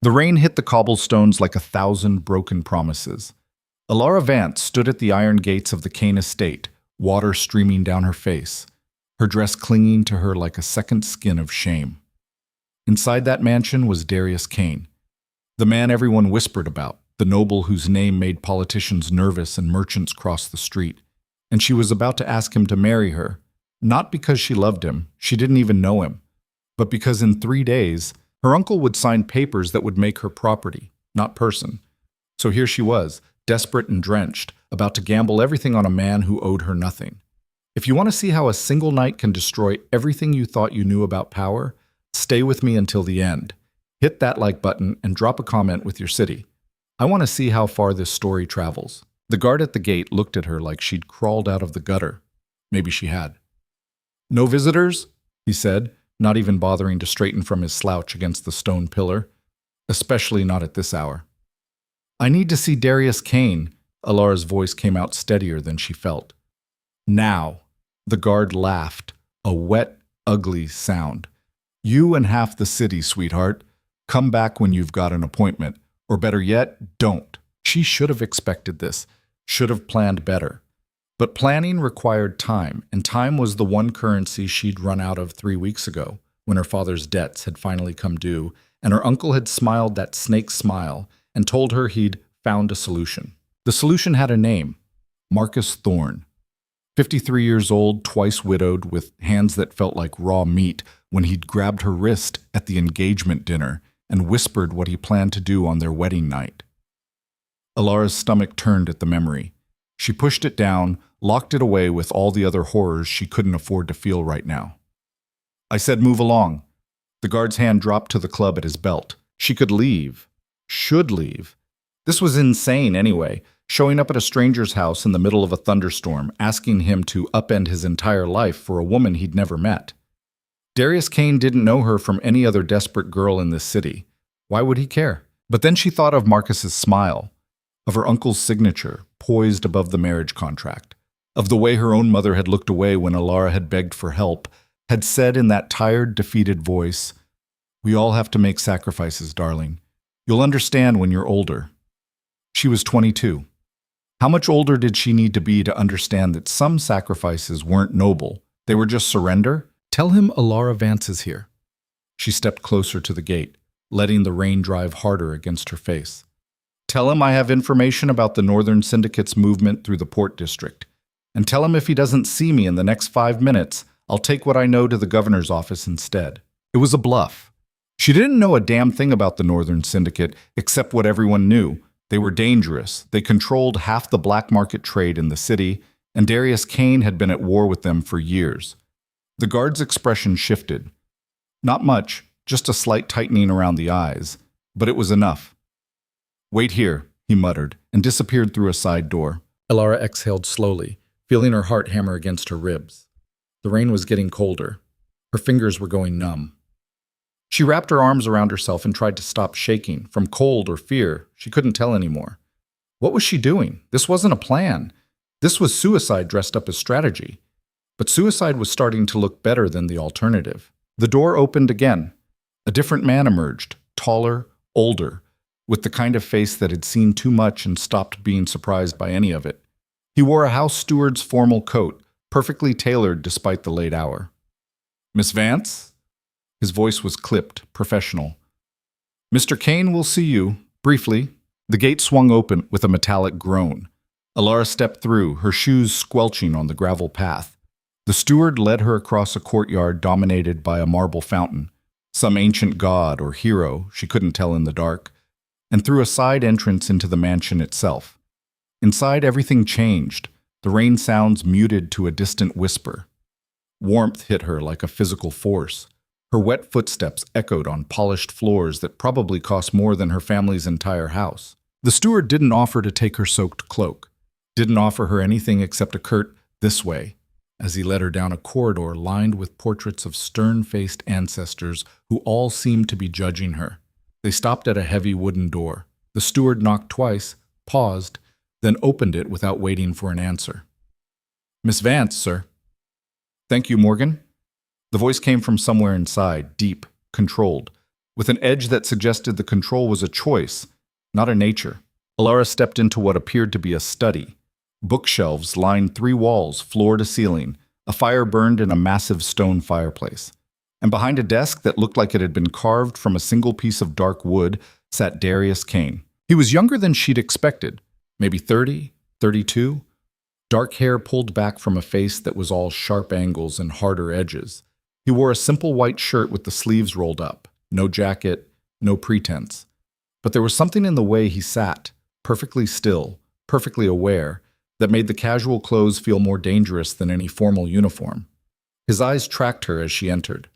The rain hit the cobblestones like 1,000 broken promises. Elara Vance stood at the iron gates of the Kane estate, water streaming down her face, her dress clinging to her like a second skin of shame. Inside that mansion was Darius Kane, the man everyone whispered about, the noble whose name made politicians nervous and merchants cross the street. And she was about to ask him to marry her, not because she loved him, she didn't even know him, but because in 3 days, her uncle would sign papers that would make her property, not person. So here she was, desperate and drenched, about to gamble everything on a man who owed her nothing. If you want to see how a single night can destroy everything you thought you knew about power, stay with me until the end. Hit that like button and drop a comment with your city. I want to see how far this story travels. The guard at the gate looked at her like she'd crawled out of the gutter. Maybe she had. "No visitors?" he said, not even bothering to straighten from his slouch against the stone pillar. Especially not at this hour. "I need to see Darius Kane." Elara's voice came out steadier than she felt. "Now." The guard laughed, a wet, ugly sound. "You and half the city, sweetheart. Come back when you've got an appointment. Or better yet, don't." She should have expected this, should have planned better. But planning required time, and time was the one currency she'd run out of 3 weeks ago, when her father's debts had finally come due, and her uncle had smiled that snake smile and told her he'd found a solution. The solution had a name: Marcus Thorne. 53 years old, twice widowed, with hands that felt like raw meat, when he'd grabbed her wrist at the engagement dinner and whispered what he planned to do on their wedding night. Elara's stomach turned at the memory. She pushed it down, locked it away with all the other horrors she couldn't afford to feel right now. "I said move along." The guard's hand dropped to the club at his belt. She could leave. Should leave. This was insane anyway, showing up at a stranger's house in the middle of a thunderstorm, asking him to upend his entire life for a woman he'd never met. Darius Kane didn't know her from any other desperate girl in this city. Why would he care? But then she thought of Marcus's smile, of her uncle's signature, poised above the marriage contract, of the way her own mother had looked away when Elara had begged for help, had said in that tired, defeated voice, "We all have to make sacrifices, darling. You'll understand when you're older." She was 22. How much older did she need to be to understand that some sacrifices weren't noble? They were just surrender? "Tell him Elara Vance is here." She stepped closer to the gate, letting the rain drive harder against her face. "Tell him I have information about the Northern Syndicate's movement through the Port District. And tell him if he doesn't see me in the next 5 minutes, I'll take what I know to the governor's office instead." It was a bluff. She didn't know a damn thing about the Northern Syndicate except what everyone knew. They were dangerous. They controlled half the black market trade in the city, and Darius Kane had been at war with them for years. The guard's expression shifted. Not much, just a slight tightening around the eyes, but it was enough. "Wait here," he muttered, and disappeared through a side door. Elara exhaled slowly, feeling her heart hammer against her ribs. The rain was getting colder. Her fingers were going numb. She wrapped her arms around herself and tried to stop shaking, from cold or fear. She couldn't tell anymore. What was she doing? This wasn't a plan. This was suicide dressed up as strategy. But suicide was starting to look better than the alternative. The door opened again. A different man emerged, taller, older, with the kind of face that had seen too much and stopped being surprised by any of it. He wore a house steward's formal coat, perfectly tailored despite the late hour. "Miss Vance?" His voice was clipped, professional. "Mr. Kane will see you, briefly." The gate swung open with a metallic groan. Elara stepped through, her shoes squelching on the gravel path. The steward led her across a courtyard dominated by a marble fountain, some ancient god or hero, she couldn't tell in the dark, and through a side entrance into the mansion itself. Inside, everything changed, the rain sounds muted to a distant whisper. Warmth hit her like a physical force. Her wet footsteps echoed on polished floors that probably cost more than her family's entire house. The steward didn't offer to take her soaked cloak, didn't offer her anything except a curt "this way," as he led her down a corridor lined with portraits of stern-faced ancestors who all seemed to be judging her. They stopped at a heavy wooden door. The steward knocked twice, paused, then opened it without waiting for an answer. "Miss Vance, sir." "Thank you, Morgan." The voice came from somewhere inside, deep, controlled. with an edge that suggested the control was a choice, not a nature. Elara stepped into what appeared to be a study. Bookshelves lined 3 walls, floor to ceiling. A fire burned in a massive stone fireplace. And behind a desk that looked like it had been carved from a single piece of dark wood sat Darius Kane. He was younger than she'd expected, maybe 30, 32. Dark hair pulled back from a face that was all sharp angles and harder edges. He wore a simple white shirt with the sleeves rolled up. No jacket, no pretense. But there was something in the way he sat, perfectly still, perfectly aware, that made the casual clothes feel more dangerous than any formal uniform. His eyes tracked her as she entered.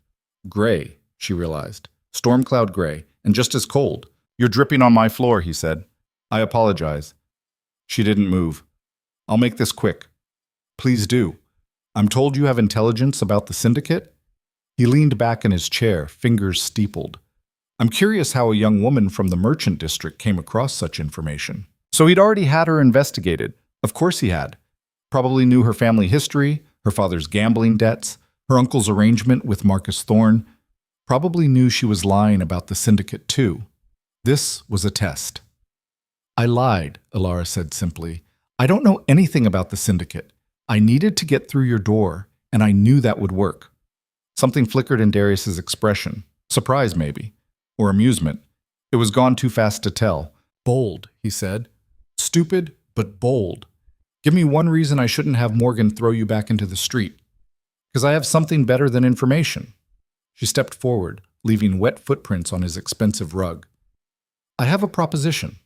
Gray, she realized. Storm cloud gray, and just as cold. You're dripping on my floor, he said. I apologize. She didn't move. I'll make this quick. Please do. I'm told you have intelligence about the syndicate? He leaned back in his chair, fingers steepled. I'm curious how a young woman from the merchant district came across such information. So he'd already had her investigated. Of course he had. Probably knew her family history, her father's gambling debts, her uncle's arrangement with Marcus Thorne. Probably knew she was lying about the syndicate too. This was a test. I lied, Elara said simply. I don't know anything about the syndicate. I needed to get through your door, and I knew that would work. Something flickered in Darius's expression. Surprise, maybe. Or amusement. It was gone too fast to tell. Bold, he said. Stupid, but bold. Give me one reason I shouldn't have Morgan throw you back into the street. Because I have something better than information. She stepped forward, leaving wet footprints on his expensive rug. I have a proposition.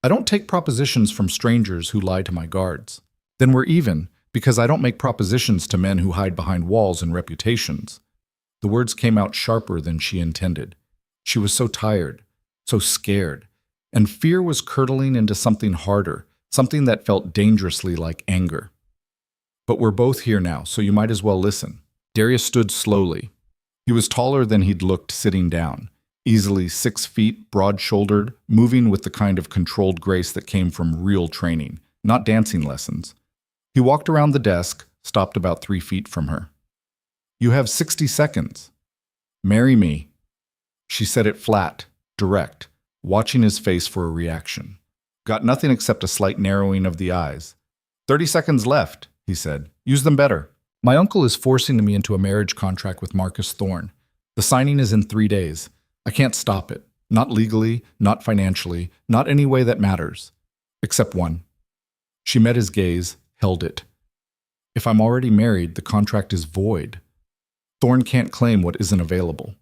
I don't take propositions from strangers who lie to my guards. Then we're even, because I don't make propositions to men who hide behind walls and reputations. The words came out sharper than she intended. She was so tired, so scared, and fear was curdling into something harder, something that felt dangerously like anger. But we're both here now, so you might as well listen. Darius stood slowly. He was taller than he'd looked sitting down, easily 6 feet, broad-shouldered, moving with the kind of controlled grace that came from real training, not dancing lessons. He walked around the desk, stopped about 3 feet from her. You have 60 seconds. Marry me. She said it flat, direct, watching his face for a reaction. Got nothing except a slight narrowing of the eyes. 30 seconds left, he said. Use them better. My uncle is forcing me into a marriage contract with Marcus Thorne. The signing is in 3 days. I can't stop it. Not legally, not financially, not any way that matters. Except one. She met his gaze, held it. If I'm already married, the contract is void. Thorne can't claim what isn't available.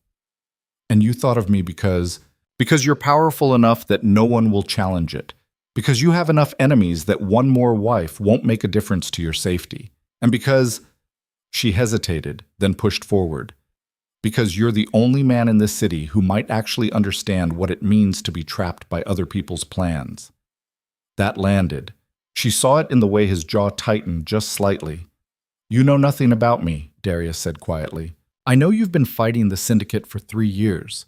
And you thought of me because you're powerful enough that no one will challenge it. Because you have enough enemies that one more wife won't make a difference to your safety. And because... She hesitated, then pushed forward. Because you're the only man in this city who might actually understand what it means to be trapped by other people's plans. That landed. She saw it in the way his jaw tightened just slightly. You know nothing about me, Darius said quietly. I know you've been fighting the syndicate for 3 years.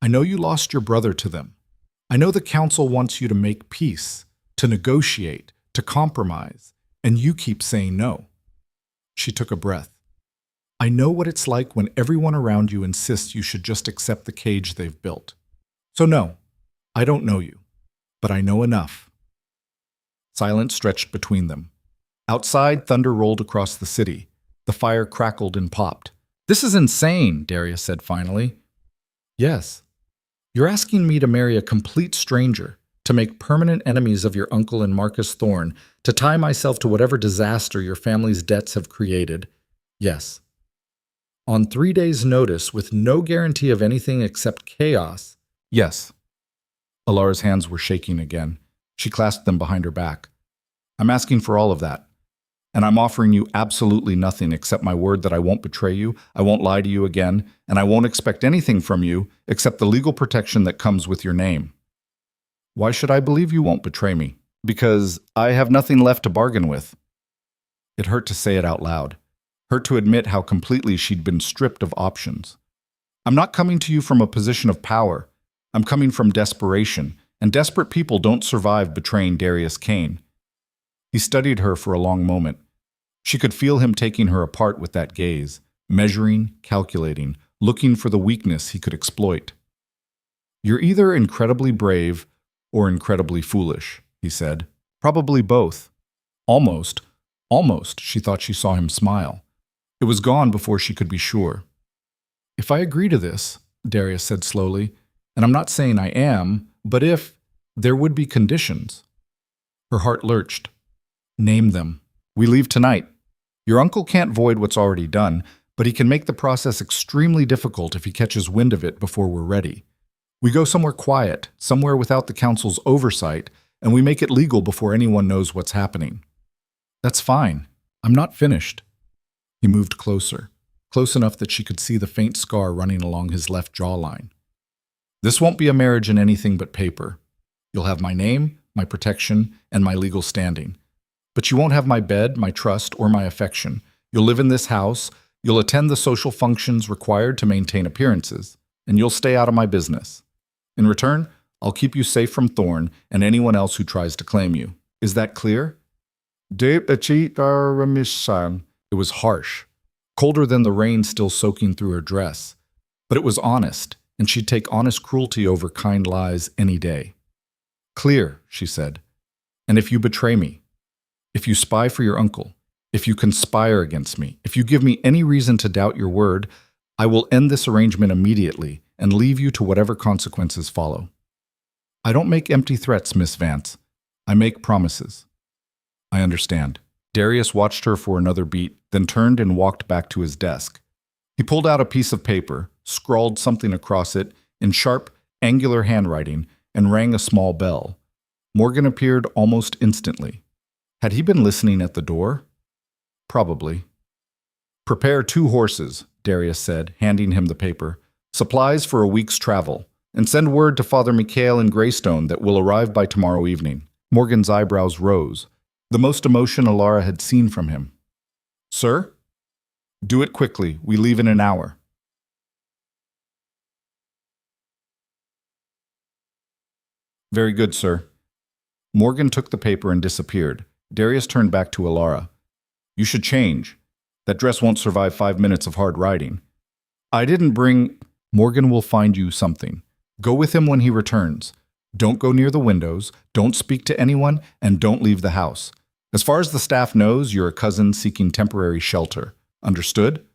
I know you lost your brother to them. I know the council wants you to make peace, to negotiate, to compromise, and you keep saying no. She took a breath. I know what it's like when everyone around you insists you should just accept the cage they've built. So no, I don't know you, but I know enough. Silence stretched between them. Outside, thunder rolled across the city. The fire crackled and popped. This is insane, Darius said finally. Yes. You're asking me to marry a complete stranger, to make permanent enemies of your uncle and Marcus Thorne, to tie myself to whatever disaster your family's debts have created. Yes. On 3 days' notice, with no guarantee of anything except chaos. Yes. Elara's hands were shaking again. She clasped them behind her back. I'm asking for all of that. And I'm offering you absolutely nothing except my word that I won't betray you, I won't lie to you again, and I won't expect anything from you except the legal protection that comes with your name. Why should I believe you won't betray me? Because I have nothing left to bargain with. It hurt to say it out loud. Hurt to admit how completely she'd been stripped of options. I'm not coming to you from a position of power. I'm coming from desperation, and desperate people don't survive betraying Darius Kane. He studied her for a long moment. She could feel him taking her apart with that gaze, measuring, calculating, looking for the weakness he could exploit. You're either incredibly brave or incredibly foolish, he said. Probably both. Almost, almost, she thought she saw him smile. It was gone before she could be sure. If I agree to this, Darius said slowly, and I'm not saying I am, but if, there would be conditions. Her heart lurched. Name them. We leave tonight. Your uncle can't void what's already done, but he can make the process extremely difficult if he catches wind of it before we're ready. We go somewhere quiet, somewhere without the council's oversight, and we make it legal before anyone knows what's happening. That's fine. I'm not finished. He moved closer, close enough that she could see the faint scar running along his left jawline. This won't be a marriage in anything but paper. You'll have my name, my protection, and my legal standing. But you won't have my bed, my trust, or my affection. You'll live in this house, you'll attend the social functions required to maintain appearances, and you'll stay out of my business. In return, I'll keep you safe from Thorn and anyone else who tries to claim you. Is that clear? It was harsh, colder than the rain still soaking through her dress. But it was honest, and she'd take honest cruelty over kind lies any day. Clear, she said. And if you betray me, if you spy for your uncle, if you conspire against me, if you give me any reason to doubt your word, I will end this arrangement immediately and leave you to whatever consequences follow. I don't make empty threats, Miss Vance. I make promises. I understand. Darius watched her for another beat, then turned and walked back to his desk. He pulled out a piece of paper, scrawled something across it in sharp, angular handwriting, and rang a small bell. Morgan appeared almost instantly. Had he been listening at the door? Probably. Prepare 2 horses, Darius said, handing him the paper. Supplies for a week's travel, and send word to Father Mikhail in Greystone that will arrive by tomorrow evening. Morgan's eyebrows rose, the most emotion Elara had seen from him. Sir? Do it quickly. We leave in an hour. Very good, sir. Morgan took the paper and disappeared. Darius turned back to Elara. You should change. That dress won't survive 5 minutes of hard riding. I didn't bring... Morgan will find you something. Go with him when he returns. Don't go near the windows, don't speak to anyone, and don't leave the house. As far as the staff knows, you're a cousin seeking temporary shelter. Understood?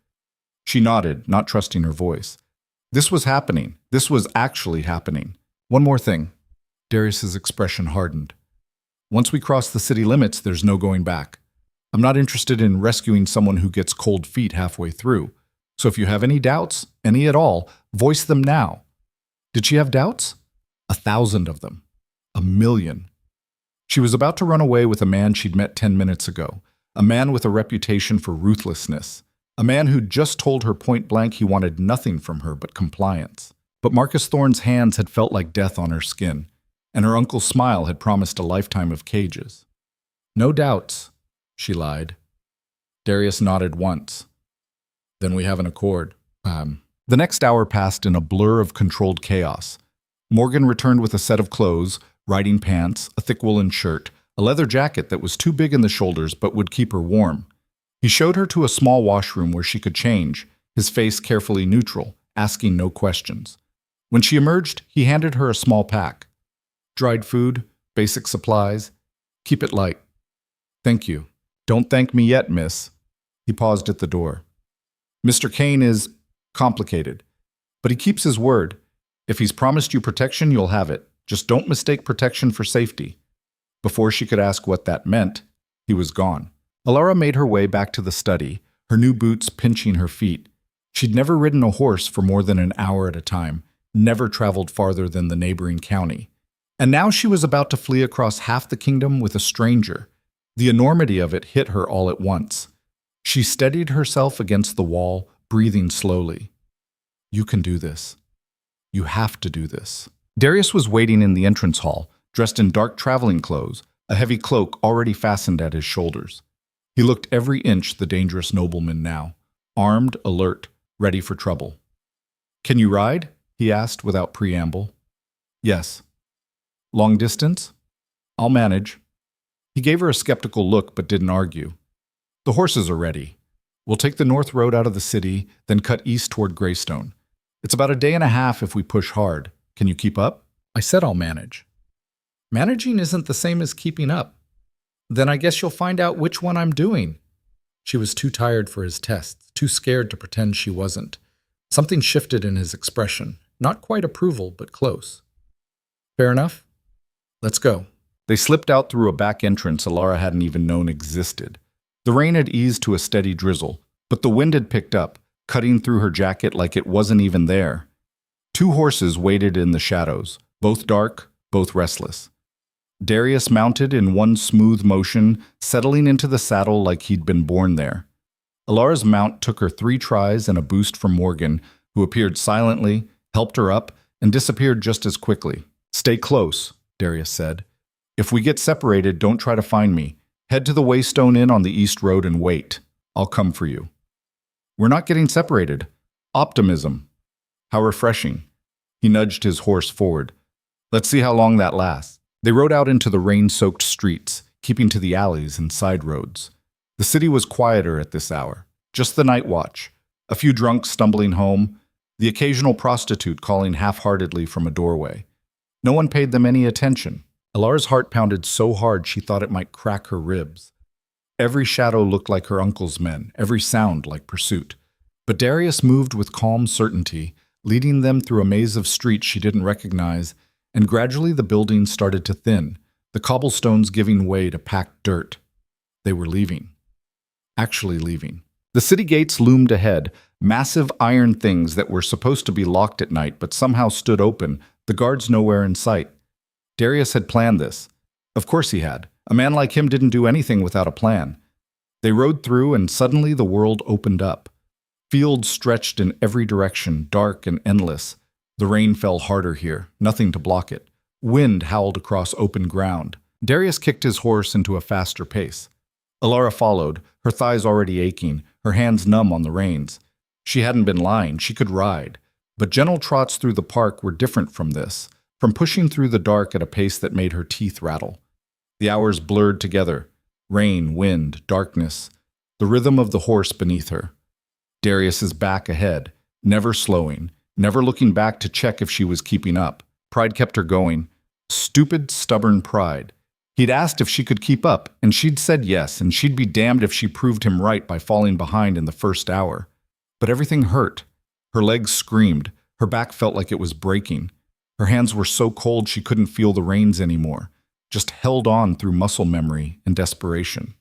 She nodded, not trusting her voice. This was happening. This was actually happening. One more thing. Darius's expression hardened. Once we cross the city limits, there's no going back. I'm not interested in rescuing someone who gets cold feet halfway through. So if you have any doubts, any at all, voice them now. Did she have doubts? 1,000 of them. 1,000,000. She was about to run away with a man she'd met 10 minutes ago, a man with a reputation for ruthlessness, a man who'd just told her point blank he wanted nothing from her but compliance. But Marcus Thorne's hands had felt like death on her skin, and her uncle's smile had promised a lifetime of cages. No doubts, she lied. Darius nodded once. Then we have an accord. The next hour passed in a blur of controlled chaos. Morgan returned with a set of clothes, riding pants, a thick woolen shirt, a leather jacket that was too big in the shoulders but would keep her warm. He showed her to a small washroom where she could change, his face carefully neutral, asking no questions. When she emerged, he handed her a small pack. Dried food, basic supplies. Keep it light. Thank you. Don't thank me yet, miss. He paused at the door. Mr. Kane is complicated, but he keeps his word. If he's promised you protection, you'll have it. Just don't mistake protection for safety. Before she could ask what that meant, he was gone. Elara made her way back to the study, her new boots pinching her feet. She'd never ridden a horse for more than an hour at a time, never traveled farther than the neighboring county. And now she was about to flee across half the kingdom with a stranger. The enormity of it hit her all at once. She steadied herself against the wall, breathing slowly. You can do this. You have to do this. Darius was waiting in the entrance hall, dressed in dark traveling clothes, a heavy cloak already fastened at his shoulders. He looked every inch the dangerous nobleman now, armed, alert, ready for trouble. Can you ride? He asked without preamble. Yes. Long distance? I'll manage. He gave her a skeptical look but didn't argue. The horses are ready. We'll take the north road out of the city, then cut east toward Greystone. It's about a day and a half if we push hard. Can you keep up? I said I'll manage. Managing isn't the same as keeping up. Then I guess you'll find out which one I'm doing. She was too tired for his tests, too scared to pretend she wasn't. Something shifted in his expression. Not quite approval, but close. Fair enough? Let's go. They slipped out through a back entrance Elara hadn't even known existed. The rain had eased to a steady drizzle, but the wind had picked up, cutting through her jacket like it wasn't even there. Two horses waited in the shadows, both dark, both restless. Darius mounted in one smooth motion, settling into the saddle like he'd been born there. Elara's mount took her 3 tries and a boost from Morgan, who appeared silently, helped her up, and disappeared just as quickly. Stay close, Darius said. If we get separated, don't try to find me. Head to the Waystone Inn on the East Road and wait. I'll come for you. We're not getting separated. Optimism. How refreshing. He nudged his horse forward. Let's see how long that lasts. They rode out into the rain-soaked streets, keeping to the alleys and side roads. The city was quieter at this hour. Just the night watch. A few drunks stumbling home. The occasional prostitute calling half-heartedly from a doorway. No one paid them any attention. Elara's heart pounded so hard she thought it might crack her ribs. Every shadow looked like her uncle's men, every sound like pursuit. But Darius moved with calm certainty, leading them through a maze of streets she didn't recognize, and gradually the buildings started to thin, the cobblestones giving way to packed dirt. They were leaving. Actually leaving. The city gates loomed ahead, massive iron things that were supposed to be locked at night but somehow stood open, the guards nowhere in sight. Darius had planned this. Of course he had. A man like him didn't do anything without a plan. They rode through and suddenly the world opened up. Fields stretched in every direction, dark and endless. The rain fell harder here, nothing to block it. Wind howled across open ground. Darius kicked his horse into a faster pace. Elara followed, her thighs already aching, her hands numb on the reins. She hadn't been lying, she could ride. But gentle trots through the park were different from this, from pushing through the dark at a pace that made her teeth rattle. The hours blurred together. Rain, wind, darkness. The rhythm of the horse beneath her. Darius's back ahead, never slowing, never looking back to check if she was keeping up. Pride kept her going. Stupid, stubborn pride. He'd asked if she could keep up, and she'd said yes, and she'd be damned if she proved him right by falling behind in the first hour. But everything hurt. Her legs screamed. Her back felt like it was breaking. Her hands were so cold she couldn't feel the reins anymore, just held on through muscle memory and desperation.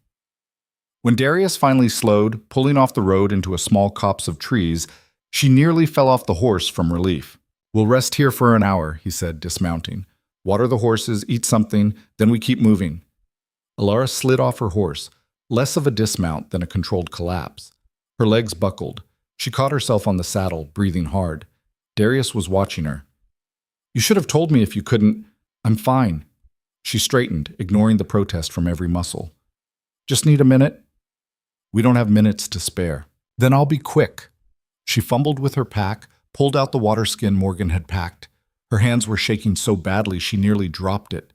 When Darius finally slowed, pulling off the road into a small copse of trees, she nearly fell off the horse from relief. "We'll rest here for an hour," he said, dismounting. "Water the horses, eat something, then we keep moving." Elara slid off her horse, less of a dismount than a controlled collapse. Her legs buckled. She caught herself on the saddle, breathing hard. Darius was watching her. "You should have told me if you couldn't. I'm fine." She straightened, ignoring the protest from every muscle. "Just need a minute?" "We don't have minutes to spare." "Then I'll be quick." She fumbled with her pack, pulled out the water skin Morgan had packed. Her hands were shaking so badly she nearly dropped it.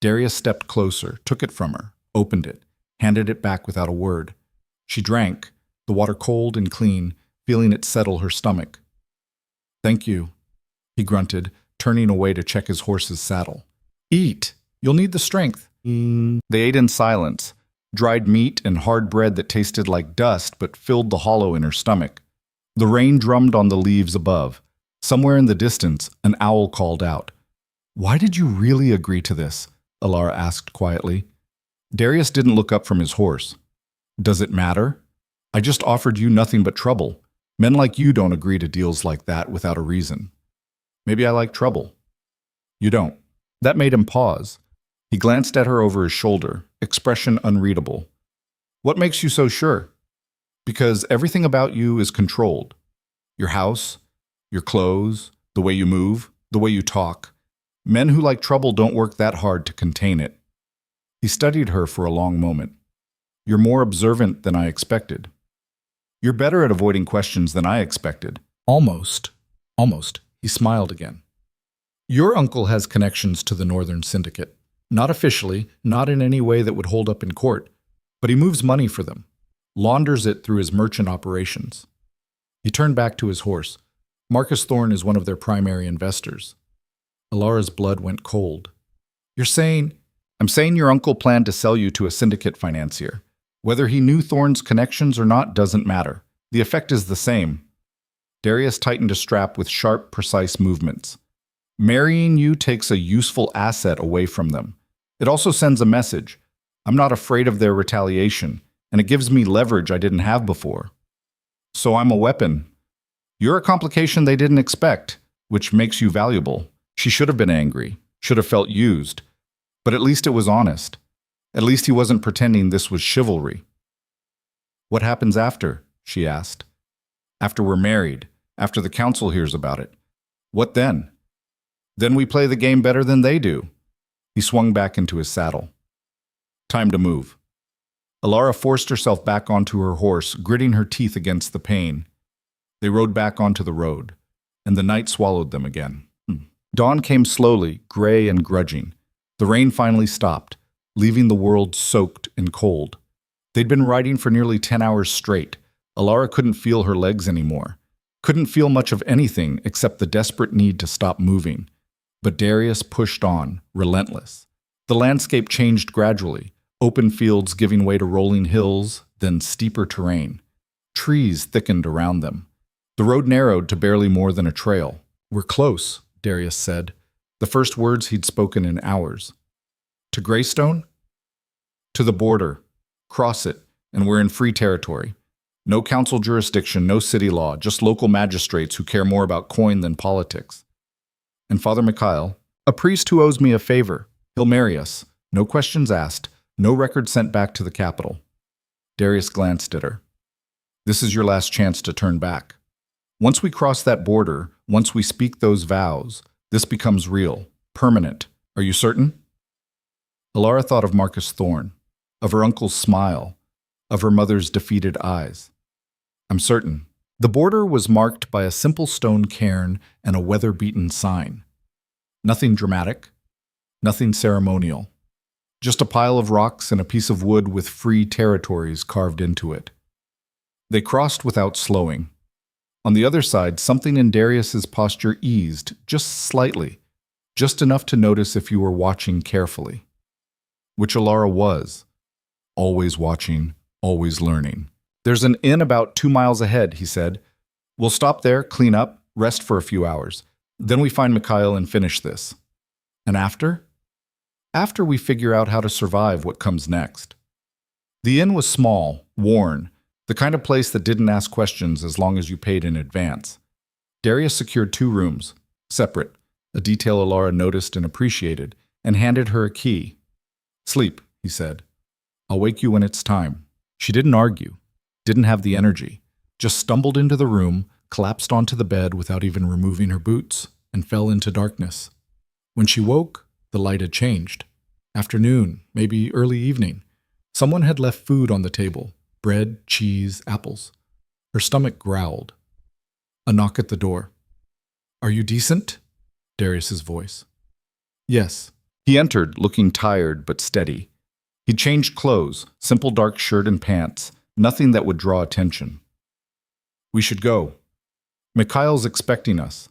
Darius stepped closer, took it from her, opened it, handed it back without a word. She drank, the water cold and clean, feeling it settle her stomach. "Thank you," he grunted, turning away to check his horse's saddle. "Eat. You'll need the strength." They ate in silence, dried meat and hard bread that tasted like dust but filled the hollow in her stomach. The rain drummed on the leaves above. Somewhere in the distance, an owl called out. "Why did you really agree to this?" Elara asked quietly. Darius didn't look up from his horse. "Does it matter? I just offered you nothing but trouble. Men like you don't agree to deals like that without a reason. Maybe I like trouble." "You don't." That made him pause. He glanced at her over his shoulder, expression unreadable. "What makes you so sure?" "Because everything about you is controlled. Your house, your clothes, the way you move, the way you talk. Men who like trouble don't work that hard to contain it." He studied her for a long moment. "You're more observant than I expected. You're better at avoiding questions than I expected." Almost. He smiled again. "Your uncle has connections to the Northern Syndicate. Not officially, not in any way that would hold up in court, but he moves money for them, launders it through his merchant operations." He turned back to his horse. "Marcus Thorne is one of their primary investors." Elara's blood went cold. You're saying? I'm saying your uncle planned to sell you to a syndicate financier. Whether he knew Thorne's connections or not doesn't matter. The effect is the same. Darius tightened a strap with sharp, precise movements. Marrying you takes a useful asset away from them. It also sends a message. I'm not afraid of their retaliation, and it gives me leverage I didn't have before. So I'm a weapon. You're a complication they didn't expect, which makes you valuable. She should have been angry, should have felt used. But at least it was honest. At least he wasn't pretending this was chivalry. What happens after? She asked. After we're married, after the council hears about it. What then? Then we play the game better than they do. He swung back into his saddle. Time to move. Elara forced herself back onto her horse, gritting her teeth against the pain. They rode back onto the road, and the night swallowed them again. Dawn came slowly, gray and grudging. The rain finally stopped, leaving the world soaked and cold. They'd been riding for nearly 10 hours straight. Elara couldn't feel her legs anymore. Couldn't feel much of anything except the desperate need to stop moving. But Darius pushed on, relentless. The landscape changed gradually, open fields giving way to rolling hills, then steeper terrain. Trees thickened around them. The road narrowed to barely more than a trail. We're close, Darius said, the first words he'd spoken in hours. To Greystone? To the border. Cross it, and we're in free territory. No council jurisdiction, no city law, just local magistrates who care more about coin than politics. And Father Mikhail, a priest who owes me a favor. He'll marry us. No questions asked, no record sent back to the capital. Darius glanced at her. This is your last chance to turn back. Once we cross that border, once we speak those vows, this becomes real, permanent. Are you certain? Elara thought of Marcus Thorne, of her uncle's smile, of her mother's defeated eyes. I'm certain. The border was marked by a simple stone cairn and a weather-beaten sign. Nothing dramatic, nothing ceremonial. Just a pile of rocks and a piece of wood with free territories carved into it. They crossed without slowing. On the other side, something in Darius's posture eased, just slightly, just enough to notice if you were watching carefully. Which Elara was. Always watching, always learning. There's an inn about 2 miles ahead, he said. We'll stop there, clean up, rest for a few hours. Then we find Mikhail and finish this. And after? After we figure out how to survive what comes next. The inn was small, worn, the kind of place that didn't ask questions as long as you paid in advance. Darius secured 2 rooms, separate, a detail Elara noticed and appreciated, and handed her a key. Sleep, he said. I'll wake you when it's time. She didn't argue, didn't have the energy, just stumbled into the room, collapsed onto the bed without even removing her boots, and fell into darkness. When she woke, the light had changed. Afternoon, maybe early evening. Someone had left food on the table. Bread, cheese, apples. Her stomach growled. A knock at the door. Are you decent? Darius's voice. Yes. He entered, looking tired but steady. He'd changed clothes, simple dark shirt and pants, nothing that would draw attention. We should go. Mikhail's expecting us.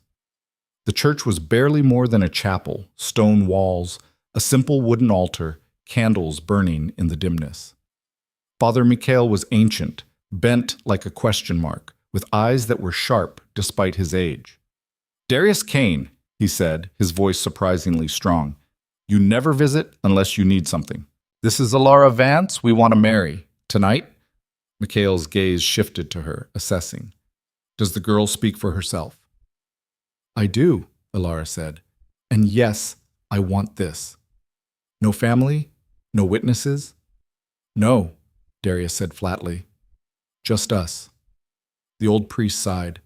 The church was barely more than a chapel, stone walls, a simple wooden altar, candles burning in the dimness. Father Mikhail was ancient, bent like a question mark, with eyes that were sharp despite his age. Darius Kane, he said, his voice surprisingly strong. You never visit unless you need something. This is Elara Vance we want to marry. Tonight? Mikhail's gaze shifted to her, assessing. Does the girl speak for herself? I do, Elara said. And yes, I want this. No family? No witnesses? No, Darius said flatly. Just us. The old priest sighed.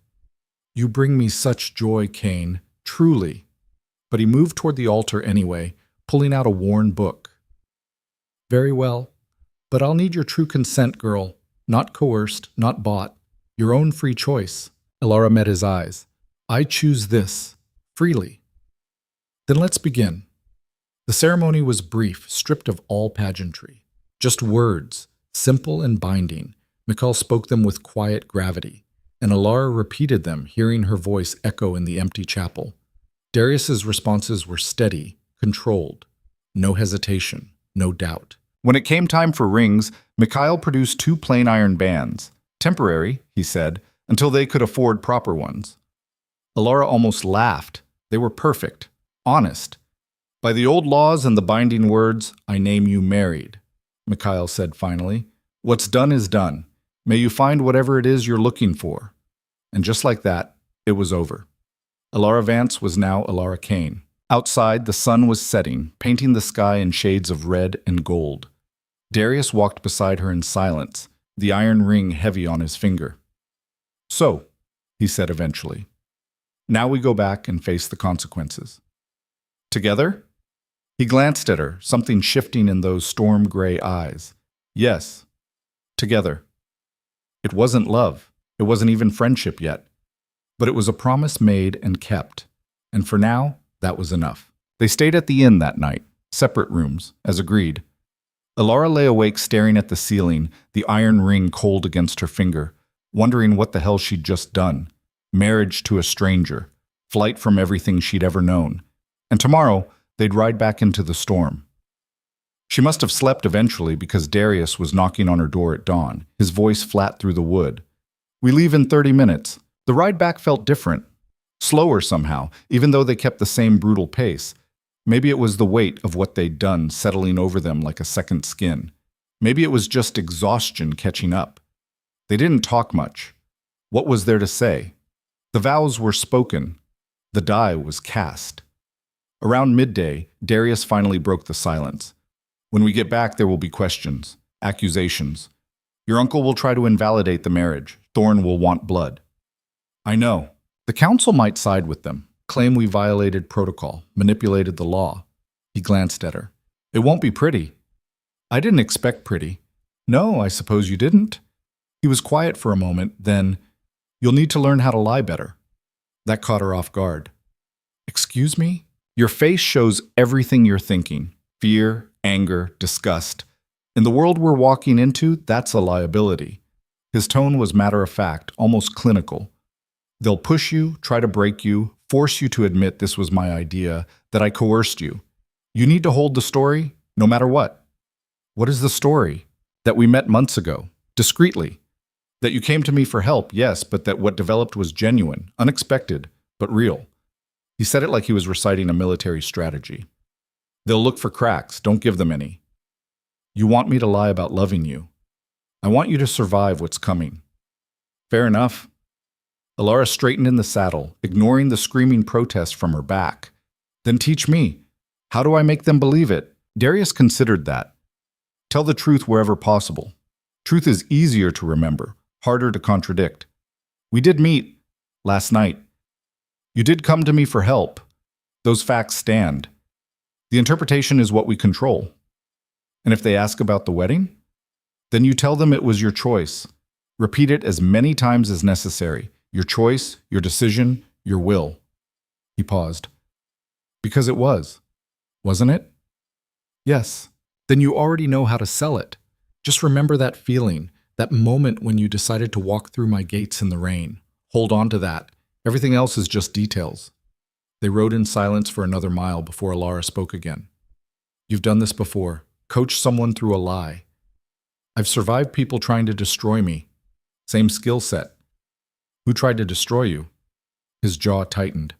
You bring me such joy, Kane, truly. But he moved toward the altar anyway, pulling out a worn book. Very well, but I'll need your true consent, girl. Not coerced, not bought. Your own free choice. Elara met his eyes. I choose this, freely. Then let's begin. The ceremony was brief, stripped of all pageantry. Just words, simple and binding. Mikhail spoke them with quiet gravity, and Elara repeated them, hearing her voice echo in the empty chapel. Darius's responses were steady, controlled. No hesitation, no doubt. When it came time for rings, Mikhail produced 2 plain iron bands. Temporary, he said, until they could afford proper ones. Elara almost laughed. They were perfect, honest. By the old laws and the binding words, I name you married, Mikhail said finally. What's done is done. May you find whatever it is you're looking for. And just like that, it was over. Elara Vance was now Elara Kane. Outside, the sun was setting, painting the sky in shades of red and gold. Darius walked beside her in silence, the iron ring heavy on his finger. So, he said eventually, now we go back and face the consequences. Together? He glanced at her, something shifting in those storm-gray eyes. Yes, together. It wasn't love. It wasn't even friendship yet. But it was a promise made and kept. And for now, that was enough. They stayed at the inn that night, separate rooms, as agreed. Elara lay awake staring at the ceiling, the iron ring cold against her finger, wondering what the hell she'd just done. Marriage to a stranger, flight from everything she'd ever known. And tomorrow, they'd ride back into the storm. She must have slept eventually because Darius was knocking on her door at dawn, his voice flat through the wood. We leave in 30 minutes. The ride back felt different. Slower somehow, even though they kept the same brutal pace. Maybe it was the weight of what they'd done settling over them like a second skin. Maybe it was just exhaustion catching up. They didn't talk much. What was there to say? The vows were spoken. The die was cast. Around midday, Darius finally broke the silence. When we get back, there will be questions, accusations. Your uncle will try to invalidate the marriage. Thorn will want blood. I know. The council might side with them, claim we violated protocol, manipulated the law. He glanced at her. It won't be pretty. I didn't expect pretty. No, I suppose you didn't. He was quiet for a moment, then, you'll need to learn how to lie better. That caught her off guard. Excuse me? Your face shows everything you're thinking. Fear, anger, disgust. In the world we're walking into, that's a liability. His tone was matter-of-fact, almost clinical. They'll push you, try to break you, force you to admit this was my idea, that I coerced you. You need to hold the story, no matter what. What is the story? That we met months ago, discreetly. That you came to me for help, yes, but that what developed was genuine, unexpected, but real. He said it like he was reciting a military strategy. They'll look for cracks, don't give them any. You want me to lie about loving you. I want you to survive what's coming. Fair enough. Elara straightened in the saddle, ignoring the screaming protest from her back. Then teach me. How do I make them believe it? Darius considered that. Tell the truth wherever possible. Truth is easier to remember, harder to contradict. We did meet last night. You did come to me for help. Those facts stand. The interpretation is what we control. And if they ask about the wedding, then you tell them it was your choice. Repeat it as many times as necessary. Your choice, your decision, your will. He paused. Because it was, wasn't it? Yes. Then you already know how to sell it. Just remember that feeling, that moment when you decided to walk through my gates in the rain. Hold on to that. Everything else is just details. They rode in silence for another mile before Elara spoke again. You've done this before. Coached someone through a lie. I've survived people trying to destroy me. Same skill set. Who tried to destroy you? His jaw tightened.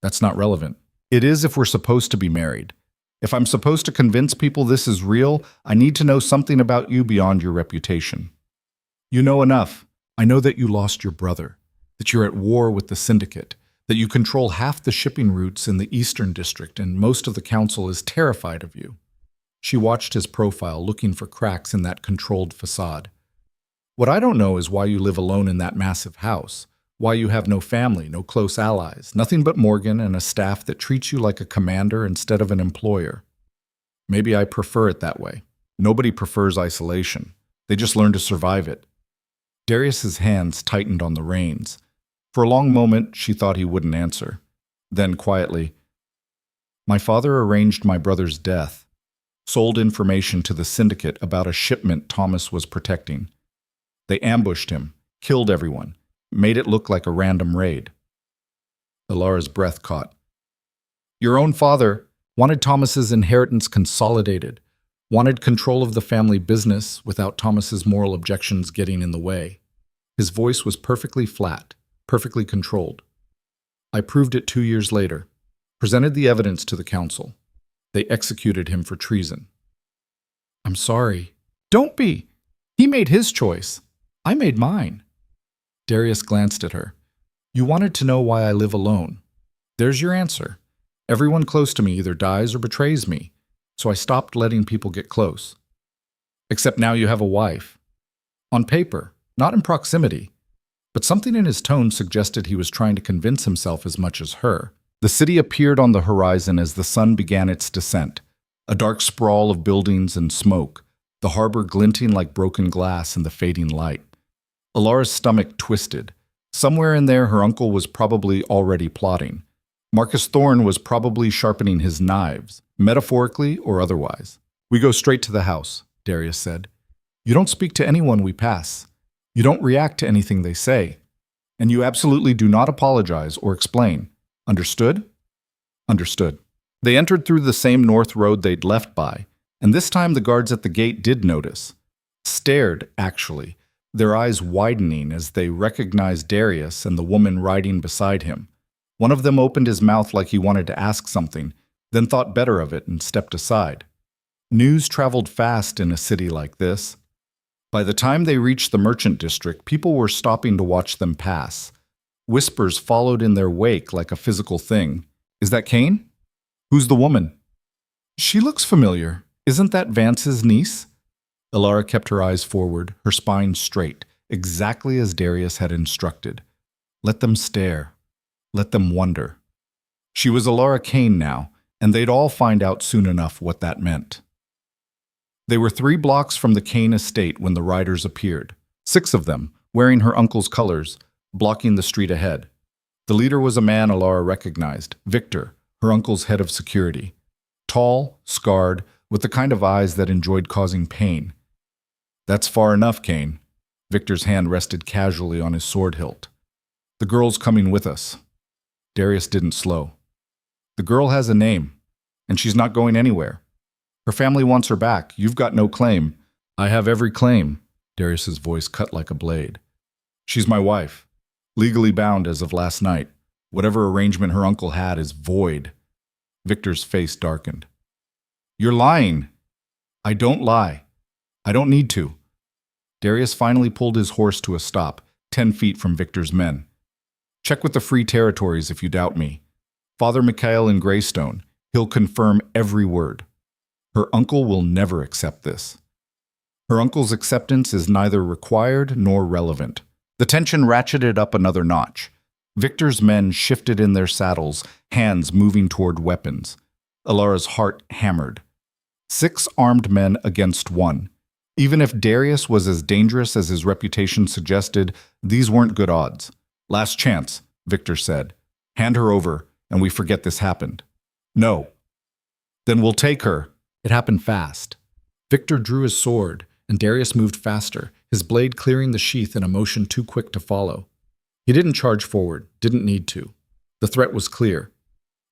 That's not relevant. It is if we're supposed to be married. If I'm supposed to convince people this is real, I need to know something about you beyond your reputation. You know enough. I know that you lost your brother, that you're at war with the syndicate, that you control half the shipping routes in the Eastern District and most of the council is terrified of you. She watched his profile, looking for cracks in that controlled facade. What I don't know is why you live alone in that massive house, why you have no family, no close allies, nothing but Morgan and a staff that treats you like a commander instead of an employer. Maybe I prefer it that way. Nobody prefers isolation. They just learn to survive it. Darius's hands tightened on the reins. For a long moment, she thought he wouldn't answer. Then, quietly, my father arranged my brother's death, sold information to the syndicate about a shipment Thomas was protecting. They ambushed him, killed everyone, made it look like a random raid. Elara's breath caught. Your own father wanted Thomas's inheritance consolidated, wanted control of the family business without Thomas's moral objections getting in the way. His voice was perfectly flat, perfectly controlled. I proved it 2 years later, presented the evidence to the council. They executed him for treason. I'm sorry. Don't be. He made his choice. I made mine. Darius glanced at her. You wanted to know why I live alone. There's your answer. Everyone close to me either dies or betrays me, so I stopped letting people get close. Except now you have a wife. On paper, not in proximity, but something in his tone suggested he was trying to convince himself as much as her. The city appeared on the horizon as the sun began its descent, a dark sprawl of buildings and smoke, the harbor glinting like broken glass in the fading light. Elara's stomach twisted. Somewhere in there her uncle was probably already plotting. Marcus Thorne was probably sharpening his knives, metaphorically or otherwise. We go straight to the house, Darius said. You don't speak to anyone we pass. You don't react to anything they say. And you absolutely do not apologize or explain. Understood? Understood. They entered through the same north road they'd left by, and this time the guards at the gate did notice. Stared, actually, their eyes widening as they recognized Darius and the woman riding beside him. One of them opened his mouth like he wanted to ask something, then thought better of it and stepped aside. News traveled fast in a city like this. By the time they reached the merchant district, people were stopping to watch them pass. Whispers followed in their wake like a physical thing. Is that Kane? Who's the woman? She looks familiar. Isn't that Vance's niece? Elara kept her eyes forward, her spine straight, exactly as Darius had instructed. Let them stare. Let them wonder. She was Elara Kane now, and they'd all find out soon enough what that meant. They were 3 blocks from the Kane estate when the riders appeared, 6 of them, wearing her uncle's colors, blocking the street ahead. The leader was a man Elara recognized, Victor, her uncle's head of security. Tall, scarred, with the kind of eyes that enjoyed causing pain. That's far enough, Kane. Victor's hand rested casually on his sword hilt. The girl's coming with us. Darius didn't slow. The girl has a name, and she's not going anywhere. Her family wants her back. You've got no claim. I have every claim. Darius's voice cut like a blade. She's my wife, legally bound as of last night. Whatever arrangement her uncle had is void. Victor's face darkened. You're lying. I don't lie. I don't need to. Darius finally pulled his horse to a stop, 10 feet from Victor's men. Check with the Free Territories if you doubt me. Father Mikhail in Greystone. He'll confirm every word. Her uncle will never accept this. Her uncle's acceptance is neither required nor relevant. The tension ratcheted up another notch. Victor's men shifted in their saddles, hands moving toward weapons. Elara's heart hammered. 6 armed men against 1. Even if Darius was as dangerous as his reputation suggested, these weren't good odds. Last chance, Victor said. Hand her over, and we forget this happened. No. Then we'll take her. It happened fast. Victor drew his sword, and Darius moved faster, his blade clearing the sheath in a motion too quick to follow. He didn't charge forward, didn't need to. The threat was clear.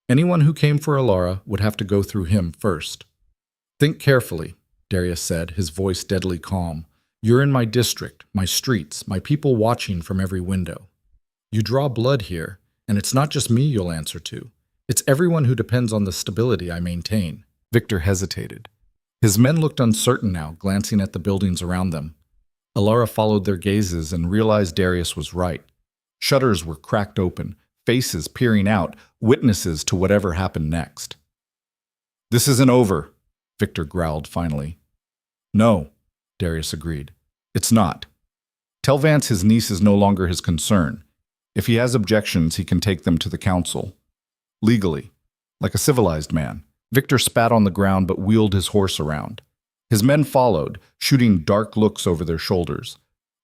Anyone who came for Elara would have to go through him first. Think carefully, Darius said, his voice deadly calm. You're in my district, my streets, my people watching from every window. You draw blood here, and it's not just me you'll answer to. It's everyone who depends on the stability I maintain. Victor hesitated. His men looked uncertain now, glancing at the buildings around them. Elara followed their gazes and realized Darius was right. Shutters were cracked open, faces peering out, witnesses to whatever happened next. This isn't over, Victor growled finally. No, Darius agreed. It's not. Tell Vance his niece is no longer his concern. If he has objections, he can take them to the council. Legally, like a civilized man. Victor spat on the ground but wheeled his horse around. His men followed, shooting dark looks over their shoulders.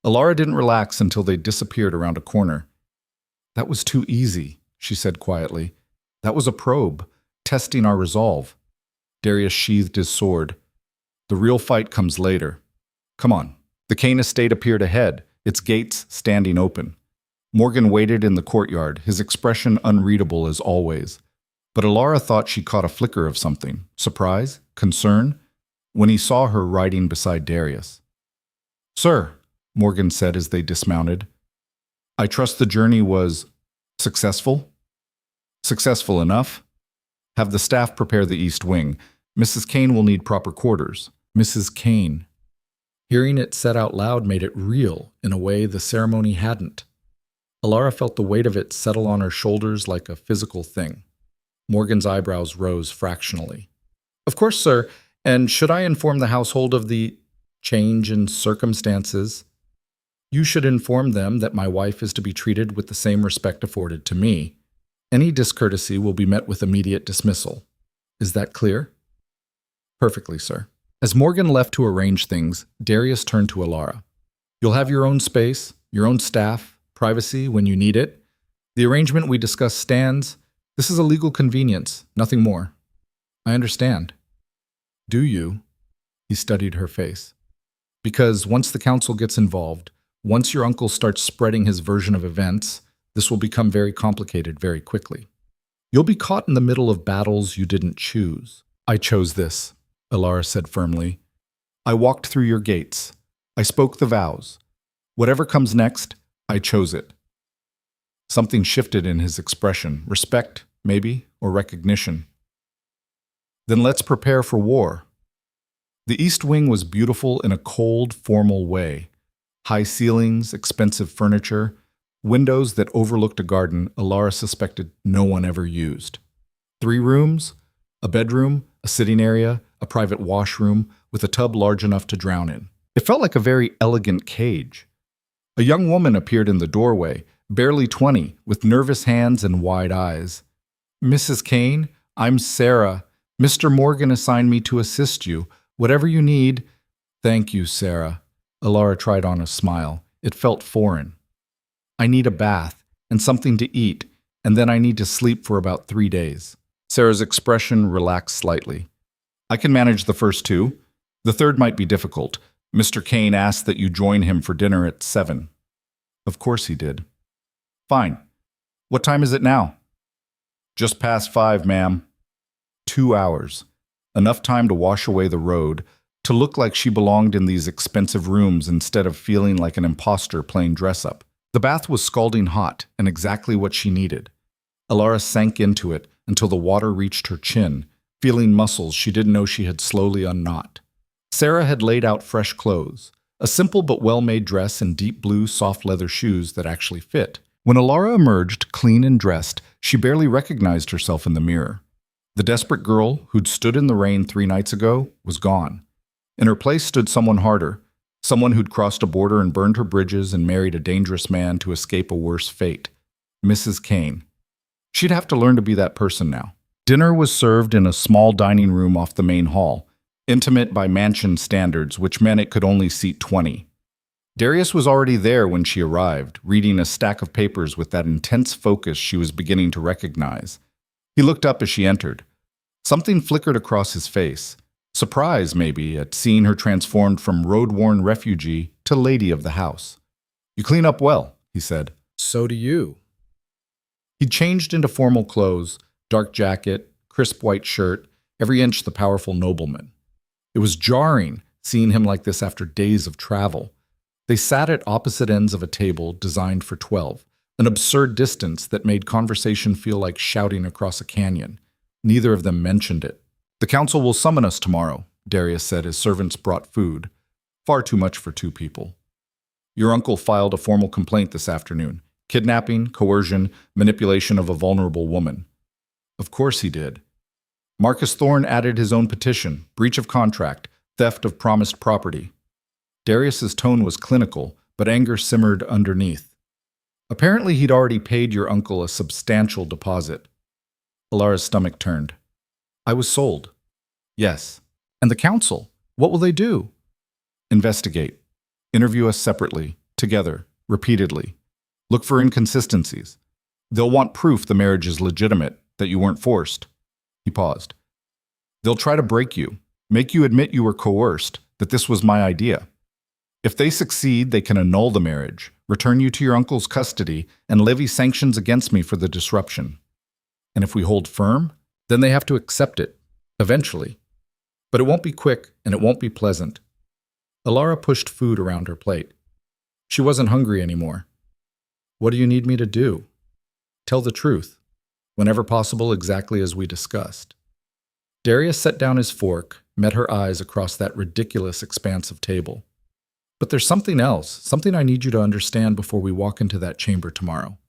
Elara didn't relax until they disappeared around a corner. That was too easy, she said quietly. That was a probe, testing our resolve. Darius sheathed his sword. The real fight comes later. Come on. The Kane estate appeared ahead, its gates standing open. Morgan waited in the courtyard, his expression unreadable as always. But Elara thought she caught a flicker of something. Surprise? Concern? When he saw her riding beside Darius. "Sir," Morgan said as they dismounted, "I trust the journey was successful?" "Successful enough. Have the staff prepare the east wing. Mrs. Kane will need proper quarters." Mrs. Kane. Hearing it said out loud made it real in a way the ceremony hadn't. Elara felt the weight of it settle on her shoulders like a physical thing. Morgan's eyebrows rose fractionally. "Of course, sir. And should I inform the household of the change in circumstances? You should inform them that my wife is to be treated with the same respect afforded to me. Any discourtesy will be met with immediate dismissal. Is that clear?" "Perfectly, sir." As Morgan left to arrange things, Darius turned to Elara. "You'll have your own space, your own staff, privacy when you need it. The arrangement we discussed stands. This is a legal convenience, nothing more." "I understand." "Do you?" He studied her face. "Because once the council gets involved, once your uncle starts spreading his version of events, this will become very complicated very quickly. You'll be caught in the middle of battles you didn't choose." "I chose this," Elara said firmly. "I walked through your gates. I spoke the vows. Whatever comes next, I chose it." Something shifted in his expression. Respect, maybe, or recognition. "Then let's prepare for war." The East Wing was beautiful in a cold, formal way. High ceilings, expensive furniture, windows that overlooked a garden Elara suspected no one ever used. 3 rooms, a bedroom, a sitting area, a private washroom with a tub large enough to drown in. It felt like a very elegant cage. A young woman appeared in the doorway, barely 20, with nervous hands and wide eyes. "Mrs. Kane, I'm Sarah. Mr. Morgan assigned me to assist you. Whatever you need." "Thank you, Sarah." Elara tried on a smile. It felt foreign. "I need a bath and something to eat, and then I need to sleep for about 3 days." Sarah's expression relaxed slightly. "I can manage the first 2. The third might be difficult. Mr. Kane asked that you join him for dinner at 7. "Of course he did." "Fine. What time is it now?" "Just past 5, ma'am." 2 hours. Enough time to wash away the road, to look like she belonged in these expensive rooms instead of feeling like an imposter playing dress-up. The bath was scalding hot and exactly what she needed. Elara sank into it until the water reached her chin, feeling muscles she didn't know she had slowly unknot. Sarah had laid out fresh clothes, a simple but well-made dress and deep blue soft leather shoes that actually fit. When Elara emerged, clean and dressed, she barely recognized herself in the mirror. The desperate girl who'd stood in the rain 3 nights ago was gone. In her place stood someone harder, someone who'd crossed a border and burned her bridges and married a dangerous man to escape a worse fate. Mrs. Kane. She'd have to learn to be that person now. Dinner was served in a small dining room off the main hall, intimate by mansion standards, which meant it could only seat 20. Darius was already there when she arrived, reading a stack of papers with that intense focus she was beginning to recognize. He looked up as she entered. Something flickered across his face. Surprise, maybe, at seeing her transformed from road-worn refugee to lady of the house. "You clean up well," he said. "So do you." He'd changed into formal clothes, dark jacket, crisp white shirt, every inch the powerful nobleman. It was jarring seeing him like this after days of travel. They sat at opposite ends of a table designed for 12, an absurd distance that made conversation feel like shouting across a canyon. Neither of them mentioned it. "The council will summon us tomorrow," Darius said as servants brought food. "Far too much for 2 people. Your uncle filed a formal complaint this afternoon. Kidnapping, coercion, manipulation of a vulnerable woman." "Of course he did." "Marcus Thorne added his own petition, breach of contract, theft of promised property." Darius's tone was clinical, but anger simmered underneath. "Apparently he'd already paid your uncle a substantial deposit." Elara's stomach turned. "I was sold." "Yes. And the council? What will they do?" "Investigate. Interview us separately, together, repeatedly. Look for inconsistencies. They'll want proof the marriage is legitimate, that you weren't forced." He paused. "They'll try to break you, make you admit you were coerced, that this was my idea. If they succeed, they can annul the marriage, return you to your uncle's custody, and levy sanctions against me for the disruption. And if we hold firm, Then they have to accept it, eventually. But it won't be quick, and it won't be pleasant. Elara pushed food around her plate. She wasn't hungry anymore. What do you need me to do? Tell the truth, whenever possible, exactly as we discussed. Darius set down his fork, met her eyes across that ridiculous expanse of table. But there's something else, something I need you to understand before we walk into that chamber tomorrow.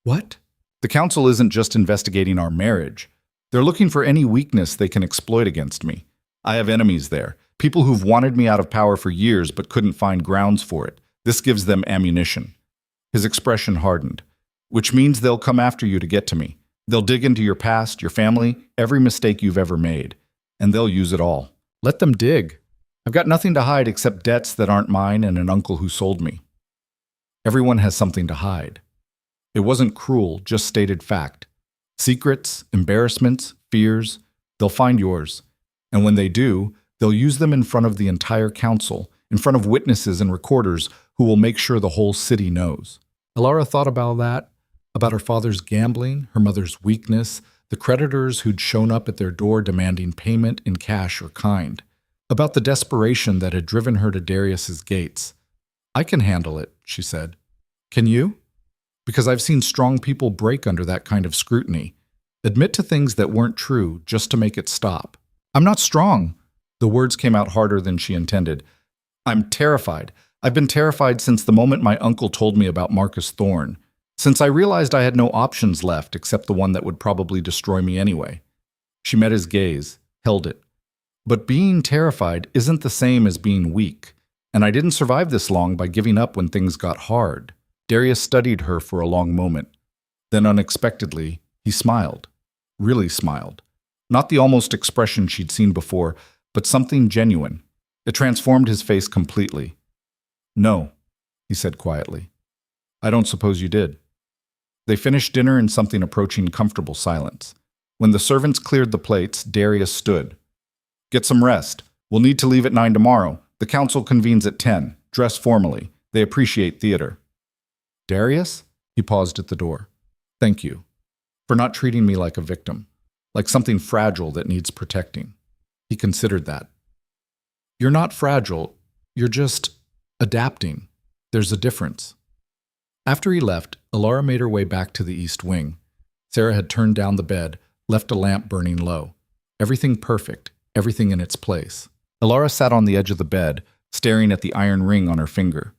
What? The council isn't just investigating our marriage. They're looking for any weakness they can exploit against me. I have enemies there, people who've wanted me out of power for years but couldn't find grounds for it. This gives them ammunition. His expression hardened. Which means they'll come after you to get to me. They'll dig into your past, your family, every mistake you've ever made. And they'll use it all. Let them dig. I've got nothing to hide except debts that aren't mine and an uncle who sold me. Everyone has something to hide. It wasn't cruel, just stated fact. Secrets, embarrassments, fears, they'll find yours. And when they do, they'll use them in front of the entire council, in front of witnesses and recorders who will make sure the whole city knows. Elara thought about that, about her father's gambling, her mother's weakness, the creditors who'd shown up at their door demanding payment in cash or kind, about the desperation that had driven her to Darius's gates. I can handle it, she said. Can you? Because I've seen strong people break under that kind of scrutiny, admit to things that weren't true just to make it stop. I'm not strong. The words came out harder than she intended. I'm terrified. I've been terrified since the moment my uncle told me about Marcus Thorne, since I realized I had no options left except the one that would probably destroy me anyway. She met his gaze, held it. But being terrified isn't the same as being weak, and I didn't survive this long by giving up when things got hard. Darius studied her for a long moment. Then unexpectedly, he smiled. Really smiled. Not the almost expression she'd seen before, but something genuine. It transformed his face completely. No, he said quietly. I don't suppose you did. They finished dinner in something approaching comfortable silence. When the servants cleared the plates, Darius stood. Get some rest. We'll need to leave at 9 tomorrow. The council convenes at 10. Dress formally. They appreciate theater. Darius? He paused at the door. Thank you. For not treating me like a victim. Like something fragile that needs protecting. He considered that. You're not fragile. You're just adapting. There's a difference. After he left, Elara made her way back to the east wing. Sarah had turned down the bed, left a lamp burning low. Everything perfect, everything in its place. Elara sat on the edge of the bed, staring at the iron ring on her finger.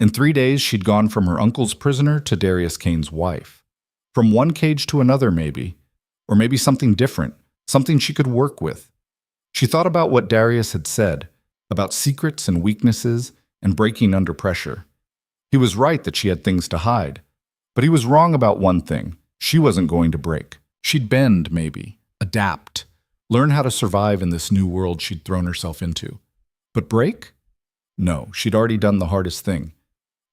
In 3 days, she'd gone from her uncle's prisoner to Darius Kane's wife. From one cage to another, maybe. Or maybe something different, something she could work with. She thought about what Darius had said, about secrets and weaknesses and breaking under pressure. He was right that she had things to hide. But he was wrong about one thing. She wasn't going to break. She'd bend, maybe. Adapt. Learn how to survive in this new world she'd thrown herself into. But break? No, she'd already done the hardest thing.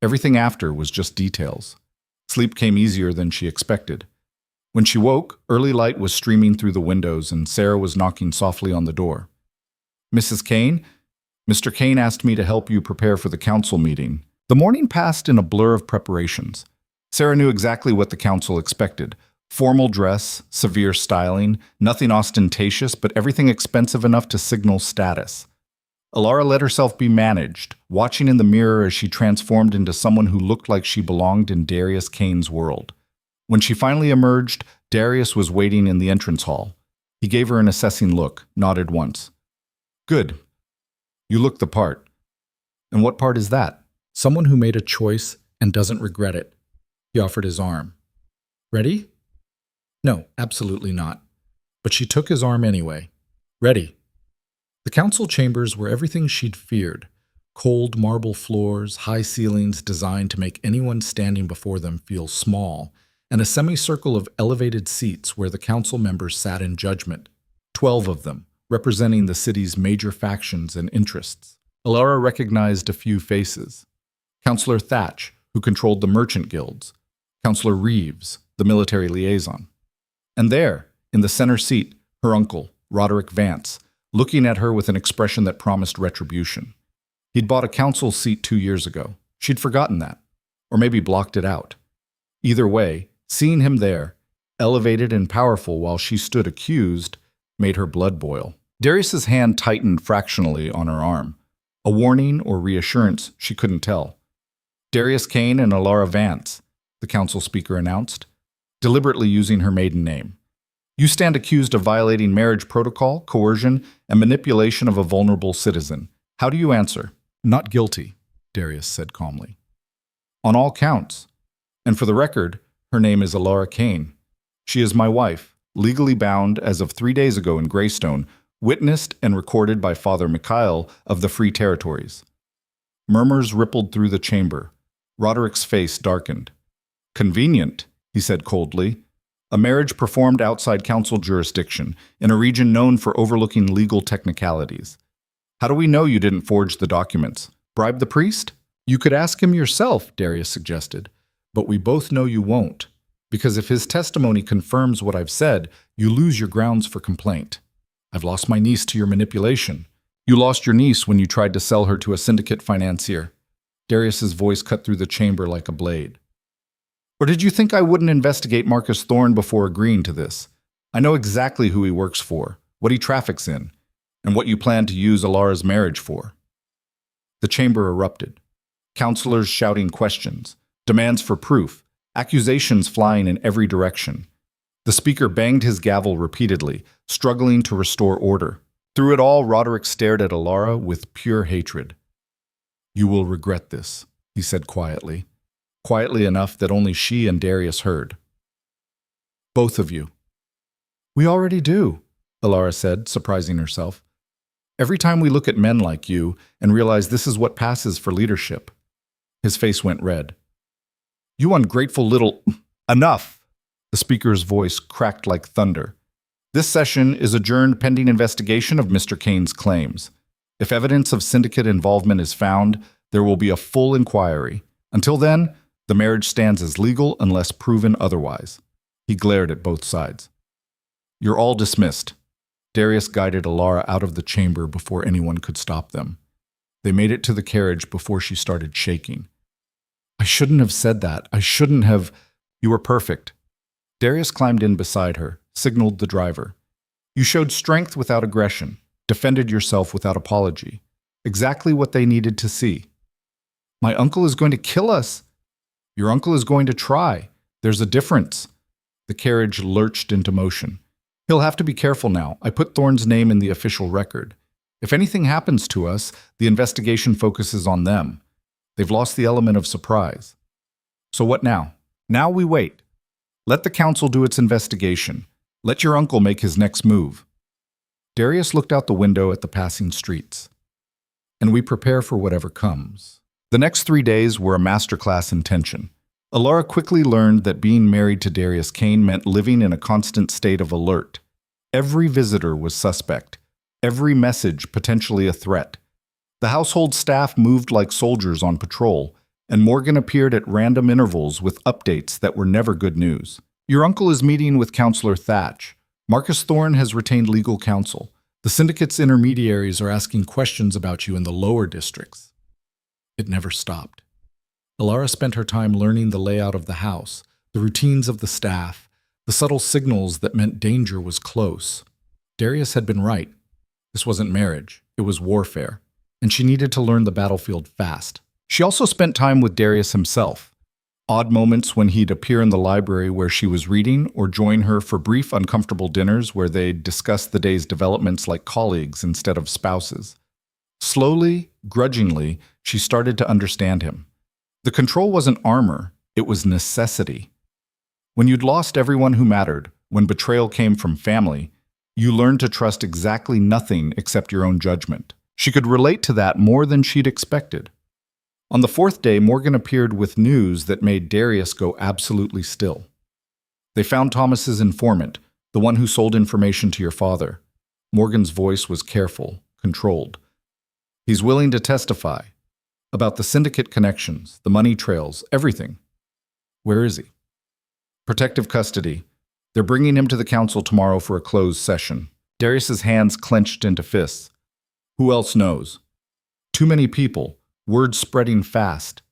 Everything after was just details. Sleep came easier than she expected. When she woke, early light was streaming through the windows and Sarah was knocking softly on the door. Mrs. Kane? Mr. Kane asked me to help you prepare for the council meeting. The morning passed in a blur of preparations. Sarah knew exactly what the council expected. Formal dress, severe styling, nothing ostentatious, but everything expensive enough to signal status. Elara let herself be managed, watching in the mirror as she transformed into someone who looked like she belonged in Darius Kane's world. When she finally emerged, Darius was waiting in the entrance hall. He gave her an assessing look, nodded once. Good. You look the part. And what part is that? Someone who made a choice and doesn't regret it. He offered his arm. Ready? No, absolutely not. But she took his arm anyway. Ready. The council chambers were everything she'd feared. Cold marble floors, high ceilings designed to make anyone standing before them feel small, and a semicircle of elevated seats where the council members sat in judgment. 12 of them, representing the city's major factions and interests. Elara recognized a few faces. Councillor Thatch, who controlled the merchant guilds. Councillor Reeves, the military liaison. And there, in the center seat, her uncle, Roderick Vance, looking at her with an expression that promised retribution. He'd bought a council seat 2 years ago. She'd forgotten that, or maybe blocked it out. Either way, seeing him there, elevated and powerful while she stood accused, made her blood boil. Darius's hand tightened fractionally on her arm. A warning or reassurance, she couldn't tell. Darius Kane and Elara Vance, the council speaker announced, deliberately using her maiden name. You stand accused of violating marriage protocol, coercion, and manipulation of a vulnerable citizen. How do you answer? Not guilty, Darius said calmly. On all counts. And for the record, her name is Elara Kane. She is my wife, legally bound as of 3 days ago in Greystone, witnessed and recorded by Father Mikhail of the Free Territories. Murmurs rippled through the chamber. Roderick's face darkened. Convenient, he said coldly. A marriage performed outside council jurisdiction, in a region known for overlooking legal technicalities. How do we know you didn't forge the documents? Bribe the priest? You could ask him yourself, Darius suggested. But we both know you won't, because if his testimony confirms what I've said, you lose your grounds for complaint. I've lost my niece to your manipulation. You lost your niece when you tried to sell her to a syndicate financier. Darius's voice cut through the chamber like a blade. Or did you think I wouldn't investigate Marcus Thorne before agreeing to this? I know exactly who he works for, what he traffics in, and what you plan to use Elara's marriage for. The chamber erupted. Counselors shouting questions, demands for proof, accusations flying in every direction. The speaker banged his gavel repeatedly, struggling to restore order. Through it all, Roderick stared at Elara with pure hatred. You will regret this, he said quietly enough that only she and Darius heard. Both of you. We already do, Elara said, surprising herself. Every time we look at men like you and realize this is what passes for leadership. His face went red. You ungrateful little... Enough! The speaker's voice cracked like thunder. This session is adjourned pending investigation of Mr. Kane's claims. If evidence of syndicate involvement is found, there will be a full inquiry. Until then, the marriage stands as legal unless proven otherwise. He glared at both sides. You're all dismissed. Darius guided Elara out of the chamber before anyone could stop them. They made it to the carriage before she started shaking. I shouldn't have said that. I shouldn't have... You were perfect. Darius climbed in beside her, signaled the driver. You showed strength without aggression, defended yourself without apology. Exactly what they needed to see. My uncle is going to kill us. Your uncle is going to try. There's a difference. The carriage lurched into motion. He'll have to be careful now. I put Thorne's name in the official record. If anything happens to us, the investigation focuses on them. They've lost the element of surprise. So what now? Now we wait. Let the council do its investigation. Let your uncle make his next move. Darius looked out the window at the passing streets. And we prepare for whatever comes. The next 3 days were a masterclass in tension. Elara quickly learned that being married to Darius Kane meant living in a constant state of alert. Every visitor was suspect. Every message potentially a threat. The household staff moved like soldiers on patrol, and Morgan appeared at random intervals with updates that were never good news. Your uncle is meeting with Counselor Thatch. Marcus Thorne has retained legal counsel. The syndicate's intermediaries are asking questions about you in the lower districts. It never stopped. Elara spent her time learning the layout of the house, the routines of the staff, the subtle signals that meant danger was close. Darius had been right. This wasn't marriage, it was warfare, and she needed to learn the battlefield fast. She also spent time with Darius himself. Odd moments when he'd appear in the library where she was reading or join her for brief, uncomfortable dinners where they'd discuss the day's developments like colleagues instead of spouses. Slowly, grudgingly, she started to understand him. The control wasn't armor, it was necessity. When you'd lost everyone who mattered, when betrayal came from family, you learned to trust exactly nothing except your own judgment. She could relate to that more than she'd expected. On the 4th day, Morgan appeared with news that made Darius go absolutely still. They found Thomas's informant, the one who sold information to your father. Morgan's voice was careful, controlled. He's willing to testify about the syndicate connections, the money trails, everything. Where is he? Protective custody. They're bringing him to the council tomorrow for a closed session. Darius's hands clenched into fists. Who else knows? Too many people, word spreading fast,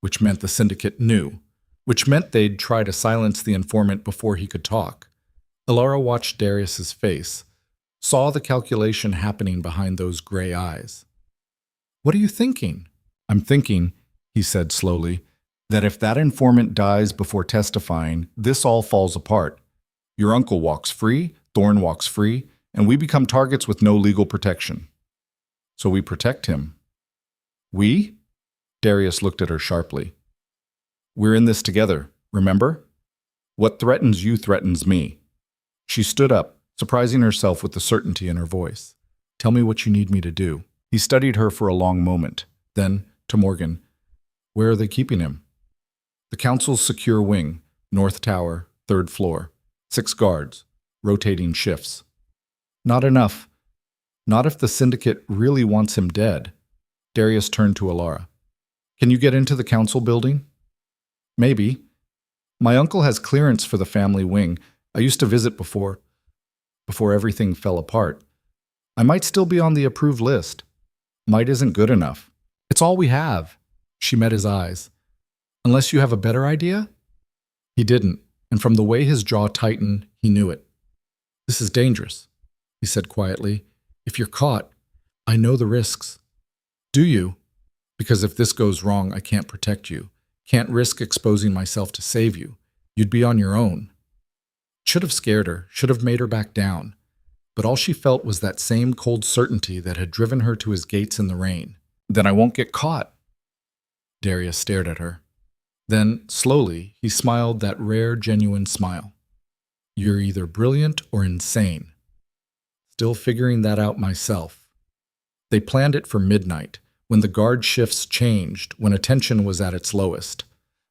which meant the syndicate knew. which meant they'd try to silence the informant before he could talk. Elara watched Darius's face, saw the calculation happening behind those gray eyes. "What are you thinking?" "I'm thinking," he said slowly, "that if that informant dies before testifying, this all falls apart. Your uncle walks free, Thorne walks free, and we become targets with no legal protection. So we protect him." "We?" Darius looked at her sharply. "We're in this together, remember? What threatens you threatens me." She stood up, surprising herself with the certainty in her voice. "Tell me what you need me to do." He studied her for a long moment. Then, to Morgan, "Where are they keeping him?" "The council's secure wing, North Tower, 3rd floor. 6 guards, rotating shifts." "Not enough. Not if the syndicate really wants him dead." Darius turned to Elara. "Can you get into the council building?" "Maybe. My uncle has clearance for the family wing. I used to visit before everything fell apart. I might still be on the approved list." "Might isn't good enough. It's all we have." She met his eyes. "Unless you have a better idea?" He didn't, and from the way his jaw tightened, he knew it. "This is dangerous," he said quietly. "If you're caught, I know the risks." "Do you?" "Because if this goes wrong, I can't protect you. Can't risk exposing myself to save you. You'd be on your own." Should have scared her, should have made her back down. But all she felt was that same cold certainty that had driven her to his gates in the rain. "Then I won't get caught." Darius stared at her. Then, slowly, he smiled that rare, genuine smile. "You're either brilliant or insane." "Still figuring that out myself." They planned it for midnight, when the guard shifts changed, when attention was at its lowest.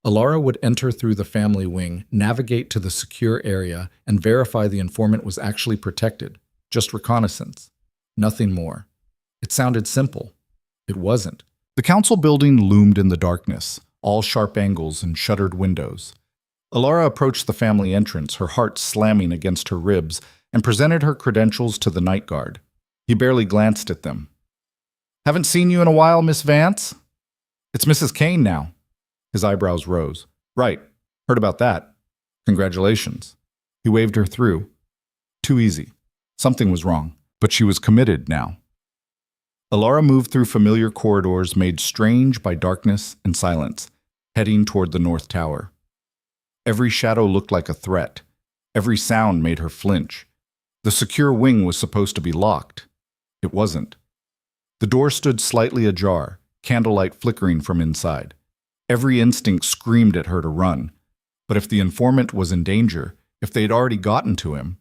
Elara would enter through the family wing, navigate to the secure area, and verify the informant was actually protected. Just reconnaissance. Nothing more. It sounded simple. It wasn't. The council building loomed in the darkness, all sharp angles and shuttered windows. Elara approached the family entrance, her heart slamming against her ribs, and presented her credentials to the night guard. He barely glanced at them. "Haven't seen you in a while, Miss Vance?" "It's Mrs. Kane now." His eyebrows rose. "Right. Heard about that. Congratulations." He waved her through. Too easy. Something was wrong, but she was committed now. Elara moved through familiar corridors made strange by darkness and silence, heading toward the North Tower. Every shadow looked like a threat. Every sound made her flinch. The secure wing was supposed to be locked. It wasn't. The door stood slightly ajar, candlelight flickering from inside. Every instinct screamed at her to run. But if the informant was in danger, if they'd already gotten to him...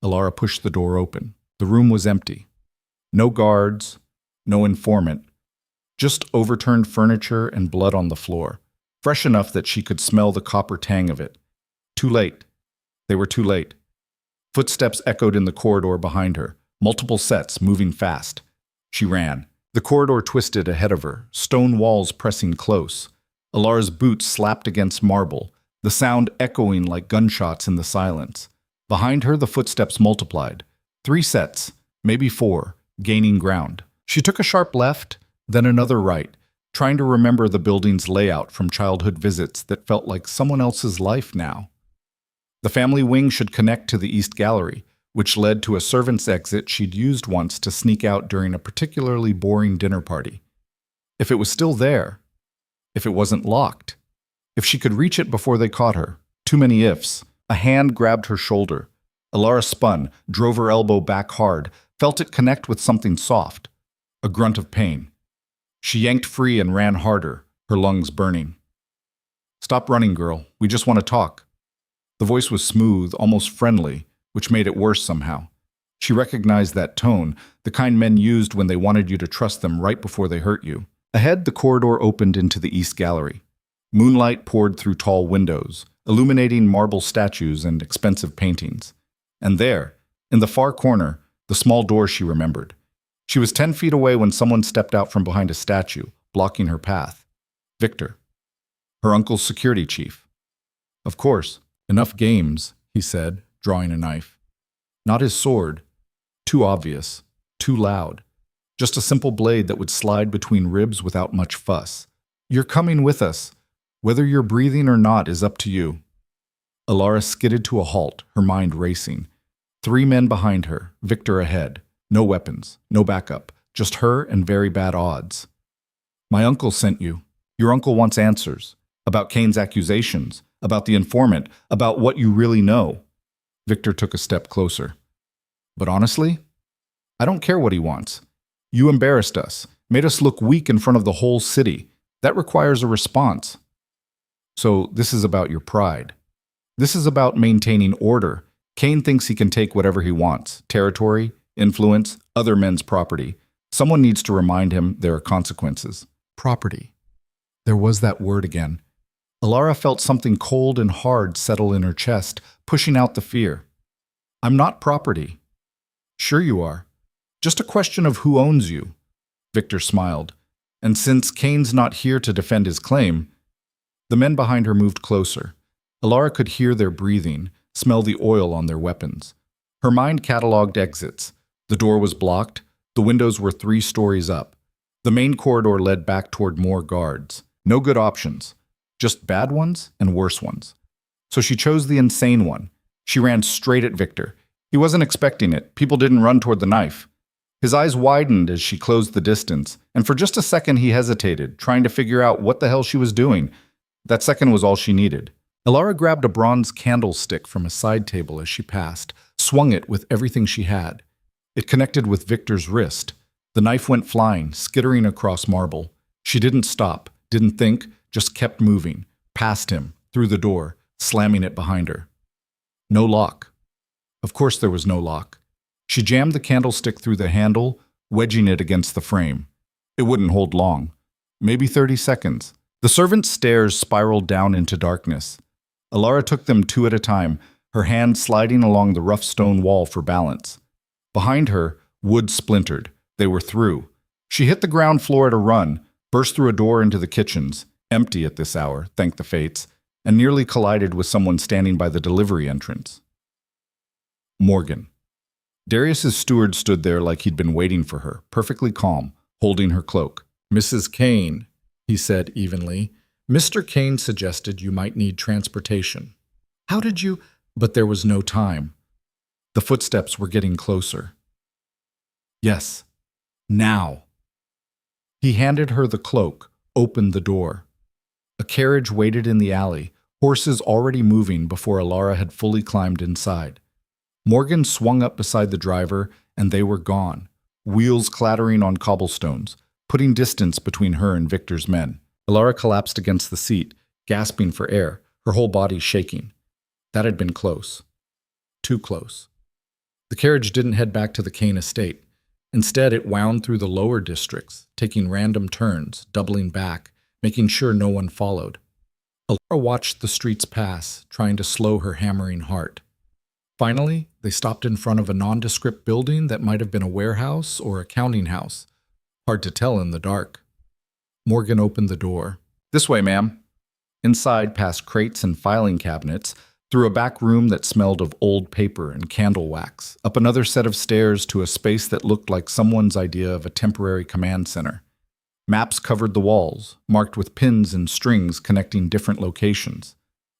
Elara pushed the door open. The room was empty. No guards, no informant. Just overturned furniture and blood on the floor, fresh enough that she could smell the copper tang of it. Too late. They were too late. Footsteps echoed in the corridor behind her, multiple sets moving fast. She ran. The corridor twisted ahead of her, stone walls pressing close. Elara's boots slapped against marble, the sound echoing like gunshots in the silence. Behind her, the footsteps multiplied. 3 sets, maybe 4, gaining ground. She took a sharp left, then another right, trying to remember the building's layout from childhood visits that felt like someone else's life now. The family wing should connect to the East Gallery, which led to a servant's exit she'd used once to sneak out during a particularly boring dinner party. If it was still there, if it wasn't locked, if she could reach it before they caught her, too many ifs. A hand grabbed her shoulder. Elara spun, drove her elbow back hard, felt it connect with something soft. A grunt of pain. She yanked free and ran harder, her lungs burning. "Stop running, girl. We just want to talk." The voice was smooth, almost friendly, which made it worse somehow. She recognized that tone, the kind men used when they wanted you to trust them right before they hurt you. Ahead, the corridor opened into the East Gallery. Moonlight poured through tall windows, illuminating marble statues and expensive paintings. And there, in the far corner, the small door she remembered. She was 10 feet away when someone stepped out from behind a statue, blocking her path. Victor. Her uncle's security chief. "Of course. Enough games," he said, drawing a knife. Not his sword. Too obvious. Too loud. Just a simple blade that would slide between ribs without much fuss. "You're coming with us. Whether you're breathing or not is up to you. Elara skidded to a halt, her mind racing. 3 men behind her, Victor ahead. No weapons, no backup, just her and very bad odds. My uncle sent you. Your uncle wants answers. About Kane's accusations, about the informant, about what you really know. Victor took a step closer. But honestly, I don't care what he wants. You embarrassed us, made us look weak in front of the whole city. That requires a response. So this is about your pride. This is about maintaining order. Kane thinks he can take whatever he wants. Territory, influence, other men's property. Someone needs to remind him there are consequences. Property. There was that word again. Elara felt something cold and hard settle in her chest, pushing out the fear. I'm not property. Sure you are. Just a question of who owns you. Victor smiled. And since Kane's not here to defend his claim, the men behind her moved closer. Elara could hear their breathing, smell the oil on their weapons. Her mind cataloged exits. The door was blocked. The windows were 3 stories up. The main corridor led back toward more guards. No good options. Just bad ones and worse ones. So she chose the insane one. She ran straight at Victor. He wasn't expecting it. People didn't run toward the knife. His eyes widened as she closed the distance, and for just a second he hesitated, trying to figure out what the hell she was doing. That second was all she needed. Elara grabbed a bronze candlestick from a side table as she passed, swung it with everything she had. It connected with Victor's wrist. The knife went flying, skittering across marble. She didn't stop, didn't think, just kept moving, past him, through the door, slamming it behind her. No lock. Of course there was no lock. She jammed the candlestick through the handle, wedging it against the frame. It wouldn't hold long. Maybe 30 seconds. The servant's stairs spiraled down into darkness. Elara took them 2 at a time, her hand sliding along the rough stone wall for balance. Behind her, wood splintered. They were through. She hit the ground floor at a run, burst through a door into the kitchens, empty at this hour, thank the fates, and nearly collided with someone standing by the delivery entrance. Morgan. Darius's steward stood there like he'd been waiting for her, perfectly calm, holding her cloak. Mrs. Kane, he said evenly, Mr. Kane suggested you might need transportation. How did you? But there was no time. The footsteps were getting closer. Yes, now. He handed her the cloak, opened the door. A carriage waited in the alley, horses already moving before Elara had fully climbed inside. Morgan swung up beside the driver, and they were gone, wheels clattering on cobblestones, putting distance between her and Victor's men. Elara collapsed against the seat, gasping for air, her whole body shaking. That had been close. Too close. The carriage didn't head back to the Kane estate. Instead, it wound through the lower districts, taking random turns, doubling back, making sure no one followed. Elara watched the streets pass, trying to slow her hammering heart. Finally, they stopped in front of a nondescript building that might have been a warehouse or a counting house. Hard to tell in the dark. Morgan opened the door. This way, ma'am. Inside, past crates and filing cabinets, through a back room that smelled of old paper and candle wax, up another set of stairs to a space that looked like someone's idea of a temporary command center. Maps covered the walls, marked with pins and strings connecting different locations.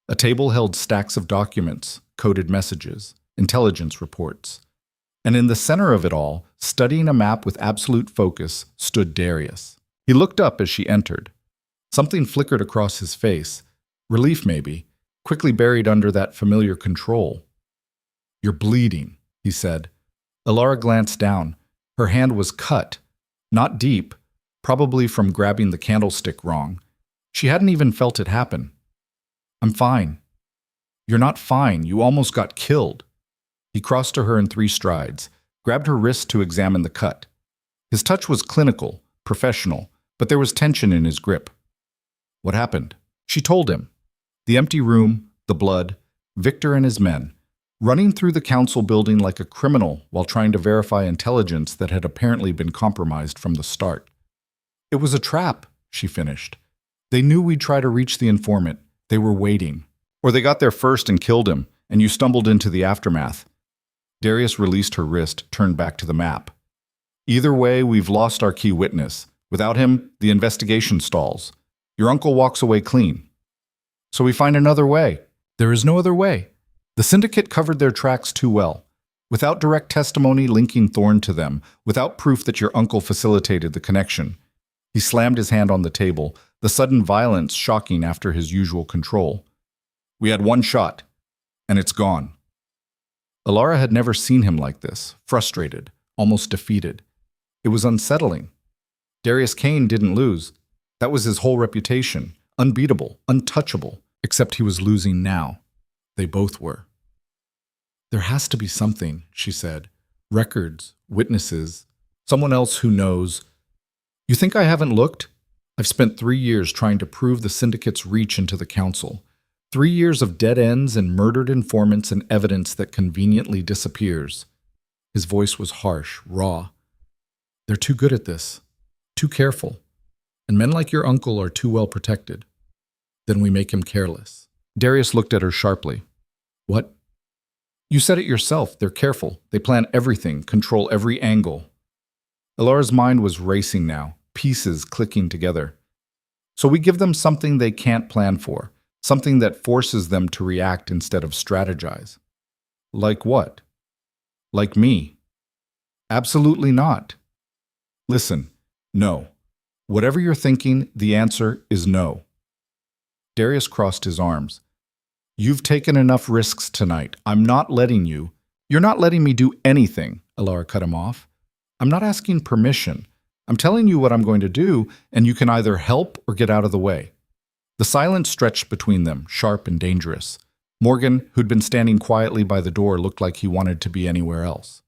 A table held stacks of documents, coded messages, intelligence reports. And in the center of it all, studying a map with absolute focus, stood Darius. He looked up as she entered. Something flickered across his face, relief maybe, quickly buried under that familiar control. You're bleeding, he said. Elara glanced down. Her hand was cut, not deep, probably from grabbing the candlestick wrong. She hadn't even felt it happen. I'm fine. You're not fine. You almost got killed. He crossed to her in 3 strides, grabbed her wrist to examine the cut. His touch was clinical, professional, but there was tension in his grip. What happened? She told him. The empty room, the blood, Victor and his men, running through the council building like a criminal while trying to verify intelligence that had apparently been compromised from the start. It was a trap, she finished. They knew we'd try to reach the informant. They were waiting. Or they got there first and killed him, and you stumbled into the aftermath. Darius released her wrist, turned back to the map. Either way, we've lost our key witness. Without him, the investigation stalls. Your uncle walks away clean. So we find another way. There is no other way. The syndicate covered their tracks too well. Without direct testimony linking Thorne to them, without proof that your uncle facilitated the connection. He slammed his hand on the table, the sudden violence shocking after his usual control. We had one shot, and it's gone. Elara had never seen him like this, frustrated, almost defeated. It was unsettling. Darius Kane didn't lose. That was his whole reputation, unbeatable, untouchable, except he was losing now. They both were. There has to be something, she said. Records, witnesses, someone else who knows. You think I haven't looked? I've spent 3 years trying to prove the syndicate's reach into the council. 3 years of dead ends and murdered informants and evidence that conveniently disappears. His voice was harsh, raw. They're too good at this, too careful. And men like your uncle are too well protected. Then we make him careless. Darius looked at her sharply. What? You said it yourself. They're careful. They plan everything, control every angle. Elara's mind was racing now, pieces clicking together. So we give them something they can't plan for, something that forces them to react instead of strategize. Like what? Like me? Absolutely not. Listen, no. Whatever you're thinking, the answer is no. Darius crossed his arms. You've taken enough risks tonight. I'm not letting you. You're not letting me do anything, Elara cut him off. I'm not asking permission. I'm telling you what I'm going to do, and you can either help or get out of the way. The silence stretched between them, sharp and dangerous. Morgan, who'd been standing quietly by the door, looked like he wanted to be anywhere else.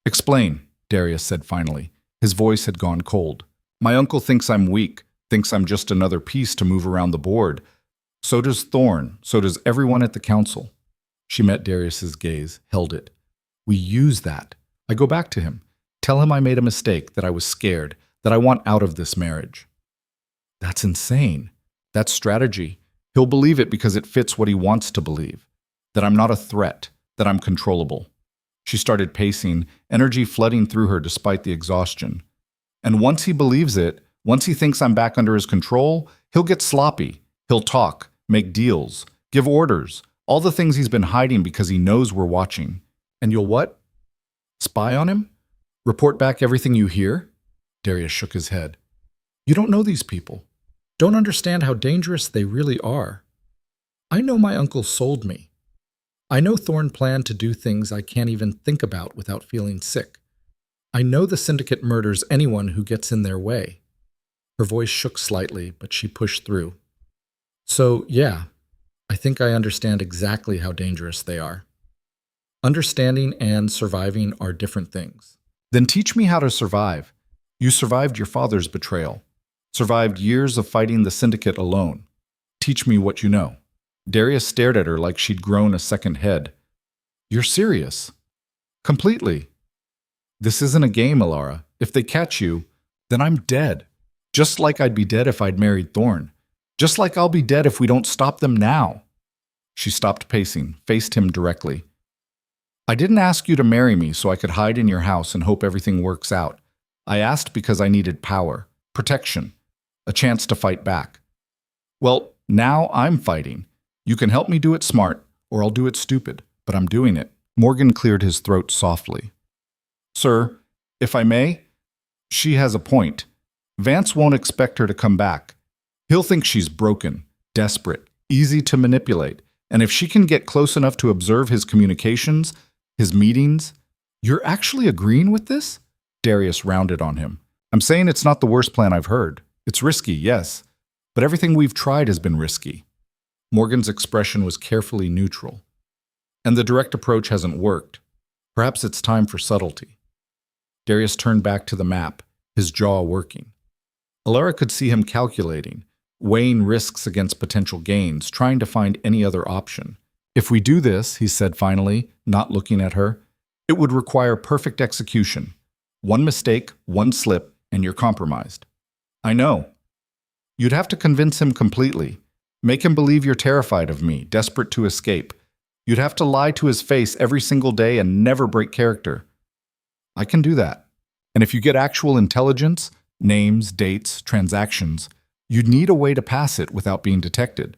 Explain, Darius said finally. His voice had gone cold. My uncle thinks I'm weak, thinks I'm just another piece to move around the board. So does Thorne, so does everyone at the council. She met Darius's gaze, held it. We use that. I go back to him. Tell him I made a mistake, that I was scared, that I want out of this marriage. That's insane. That's strategy. He'll believe it because it fits what he wants to believe. That I'm not a threat, that I'm controllable. She started pacing, energy flooding through her despite the exhaustion. And once he believes it, once he thinks I'm back under his control, he'll get sloppy. He'll talk, make deals, give orders, all the things he's been hiding because he knows we're watching. And you'll what? Spy on him? Report back everything you hear? Darius shook his head. You don't know these people. Don't understand how dangerous they really are. I know my uncle sold me. I know Thorne planned to do things I can't even think about without feeling sick. I know the syndicate murders anyone who gets in their way. Her voice shook slightly, but she pushed through. So, yeah, I think I understand exactly how dangerous they are. Understanding and surviving are different things. Then teach me how to survive. You survived your father's betrayal. Survived years of fighting the syndicate alone. Teach me what you know. Darius stared at her like she'd grown a second head. You're serious? Completely. This isn't a game, Elara. If they catch you, then I'm dead. Just like I'd be dead if I'd married Thorne. Just like I'll be dead if we don't stop them now. She stopped pacing, faced him directly. I didn't ask you to marry me so I could hide in your house and hope everything works out. I asked because I needed power, protection, a chance to fight back. Well, now I'm fighting. You can help me do it smart, or I'll do it stupid, but I'm doing it. Morgan cleared his throat softly. Sir, if I may, she has a point. Vance won't expect her to come back. He'll think she's broken, desperate, easy to manipulate, and if she can get close enough to observe his communications, his meetings… You're actually agreeing with this? Darius rounded on him. I'm saying it's not the worst plan I've heard. It's risky, yes, but everything we've tried has been risky. Morgan's expression was carefully neutral. And the direct approach hasn't worked. Perhaps it's time for subtlety. Darius turned back to the map, his jaw working. Elara could see him calculating, weighing risks against potential gains, trying to find any other option. If we do this, he said finally, not looking at her, it would require perfect execution. One mistake, one slip, and you're compromised. I know. You'd have to convince him completely. Make him believe you're terrified of me, desperate to escape. You'd have to lie to his face every single day and never break character. I can do that. And if you get actual intelligence, names, dates, transactions, you'd need a way to pass it without being detected.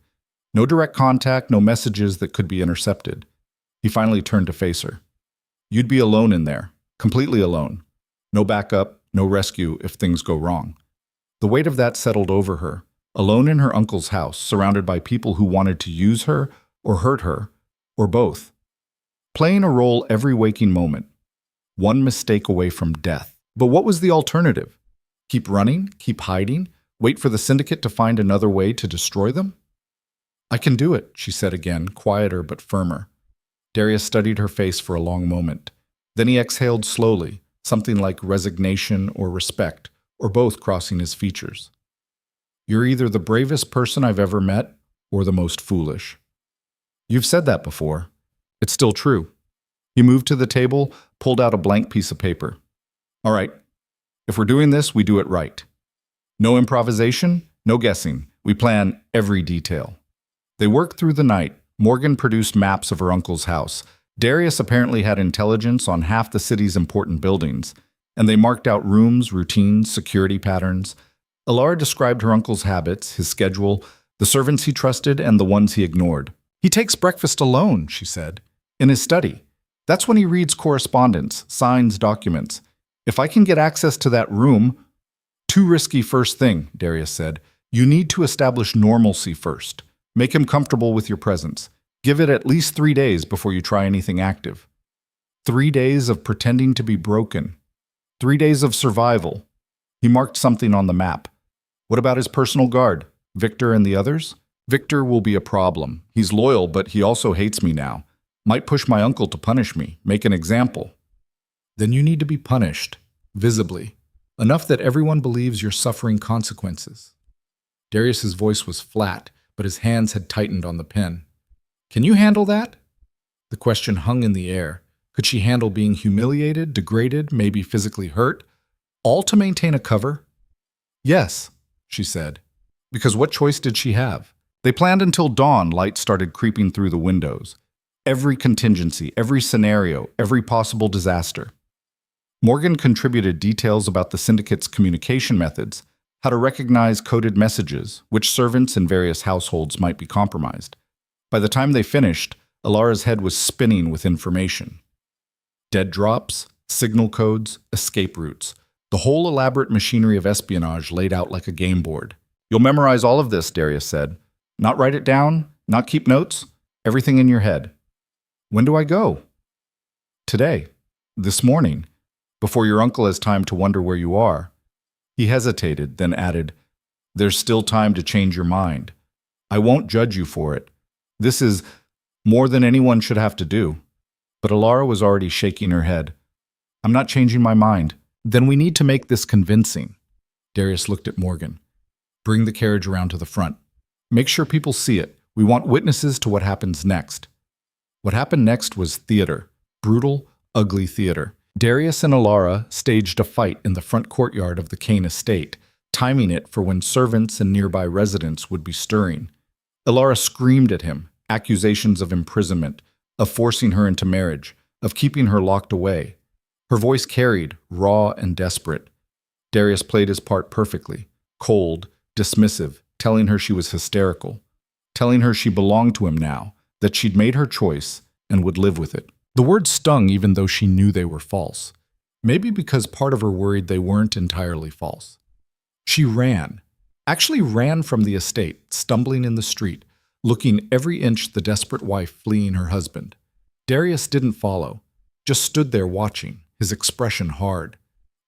No direct contact, no messages that could be intercepted. He finally turned to face her. You'd be alone in there, completely alone. No backup, no rescue if things go wrong. The weight of that settled over her, alone in her uncle's house, surrounded by people who wanted to use her or hurt her, or both. Playing a role every waking moment. One mistake away from death. But what was the alternative? Keep running? Keep hiding? Wait for the syndicate to find another way to destroy them? I can do it, she said again, quieter but firmer. Darius studied her face for a long moment. Then he exhaled slowly, something like resignation or respect, or both crossing his features. You're either the bravest person I've ever met, or the most foolish. You've said that before. It's still true. He moved to the table, pulled out a blank piece of paper. All right, if we're doing this, we do it right. No improvisation, no guessing. We plan every detail. They worked through the night. Morgan produced maps of her uncle's house. Darius apparently had intelligence on half the city's important buildings, and they marked out rooms, routines, security patterns. Elara described her uncle's habits, his schedule, the servants he trusted, and the ones he ignored. He takes breakfast alone, she said, in his study. That's when he reads correspondence, signs documents. If I can get access to that room— Too risky first thing, Darius said. You need to establish normalcy first. Make him comfortable with your presence. Give it at least 3 days before you try anything active. 3 days of pretending to be broken. 3 days of survival. He marked something on the map. What about his personal guard? Victor and the others? Victor will be a problem. He's loyal, but he also hates me now. Might push my uncle to punish me, make an example. Then you need to be punished, visibly. Enough that everyone believes you're suffering consequences. Darius's voice was flat, but his hands had tightened on the pen. Can you handle that? The question hung in the air. Could she handle being humiliated, degraded, maybe physically hurt, all to maintain a cover? Yes, she said. Because what choice did she have? They planned until dawn. Light started creeping through the windows. Every contingency, every scenario, every possible disaster. Morgan contributed details about the syndicate's communication methods, how to recognize coded messages, which servants in various households might be compromised. By the time they finished, Elara's head was spinning with information. Dead drops, signal codes, escape routes. The whole elaborate machinery of espionage laid out like a game board. You'll memorize all of this, Darius said. Not write it down, not keep notes, everything in your head. When do I go? Today. This morning. Before your uncle has time to wonder where you are. He hesitated, then added, There's still time to change your mind. I won't judge you for it. This is more than anyone should have to do. But Elara was already shaking her head. I'm not changing my mind. Then we need to make this convincing. Darius looked at Morgan. Bring the carriage around to the front. Make sure people see it. We want witnesses to what happens next. What happened next was theater. Brutal, ugly theater. Darius and Elara staged a fight in the front courtyard of the Kane estate, timing it for when servants and nearby residents would be stirring. Elara screamed at him, accusations of imprisonment, of forcing her into marriage, of keeping her locked away. Her voice carried, raw and desperate. Darius played his part perfectly, cold, dismissive, telling her she was hysterical, telling her she belonged to him now, that she'd made her choice and would live with it. The words stung even though she knew they were false. Maybe because part of her worried they weren't entirely false. She ran, actually ran from the estate, stumbling in the street, looking every inch the desperate wife fleeing her husband. Darius didn't follow, just stood there watching, his expression hard.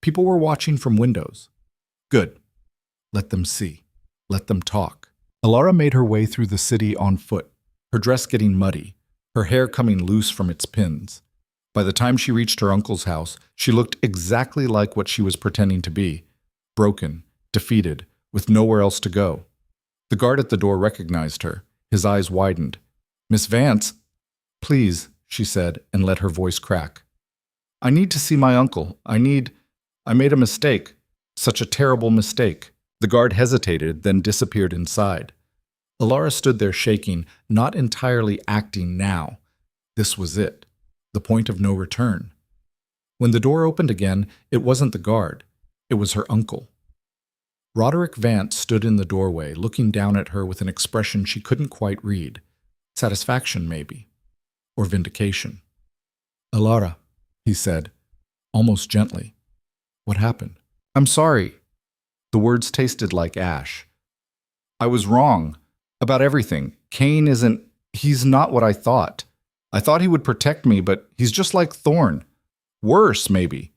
People were watching from windows. Good. Let them see. Let them talk. Elara made her way through the city on foot, her dress getting muddy, her hair coming loose from its pins. By the time she reached her uncle's house, she looked exactly like what she was pretending to be, broken, defeated, with nowhere else to go. The guard at the door recognized her. His eyes widened. Miss Vance? Please, she said, and let her voice crack. I need to see my uncle. I made a mistake. Such a terrible mistake. The guard hesitated, then disappeared inside. Elara stood there shaking, not entirely acting now. This was it, the point of no return. When the door opened again, it wasn't the guard. It was her uncle. Roderick Vance stood in the doorway, looking down at her with an expression she couldn't quite read. Satisfaction, maybe. Or vindication. "Elara," he said, almost gently. "What happened?" "I'm sorry." The words tasted like ash. "I was wrong. About everything. He's not what I thought. I thought he would protect me, but he's just like Thorn. Worse, maybe.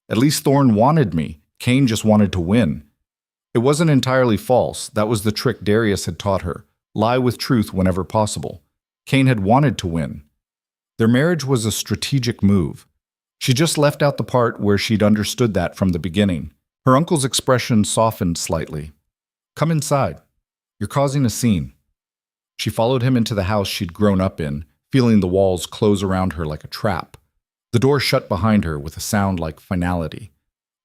At least Thorn wanted me. Cain just wanted to win. It wasn't entirely false. That was the trick Darius had taught her. Lie with truth whenever possible. Cain had wanted to win. Their marriage was a strategic move. She just left out the part where she'd understood that from the beginning. Her uncle's expression softened slightly. "Come inside. You're causing a scene." She followed him into the house she'd grown up in, feeling the walls close around her like a trap. The door shut behind her with a sound like finality.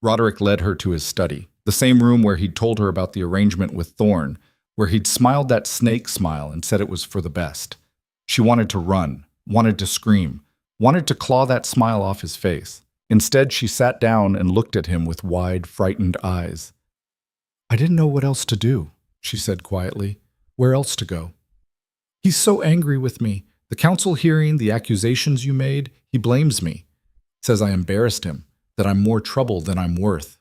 Roderick led her to his study, the same room where he'd told her about the arrangement with Thorn, where he'd smiled that snake smile and said it was for the best. She wanted to run, wanted to scream, wanted to claw that smile off his face. Instead, she sat down and looked at him with wide, frightened eyes. "I didn't know what else to do," she said quietly. "Where else to go? He's so angry with me. The council hearing, the accusations you made, he blames me. Says I embarrassed him, that I'm more trouble than I'm worth."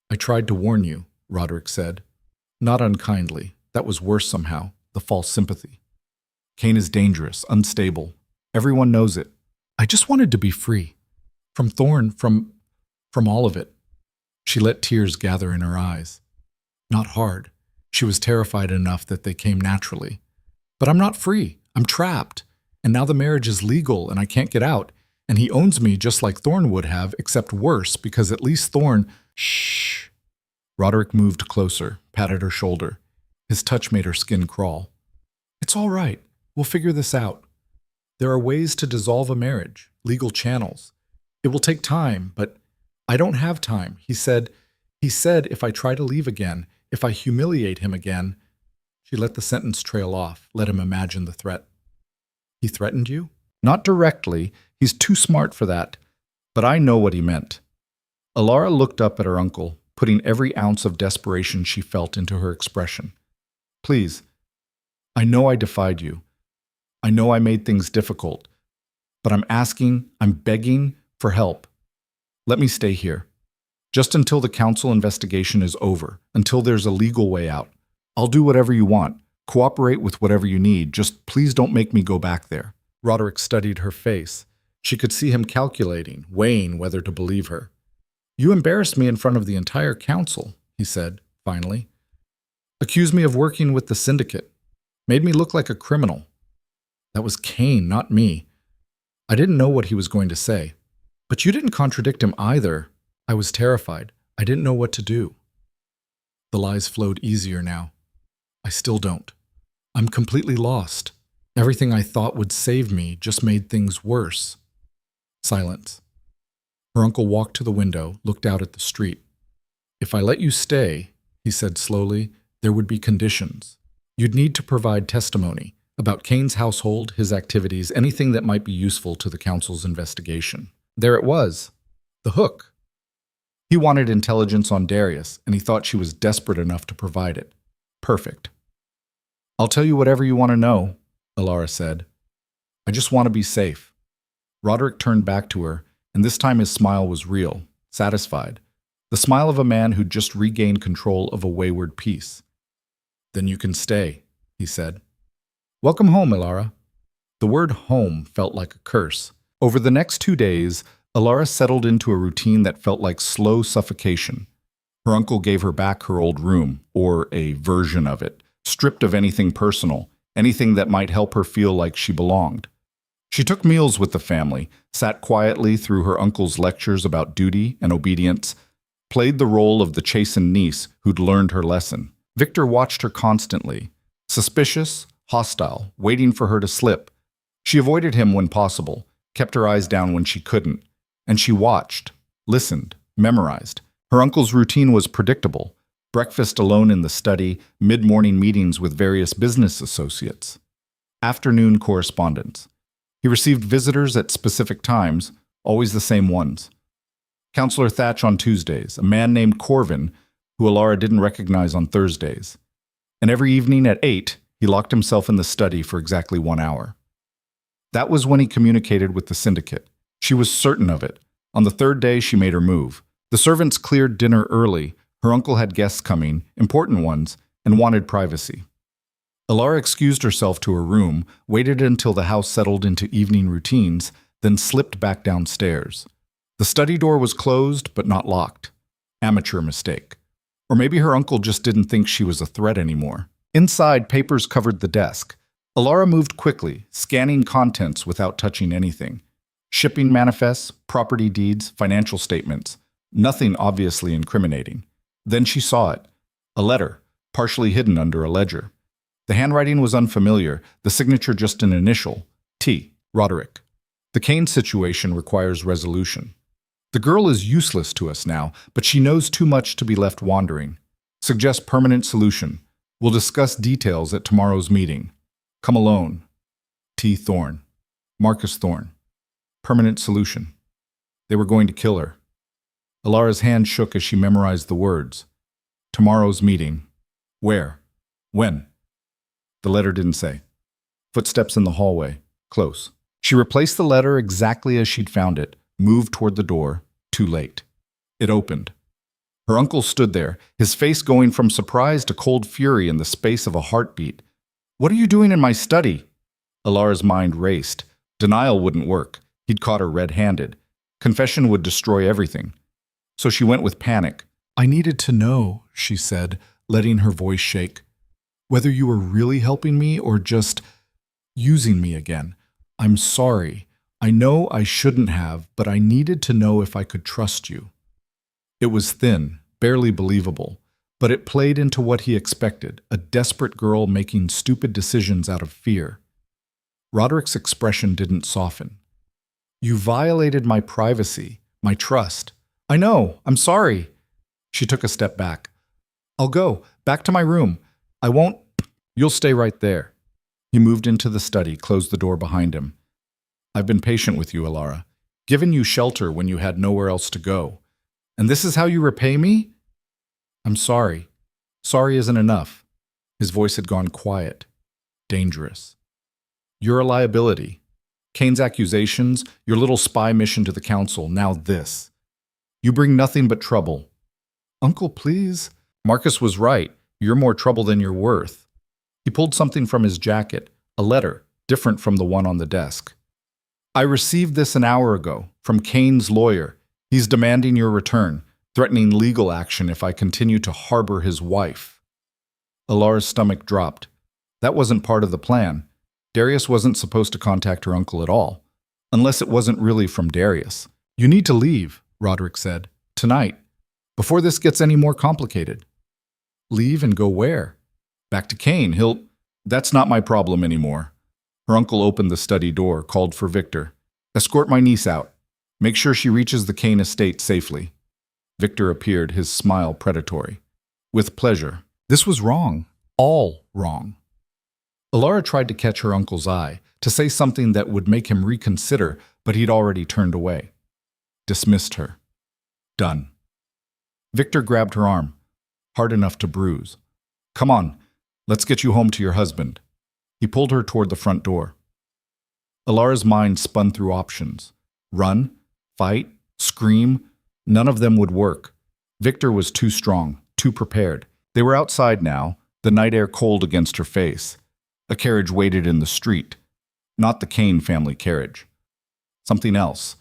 "I tried to warn you," Roderick said. Not unkindly. That was worse somehow, the false sympathy. "Cain is dangerous, unstable. Everyone knows it. I just wanted to be free. From Thorn, from all of it." She let tears gather in her eyes. Not hard. She was terrified enough that they came naturally. "But I'm not free. I'm trapped. And now the marriage is legal and I can't get out. And he owns me just like Thorn would have, except worse, because at least Thorn—" "Shh." Roderick moved closer, patted her shoulder. His touch made her skin crawl. "It's all right. We'll figure this out. There are ways to dissolve a marriage, legal channels. It will take time, but I don't have time. He said if I try to leave again, if I humiliate him again—" She let the sentence trail off, let him imagine the threat. "He threatened you?" "Not directly. He's too smart for that. But I know what he meant." Elara looked up at her uncle, putting every ounce of desperation she felt into her expression. "Please, I know I defied you. I know I made things difficult. But I'm begging for help. Let me stay here. Just until the council investigation is over, until there's a legal way out. I'll do whatever you want, cooperate with whatever you need, just please don't make me go back there." Roderick studied her face. She could see him calculating, weighing whether to believe her. "You embarrassed me in front of the entire council," he said, finally. "Accused me of working with the syndicate. Made me look like a criminal. That was Cain, not me. I didn't know what he was going to say. But you didn't contradict him either. I was terrified. I didn't know what to do." The lies flowed easier now. "I still don't. I'm completely lost. Everything I thought would save me just made things worse." Silence. Her uncle walked to the window, looked out at the street. "If I let you stay," he said slowly, "there would be conditions. You'd need to provide testimony about Cain's household, his activities, anything that might be useful to the council's investigation." There it was. The hook. He wanted intelligence on Darius, and he thought she was desperate enough to provide it. Perfect. "I'll tell you whatever you want to know," Elara said. "I just want to be safe." Roderick turned back to her, and this time his smile was real, satisfied. The smile of a man who'd just regained control of a wayward piece. "Then you can stay," he said. "Welcome home, Elara." The word home felt like a curse. Over the next 2 days, Elara settled into a routine that felt like slow suffocation. Her uncle gave her back her old room, or a version of it, stripped of anything personal, anything that might help her feel like she belonged. She took meals with the family, sat quietly through her uncle's lectures about duty and obedience, played the role of the chastened niece who'd learned her lesson. Victor watched her constantly, suspicious, hostile, waiting for her to slip. She avoided him when possible, kept her eyes down when she couldn't, and she watched, listened, memorized. Her uncle's routine was predictable: breakfast alone in the study, mid-morning meetings with various business associates. Afternoon correspondence. He received visitors at specific times, always the same ones. Counselor Thatch on Tuesdays, a man named Corvin, who Elara didn't recognize on Thursdays. And every evening at 8, he locked himself in the study for exactly 1 hour. That was when he communicated with the syndicate. She was certain of it. On the third day, she made her move. The servants cleared dinner early. Her uncle had guests coming, important ones, and wanted privacy. Elara excused herself to her room, waited until the house settled into evening routines, then slipped back downstairs. The study door was closed, but not locked. Amateur mistake. Or maybe her uncle just didn't think she was a threat anymore. Inside, papers covered the desk. Elara moved quickly, scanning contents without touching anything. Shipping manifests, property deeds, financial statements. Nothing obviously incriminating. Then she saw it. A letter, partially hidden under a ledger. The handwriting was unfamiliar, the signature just an initial. T. Roderick. The Kane situation requires resolution. The girl is useless to us now, but she knows too much to be left wandering. Suggest permanent solution. We'll discuss details at tomorrow's meeting. Come alone. T. Thorne. Marcus Thorne. Permanent solution. They were going to kill her. Elara's hand shook as she memorized the words. Tomorrow's meeting. Where? When? The letter didn't say. Footsteps in the hallway. Close. She replaced the letter exactly as she'd found it, moved toward the door. Too late. It opened. Her uncle stood there, his face going from surprise to cold fury in the space of a heartbeat. What are you doing in my study? Elara's mind raced. Denial wouldn't work. He'd caught her red-handed. Confession would destroy everything. So she went with panic. I needed to know, she said, letting her voice shake. Whether you were really helping me or just using me again. I'm sorry. I know I shouldn't have, but I needed to know if I could trust you. It was thin, barely believable, but it played into what he expected, a desperate girl making stupid decisions out of fear. Roderick's expression didn't soften. You violated my privacy, my trust. I know, I'm sorry. She took a step back. I'll go, back to my room. I won't. You'll stay right there. He moved into the study, closed the door behind him. I've been patient with you, Elara, given you shelter when you had nowhere else to go. And this is how you repay me? I'm sorry. Sorry isn't enough. His voice had gone quiet. Dangerous. You're a liability. Kane's accusations, your little spy mission to the council, now this. You bring nothing but trouble. Uncle, please. Marcus was right. You're more trouble than you're worth. He pulled something from his jacket, a letter, different from the one on the desk. I received this an hour ago, from Kane's lawyer. He's demanding your return, threatening legal action if I continue to harbor his wife. Elara's stomach dropped. That wasn't part of the plan. Darius wasn't supposed to contact her uncle at all, unless it wasn't really from Darius. You need to leave, Roderick said. Tonight, before this gets any more complicated. Leave and go where? Back to Kane. That's not my problem anymore. Her uncle opened the study door, called for Victor. Escort my niece out. Make sure she reaches the Kane estate safely. Victor appeared, his smile predatory. With pleasure. This was wrong. All wrong. Elara tried to catch her uncle's eye, to say something that would make him reconsider, but he'd already turned away. Dismissed her. Done. Victor grabbed her arm, hard enough to bruise. Come on, let's get you home to your husband. He pulled her toward the front door. Elara's mind spun through options. Run, fight, scream. None of them would work. Victor was too strong, too prepared. They were outside now, the night air cold against her face. A carriage waited in the street. Not the Kane family carriage. Something else.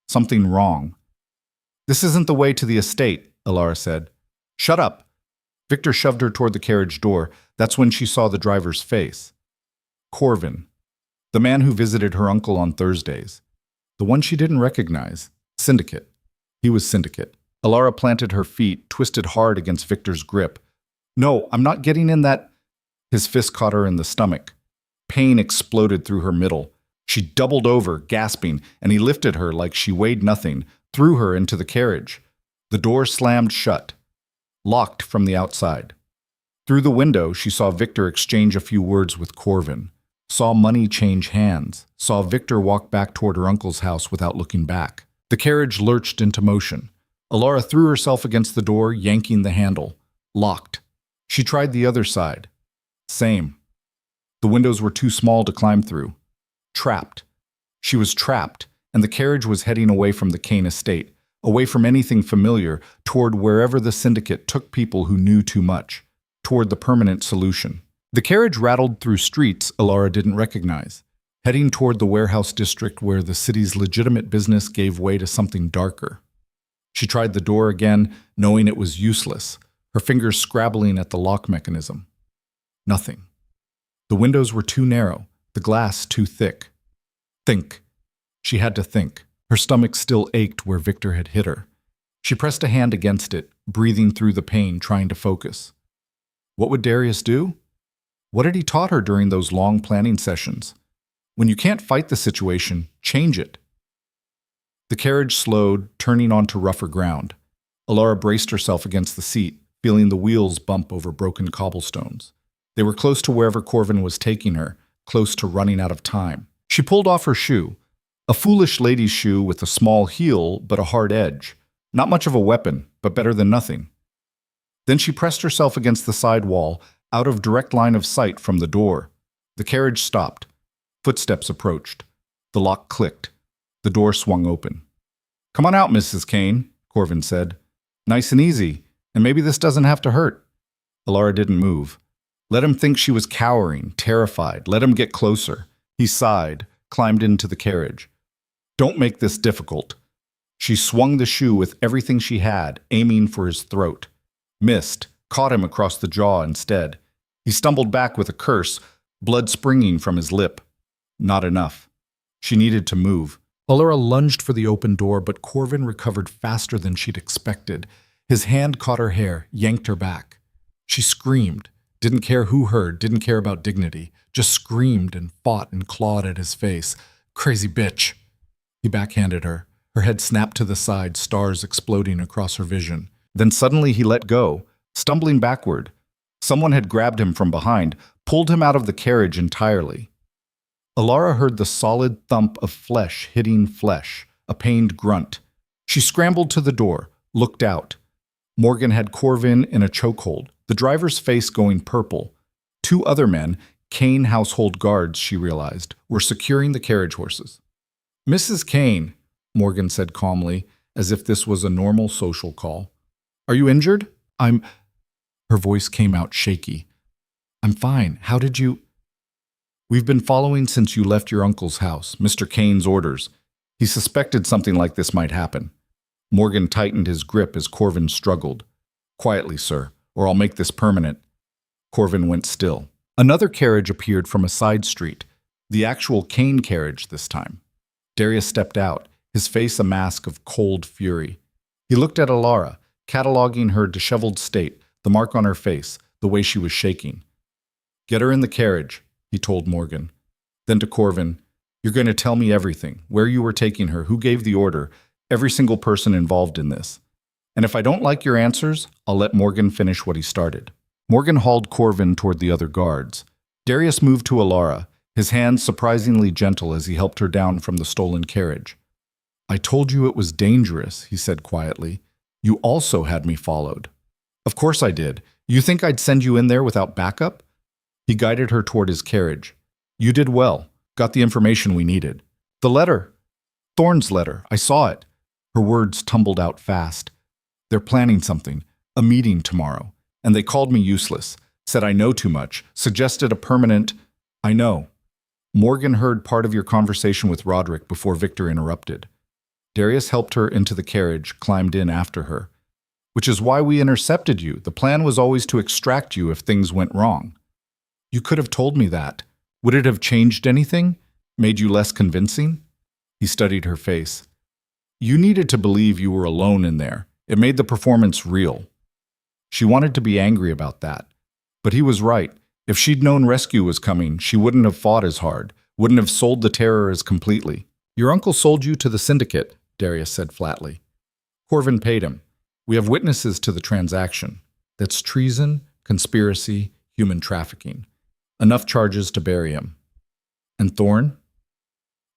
Something wrong. This isn't the way to the estate, Elara said. Shut up. Victor shoved her toward the carriage door. That's when she saw the driver's face. Corvin. The man who visited her uncle on Thursdays. The one she didn't recognize. Syndicate. He was Syndicate. Elara planted her feet, twisted hard against Victor's grip. No, I'm not getting in that. His fist caught her in the stomach. Pain exploded through her middle. She doubled over, gasping, and he lifted her like she weighed nothing, threw her into the carriage. The door slammed shut, locked from the outside. Through the window, she saw Victor exchange a few words with Corvin, saw money change hands, saw Victor walk back toward her uncle's house without looking back. The carriage lurched into motion. Elara threw herself against the door, yanking the handle. Locked. She tried the other side. Same. The windows were too small to climb through. Trapped. She was trapped, and the carriage was heading away from the Kane estate, away from anything familiar, toward wherever the syndicate took people who knew too much, toward the permanent solution. The carriage rattled through streets Elara didn't recognize, heading toward the warehouse district where the city's legitimate business gave way to something darker. She tried the door again, knowing it was useless, her fingers scrabbling at the lock mechanism. Nothing. The windows were too narrow, the glass too thick. Think. She had to think. Her stomach still ached where Victor had hit her. She pressed a hand against it, breathing through the pain, trying to focus. What would Darius do? What had he taught her during those long planning sessions? When you can't fight the situation, change it. The carriage slowed, turning onto rougher ground. Elara braced herself against the seat, feeling the wheels bump over broken cobblestones. They were close to wherever Corvin was taking her, close to running out of time. She pulled off her shoe, a foolish lady's shoe with a small heel but a hard edge. Not much of a weapon, but better than nothing. Then she pressed herself against the side wall, out of direct line of sight from the door. The carriage stopped. Footsteps approached. The lock clicked. The door swung open. "Come on out, Mrs. Kane," Corvin said. "Nice and easy, and maybe this doesn't have to hurt." Elara didn't move. Let him think she was cowering, terrified. Let him get closer. He sighed, climbed into the carriage. "Don't make this difficult." She swung the shoe with everything she had, aiming for his throat. Missed, caught him across the jaw instead. He stumbled back with a curse, blood springing from his lip. Not enough. She needed to move. Elara lunged for the open door, but Corvin recovered faster than she'd expected. His hand caught her hair, yanked her back. She screamed. Didn't care who heard, didn't care about dignity. Just screamed and fought and clawed at his face. "Crazy bitch." He backhanded her. Her head snapped to the side, stars exploding across her vision. Then suddenly he let go, stumbling backward. Someone had grabbed him from behind, pulled him out of the carriage entirely. Elara heard the solid thump of flesh hitting flesh, a pained grunt. She scrambled to the door, looked out. Morgan had Corvin in a chokehold, the driver's face going purple. Two other men, Kane household guards, she realized, were securing the carriage horses. "Mrs. Kane," Morgan said calmly, as if this was a normal social call. "Are you injured?" Her voice came out shaky. "I'm fine. How did you—" "We've been following since you left your uncle's house, Mr. Kane's orders. He suspected something like this might happen." Morgan tightened his grip as Corvin struggled. "Quietly, sir, or I'll make this permanent." Corvin went still. Another carriage appeared from a side street, the actual Kane carriage this time. Darius stepped out, his face a mask of cold fury. He looked at Elara, cataloging her disheveled state, the mark on her face, the way she was shaking. "Get her in the carriage," he told Morgan. Then to Corvin, "You're going to tell me everything, where you were taking her, who gave the order, every single person involved in this. And if I don't like your answers, I'll let Morgan finish what he started." Morgan hauled Corvin toward the other guards. Darius moved to Elara, his hands surprisingly gentle as he helped her down from the stolen carriage. "I told you it was dangerous," he said quietly. "You also had me followed." "Of course I did. You think I'd send you in there without backup?" He guided her toward his carriage. "You did well. Got the information we needed." "The letter. Thorne's letter. I saw it." Her words tumbled out fast. "They're planning something. A meeting tomorrow. And they called me useless. Said I know too much. Suggested a permanent—" "I know." Morgan heard part of your conversation with Roderick before Victor interrupted. Darius helped her into the carriage, climbed in after her. "Which is why we intercepted you. The plan was always to extract you if things went wrong." "You could have told me that. Would it have changed anything? Made you less convincing?" He studied her face. "You needed to believe you were alone in there. It made the performance real." She wanted to be angry about that. But he was right. If she'd known rescue was coming, she wouldn't have fought as hard, wouldn't have sold the terror as completely. "Your uncle sold you to the syndicate," Darius said flatly. "Corvin paid him. We have witnesses to the transaction. That's treason, conspiracy, human trafficking. Enough charges to bury him." "And Thorne?"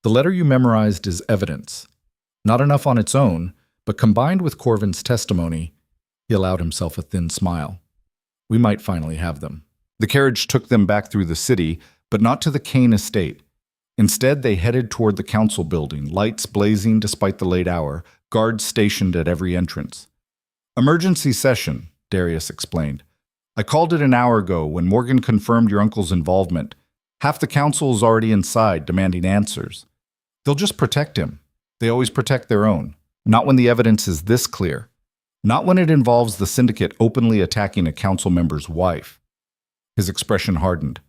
"The letter you memorized is evidence. Not enough on its own, but combined with Corvin's testimony, he allowed himself a thin smile. We might finally have them. The carriage took them back through the city, but not to the Kane estate. Instead, they headed toward the council building, lights blazing despite the late hour, guards stationed at every entrance. "Emergency session," Darius explained. "I called it an hour ago when Morgan confirmed your uncle's involvement. Half the council is already inside, demanding answers. They'll just protect him. They always protect their own. Not when the evidence is this clear. Not when it involves the syndicate openly attacking a council member's wife." His expression hardened.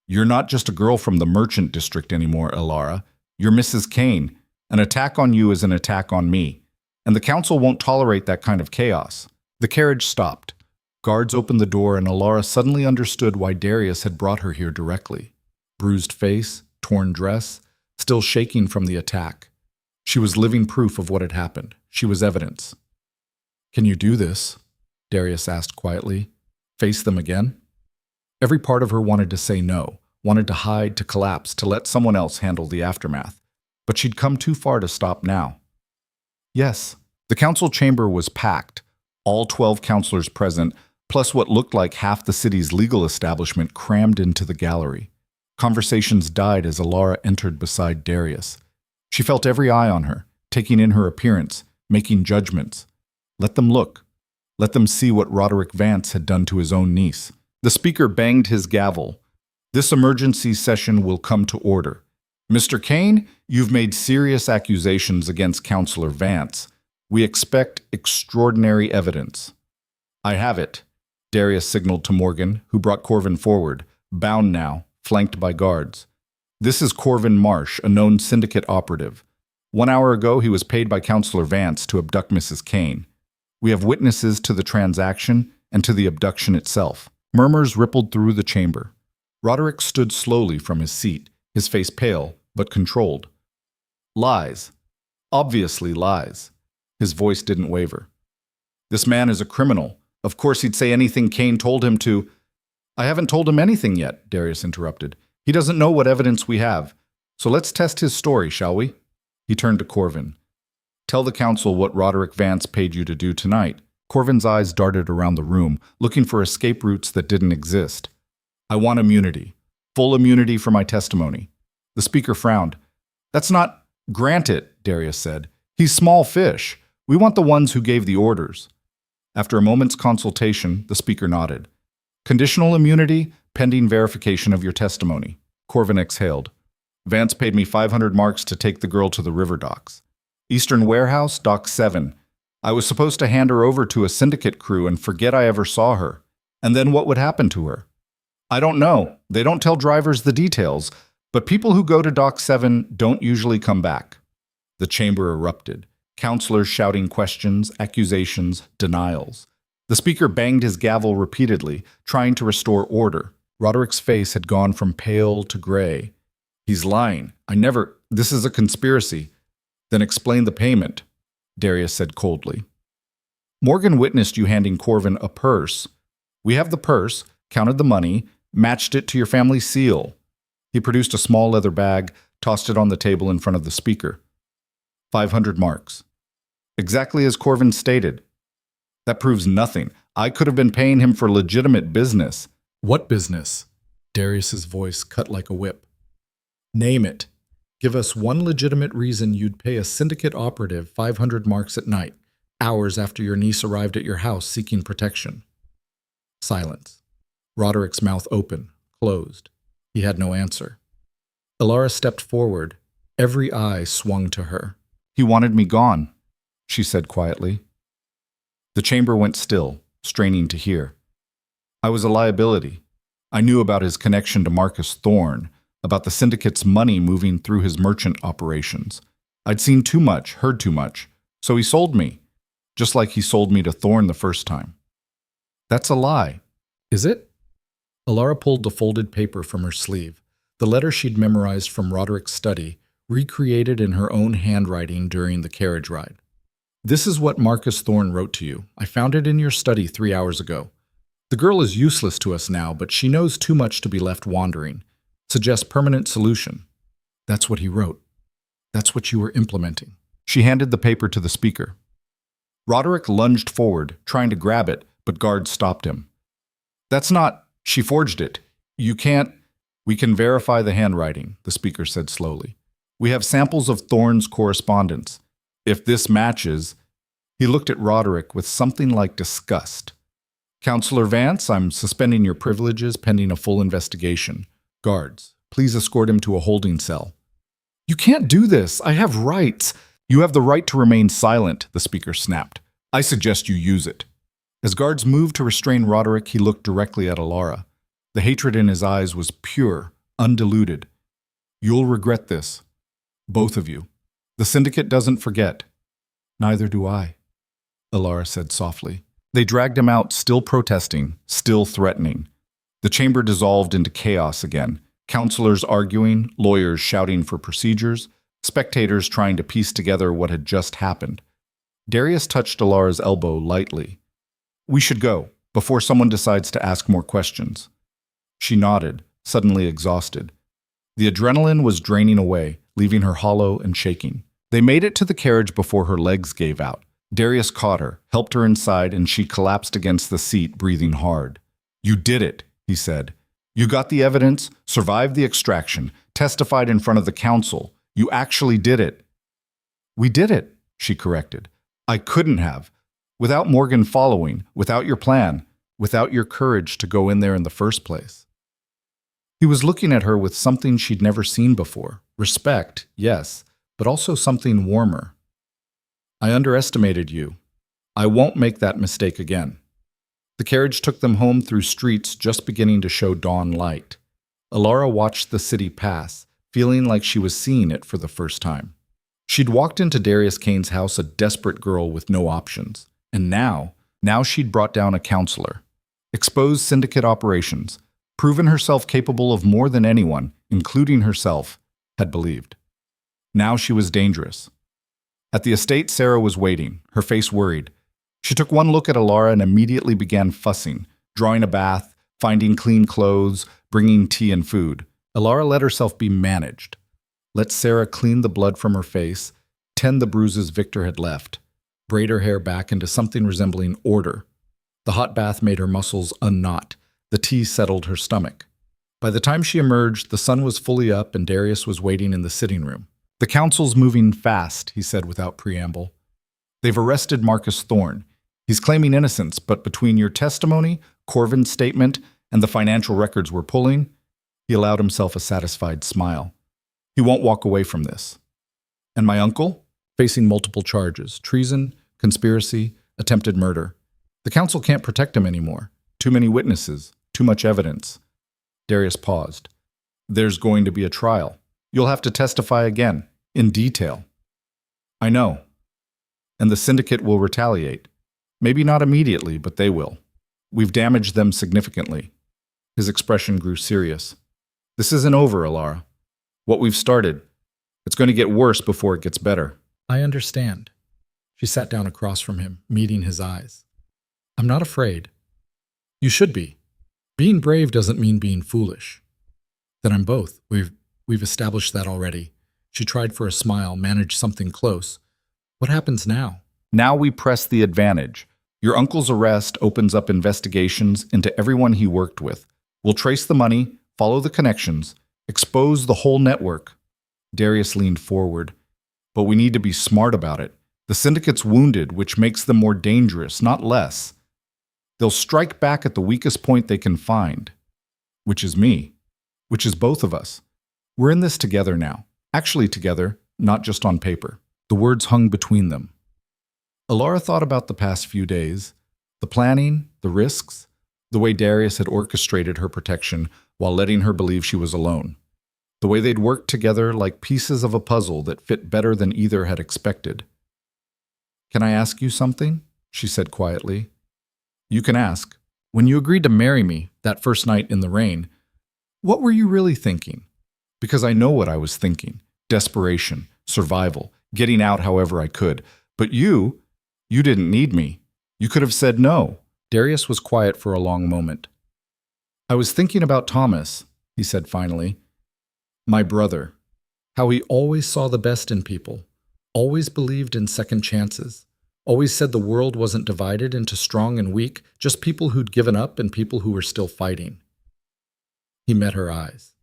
"You're not just a girl from the merchant district anymore, Elara. You're Mrs. Kane. An attack on you is an attack on me. And the council won't tolerate that kind of chaos." The carriage stopped. Guards opened the door, and Elara suddenly understood why Darius had brought her here directly. Bruised face, torn dress, still shaking from the attack. She was living proof of what had happened. She was evidence. "Can you do this?" Darius asked quietly. "Face them again?" Every part of her wanted to say no, wanted to hide, to collapse, to let someone else handle the aftermath. But she'd come too far to stop now. Yes. The council chamber was packed, all 12 counselors present, plus what looked like half the city's legal establishment crammed into the gallery. Conversations died as Elara entered beside Darius. She felt every eye on her, taking in her appearance, making judgments. Let them look. Let them see what Roderick Vance had done to his own niece. The speaker banged his gavel. "This emergency session will come to order. Mr. Kane, you've made serious accusations against Counselor Vance. We expect extraordinary evidence." "I have it," Darius signaled to Morgan, who brought Corvin forward, bound now, flanked by guards. "This is Corvin Marsh, a known syndicate operative. 1 hour ago, he was paid by Counselor Vance to abduct Mrs. Kane. We have witnesses to the transaction and to the abduction itself." Murmurs rippled through the chamber. Roderick stood slowly from his seat, his face pale, but controlled. "Lies. Obviously lies." His voice didn't waver. "This man is a criminal. Of course he'd say anything Kane told him to—" "I haven't told him anything yet," Darius interrupted. "He doesn't know what evidence we have. So let's test his story, shall we?" He turned to Corvin. "Tell the council what Roderick Vance paid you to do tonight." Corvin's eyes darted around the room, looking for escape routes that didn't exist. "I want immunity. Full immunity for my testimony." The speaker frowned. "That's not—" "Grant it," Darius said. "He's small fish. We want the ones who gave the orders." After a moment's consultation, the speaker nodded. "Conditional immunity, pending verification of your testimony." Corvin exhaled. "Vance paid me 500 marks to take the girl to the river docks. Eastern Warehouse, Dock 7. I was supposed to hand her over to a syndicate crew and forget I ever saw her. And then what would happen to her? I don't know. They don't tell drivers the details, but people who go to Dock 7 don't usually come back." The chamber erupted, counselors shouting questions, accusations, denials. The speaker banged his gavel repeatedly, trying to restore order. Roderick's face had gone from pale to gray. "He's lying. This is a conspiracy." "Then explain the payment," Darius said coldly. "Morgan witnessed you handing Corvin a purse. We have the purse, counted the money, matched it to your family seal." He produced a small leather bag, tossed it on the table in front of the speaker. 500 marks. Exactly as Corvin stated. "That proves nothing. I could have been paying him for legitimate business." "What business?" Darius's voice cut like a whip. "Name it. Give us one legitimate reason you'd pay a syndicate operative 500 marks at night, hours after your niece arrived at your house seeking protection." Silence. Roderick's mouth open, closed. He had no answer. Elara stepped forward. Every eye swung to her. "He wanted me gone," she said quietly. The chamber went still, straining to hear. "I was a liability. I knew about his connection to Marcus Thorne, about the syndicate's money moving through his merchant operations. I'd seen too much, heard too much, so he sold me, just like he sold me to Thorne the first time." "That's a lie." "Is it?" Elara pulled the folded paper from her sleeve, the letter she'd memorized from Roderick's study, recreated in her own handwriting during the carriage ride. "This is what Marcus Thorne wrote to you. I found it in your study 3 hours ago. The girl is useless to us now, but she knows too much to be left wandering. Suggest permanent solution." "That's what he wrote. That's what you were implementing." She handed the paper to the speaker. Roderick lunged forward, trying to grab it, but guards stopped him. That's not... She forged it. You can't... We can verify the handwriting, the speaker said slowly. We have samples of Thorne's correspondence. If this matches... He looked at Roderick with something like disgust. Counselor Vance, I'm suspending your privileges pending a full investigation. Guards, please escort him to a holding cell. You can't do this. I have rights. You have the right to remain silent, the speaker snapped. I suggest you use it. As guards moved to restrain Roderick, he looked directly at Elara. The hatred in his eyes was pure, undiluted. You'll regret this. Both of you. The syndicate doesn't forget. Neither do I, Elara said softly. They dragged him out, still protesting, still threatening. The chamber dissolved into chaos again. Counselors arguing, lawyers shouting for procedures, spectators trying to piece together what had just happened. Darius touched Elara's elbow lightly. We should go, before someone decides to ask more questions. She nodded, suddenly exhausted. The adrenaline was draining away, leaving her hollow and shaking. They made it to the carriage before her legs gave out. Darius caught her, helped her inside, and she collapsed against the seat, breathing hard. You did it, he said. You got the evidence, survived the extraction, testified in front of the council. You actually did it. We did it, she corrected. I couldn't have. Without Morgan following, without your plan, without your courage to go in there in the first place. He was looking at her with something she'd never seen before. Respect, yes, but also something warmer. I underestimated you. I won't make that mistake again. The carriage took them home through streets just beginning to show dawn light. Elara watched the city pass, feeling like she was seeing it for the first time. She'd walked into Darius Kane's house a desperate girl with no options. And now she'd brought down a counselor, exposed syndicate operations, proven herself capable of more than anyone, including herself, had believed. Now she was dangerous. At the estate, Sarah was waiting, her face worried. She took one look at Elara and immediately began fussing, drawing a bath, finding clean clothes, bringing tea and food. Elara let herself be managed. Let Sarah clean the blood from her face, tend the bruises Victor had left, braid her hair back into something resembling order. The hot bath made her muscles unknot. The tea settled her stomach. By the time she emerged, the sun was fully up and Darius was waiting in the sitting room. The council's moving fast, he said without preamble. They've arrested Marcus Thorne. He's claiming innocence, but between your testimony, Corvin's statement, and the financial records we're pulling, he allowed himself a satisfied smile. He won't walk away from this. And my uncle? Facing multiple charges, treason, conspiracy, attempted murder. The council can't protect him anymore. Too many witnesses, too much evidence. Darius paused. There's going to be a trial. You'll have to testify again, in detail. I know. And the syndicate will retaliate. Maybe not immediately, but they will. We've damaged them significantly. His expression grew serious. This isn't over, Elara. What we've started, it's going to get worse before it gets better. I understand. She sat down across from him, meeting his eyes. I'm not afraid. You should be. Being brave doesn't mean being foolish. Then I'm both. We've established that already. She tried for a smile, managed something close. What happens now? Now we press the advantage. Your uncle's arrest opens up investigations into everyone he worked with. We'll trace the money, follow the connections, expose the whole network. Darius leaned forward. But we need to be smart about it. The syndicate's wounded, which makes them more dangerous, not less. They'll strike back at the weakest point they can find, which is me, which is both of us. We're in this together now. Actually together, not just on paper. The words hung between them. Elara thought about the past few days, the planning, the risks, the way Darius had orchestrated her protection while letting her believe she was alone. The way they'd worked together like pieces of a puzzle that fit better than either had expected. Can I ask you something? She said quietly. You can ask. When you agreed to marry me that first night in the rain, what were you really thinking? Because I know what I was thinking. Desperation, survival, getting out however I could. But you didn't need me. You could have said no. Darius was quiet for a long moment. I was thinking about Thomas, he said finally. My brother. How he always saw the best in people. Always believed in second chances. Always said the world wasn't divided into strong and weak, just people who'd given up and people who were still fighting. He met her eyes.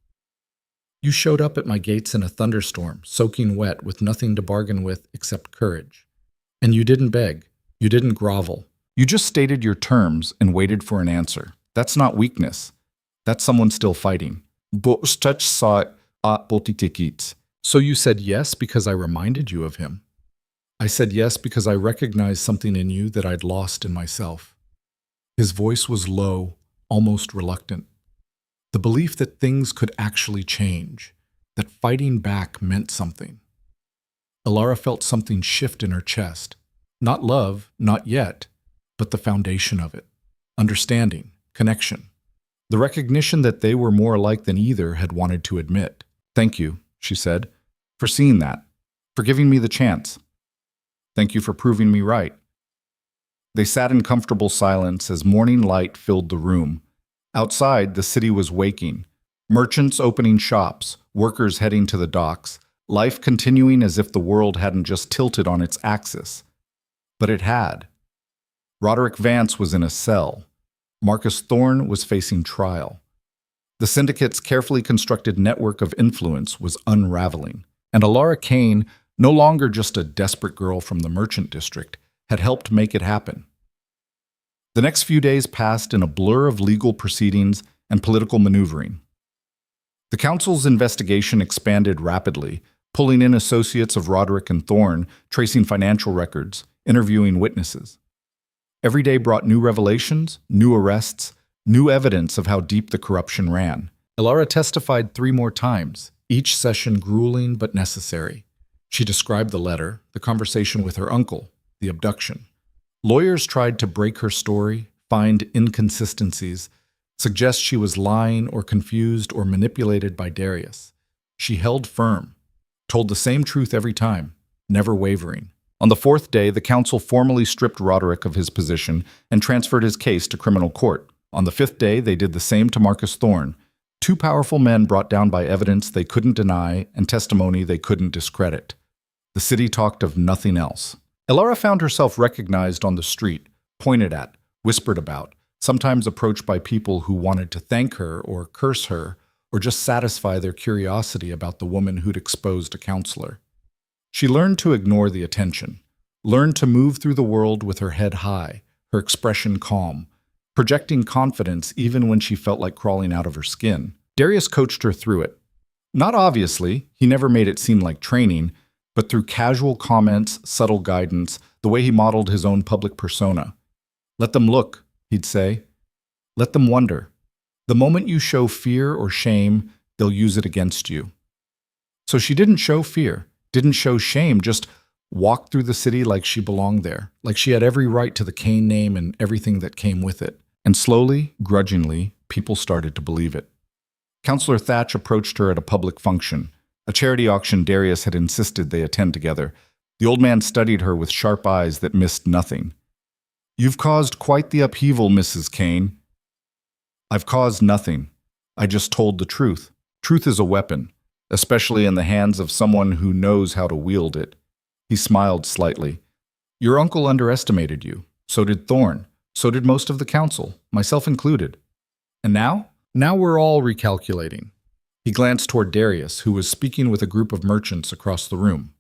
You showed up at my gates in a thunderstorm, soaking wet, with nothing to bargain with except courage. And you didn't beg. You didn't grovel. You just stated your terms and waited for an answer. That's not weakness. That's someone still fighting. So you said yes because I reminded you of him. I said yes because I recognized something in you that I'd lost in myself. His voice was low, almost reluctant. The belief that things could actually change, that fighting back meant something. Elara felt something shift in her chest. Not love, not yet, but the foundation of it. Understanding, connection. The recognition that they were more alike than either had wanted to admit. Thank you, she said, for seeing that, for giving me the chance. Thank you for proving me right. They sat in comfortable silence as morning light filled the room. Outside, the city was waking. Merchants opening shops, workers heading to the docks, life continuing as if the world hadn't just tilted on its axis. But it had. Roderick Vance was in a cell. Marcus Thorne was facing trial. The syndicate's carefully constructed network of influence was unraveling. And Elara Kane, no longer just a desperate girl from the merchant district, had helped make it happen. The next few days passed in a blur of legal proceedings and political maneuvering. The council's investigation expanded rapidly, pulling in associates of Roderick and Thorne, tracing financial records, interviewing witnesses. Every day brought new revelations, new arrests, new evidence of how deep the corruption ran. Elara testified 3 more times, each session grueling but necessary. She described the letter, the conversation with her uncle, the abduction. Lawyers tried to break her story, find inconsistencies, suggest she was lying or confused or manipulated by Darius. She held firm, told the same truth every time, never wavering. On the 4th day, the council formally stripped Roderick of his position and transferred his case to criminal court. On the 5th day, they did the same to Marcus Thorne. 2 powerful men brought down by evidence they couldn't deny and testimony they couldn't discredit. The city talked of nothing else. Elara found herself recognized on the street, pointed at, whispered about, sometimes approached by people who wanted to thank her or curse her or just satisfy their curiosity about the woman who'd exposed a counselor. She learned to ignore the attention, learned to move through the world with her head high, her expression calm, projecting confidence even when she felt like crawling out of her skin. Darius coached her through it. Not obviously, he never made it seem like training, but through casual comments, subtle guidance, the way he modeled his own public persona. Let them look, he'd say. Let them wonder. The moment you show fear or shame, they'll use it against you. So she didn't show fear, didn't show shame, just walked through the city like she belonged there, like she had every right to the Kane name and everything that came with it. And slowly, grudgingly, people started to believe it. Counselor Thatch approached her at a public function, a charity auction Darius had insisted they attend together. The old man studied her with sharp eyes that missed nothing. You've caused quite the upheaval, Mrs. Kane. I've caused nothing. I just told the truth. Truth is a weapon, especially in the hands of someone who knows how to wield it. He smiled slightly. Your uncle underestimated you. So did Thorne. So did most of the council, myself included. And now? Now we're all recalculating. He glanced toward Darius, who was speaking with a group of merchants across the room.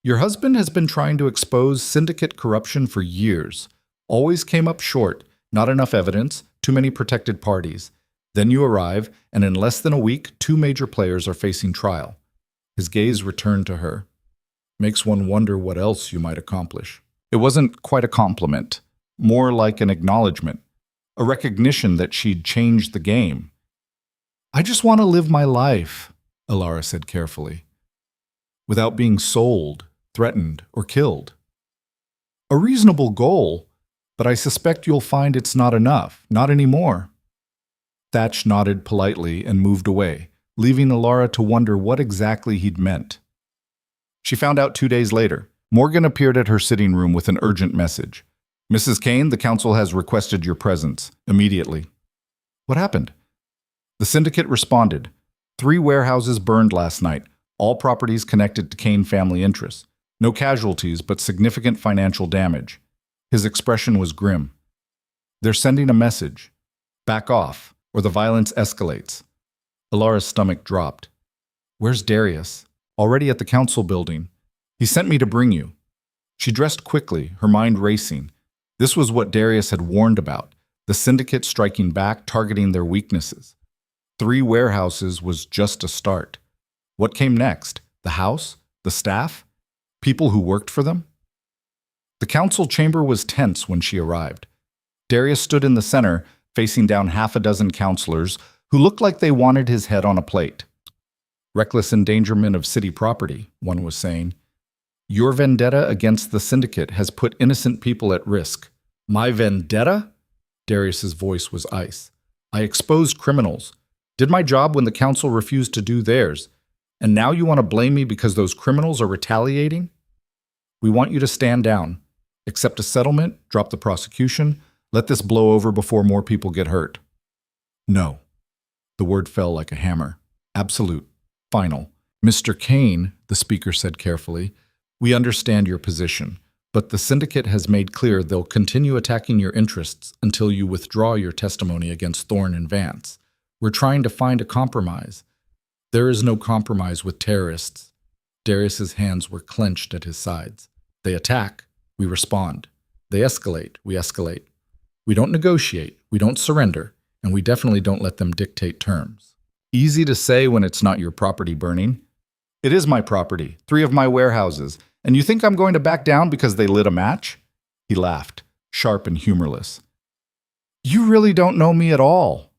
Your husband has been trying to expose syndicate corruption for years. Always came up short, not enough evidence, too many protected parties. Then you arrive, and in less than a week, 2 major players are facing trial. His gaze returned to her. Makes one wonder what else you might accomplish. It wasn't quite a compliment, more like an acknowledgement, a recognition that she'd changed the game. I just want to live my life, Elara said carefully, without being sold, threatened, or killed. A reasonable goal, but I suspect you'll find it's not enough, not anymore. Thatch nodded politely and moved away, leaving Elara to wonder what exactly he'd meant. She found out 2 days later. Morgan appeared at her sitting room with an urgent message. Mrs. Kane, the council has requested your presence, immediately. What happened? The syndicate responded. 3 warehouses burned last night, all properties connected to Kane family interests. No casualties, but significant financial damage. His expression was grim. They're sending a message. Back off, or the violence escalates. Elara's stomach dropped. Where's Darius? Already at the council building. He sent me to bring you. She dressed quickly, her mind racing. This was what Darius had warned about, the syndicate striking back, targeting their weaknesses. 3 warehouses was just a start. What came next? The house? The staff? People who worked for them? The council chamber was tense when she arrived. Darius stood in the center, facing down half a dozen counselors who looked like they wanted his head on a plate. Reckless endangerment of city property, one was saying. Your vendetta against the syndicate has put innocent people at risk. My vendetta? Darius's voice was ice. I exposed criminals. Did my job when the council refused to do theirs. And now you want to blame me because those criminals are retaliating? We want you to stand down. Accept a settlement, drop the prosecution, let this blow over before more people get hurt. No. The word fell like a hammer. Absolute. Final. Mr. Kane, the speaker said carefully, we understand your position, but the syndicate has made clear they'll continue attacking your interests until you withdraw your testimony against Thorne and Vance. We're trying to find a compromise. There is no compromise with terrorists. Darius's hands were clenched at his sides. They attack, we respond. They escalate, we escalate. We don't negotiate, we don't surrender, and we definitely don't let them dictate terms. Easy to say when it's not your property burning. It is my property, 3 of my warehouses, and you think I'm going to back down because they lit a match? He laughed, sharp and humorless. You really don't know me at all.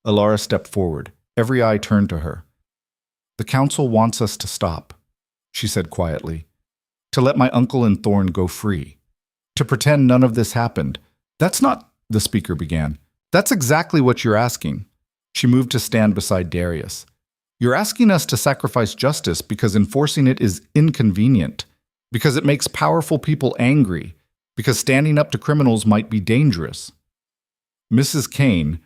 Elara stepped forward, every eye turned to her. The council wants us to stop, she said quietly. To let my uncle and Thorne go free. To pretend none of this happened. That's not, the speaker began. That's exactly what you're asking. She moved to stand beside Darius. You're asking us to sacrifice justice because enforcing it is inconvenient, because it makes powerful people angry, because standing up to criminals might be dangerous. Mrs. Kane,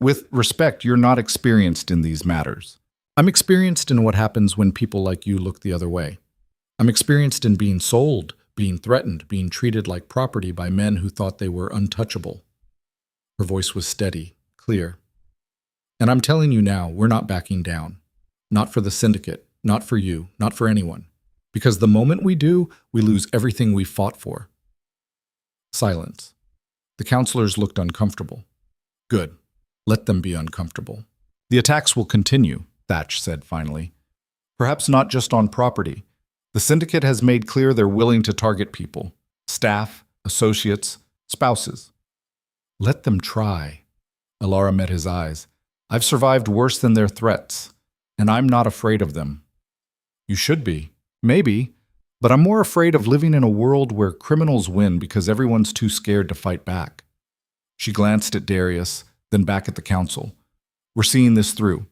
with respect, you're not experienced in these matters. I'm experienced in what happens when people like you look the other way. I'm experienced in being sold, being threatened, being treated like property by men who thought they were untouchable. Her voice was steady, clear. And I'm telling you now, we're not backing down. Not for the syndicate, not for you, not for anyone. Because the moment we do, we lose everything we fought for. Silence. The counselors looked uncomfortable. Good. Let them be uncomfortable. The attacks will continue, Thatch said finally. Perhaps not just on property. The syndicate has made clear they're willing to target people. Staff, associates, spouses. Let them try. Elara met his eyes. I've survived worse than their threats. And I'm not afraid of them. You should be. Maybe. But I'm more afraid of living in a world where criminals win because everyone's too scared to fight back. She glanced at Darius, then back at the council. We're seeing this through.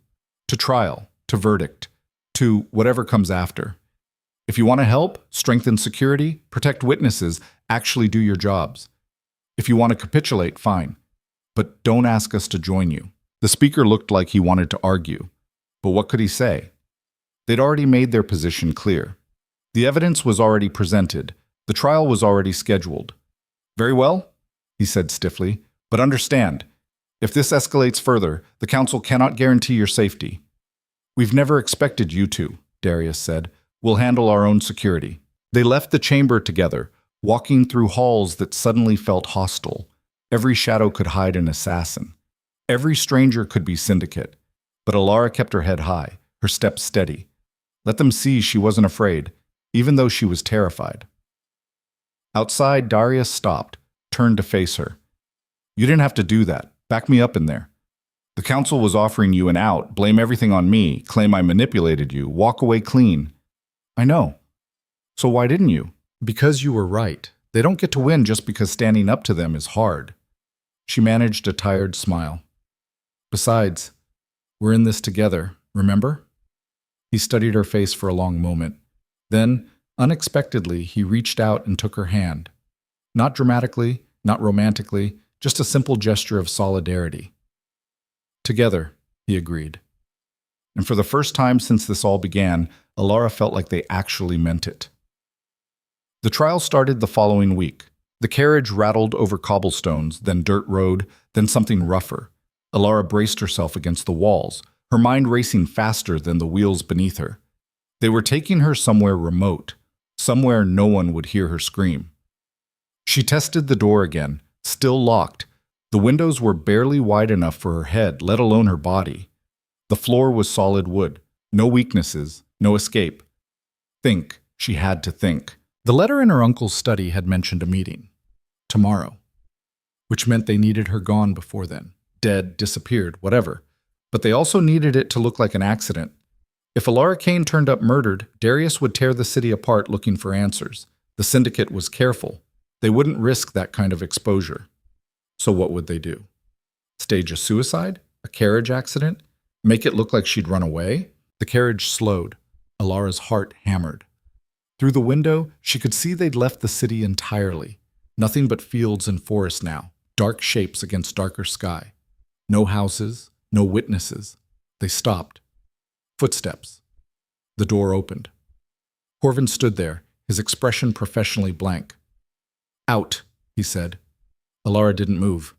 To trial, to verdict, to whatever comes after. If you want to help, strengthen security, protect witnesses, actually do your jobs. If you want to capitulate, fine. But don't ask us to join you. The speaker looked like he wanted to argue. But what could he say? They'd already made their position clear. The evidence was already presented. The trial was already scheduled. Very well, he said stiffly, but understand, if this escalates further, the council cannot guarantee your safety. We've never expected you to, Darius said. We'll handle our own security. They left the chamber together, walking through halls that suddenly felt hostile. Every shadow could hide an assassin. Every stranger could be syndicate. But Elara kept her head high, her steps steady. Let them see she wasn't afraid, even though she was terrified. Outside, Darius stopped, turned to face her. You didn't have to do that. Back me up in there. The council was offering you an out, blame everything on me, claim I manipulated you, walk away clean. I know. So why didn't you? Because you were right. They don't get to win just because standing up to them is hard. She managed a tired smile. Besides, we're in this together, remember? He studied her face for a long moment. Then, unexpectedly, he reached out and took her hand. Not dramatically, not romantically, just a simple gesture of solidarity. Together, he agreed. And for the first time since this all began, Elara felt like they actually meant it. The trial started the following week. The carriage rattled over cobblestones, then dirt road, then something rougher. Elara braced herself against the walls, her mind racing faster than the wheels beneath her. They were taking her somewhere remote, somewhere no one would hear her scream. She tested the door again, still locked. The windows were barely wide enough for her head, let alone her body. The floor was solid wood. No weaknesses, no escape. Think, she had to think. The letter in her uncle's study had mentioned a meeting. Tomorrow. Which meant they needed her gone before then. Dead, disappeared, whatever. But they also needed it to look like an accident. If Elara Kane turned up murdered, Darius would tear the city apart looking for answers. The syndicate was careful. They wouldn't risk that kind of exposure. So what would they do? Stage a suicide? A carriage accident? Make it look like she'd run away? The carriage slowed. Elara's heart hammered. Through the window, she could see they'd left the city entirely. Nothing but fields and forest now, dark shapes against darker sky. No houses, no witnesses. They stopped. Footsteps. The door opened. Corvin stood there, his expression professionally blank. Out, he said. Elara didn't move.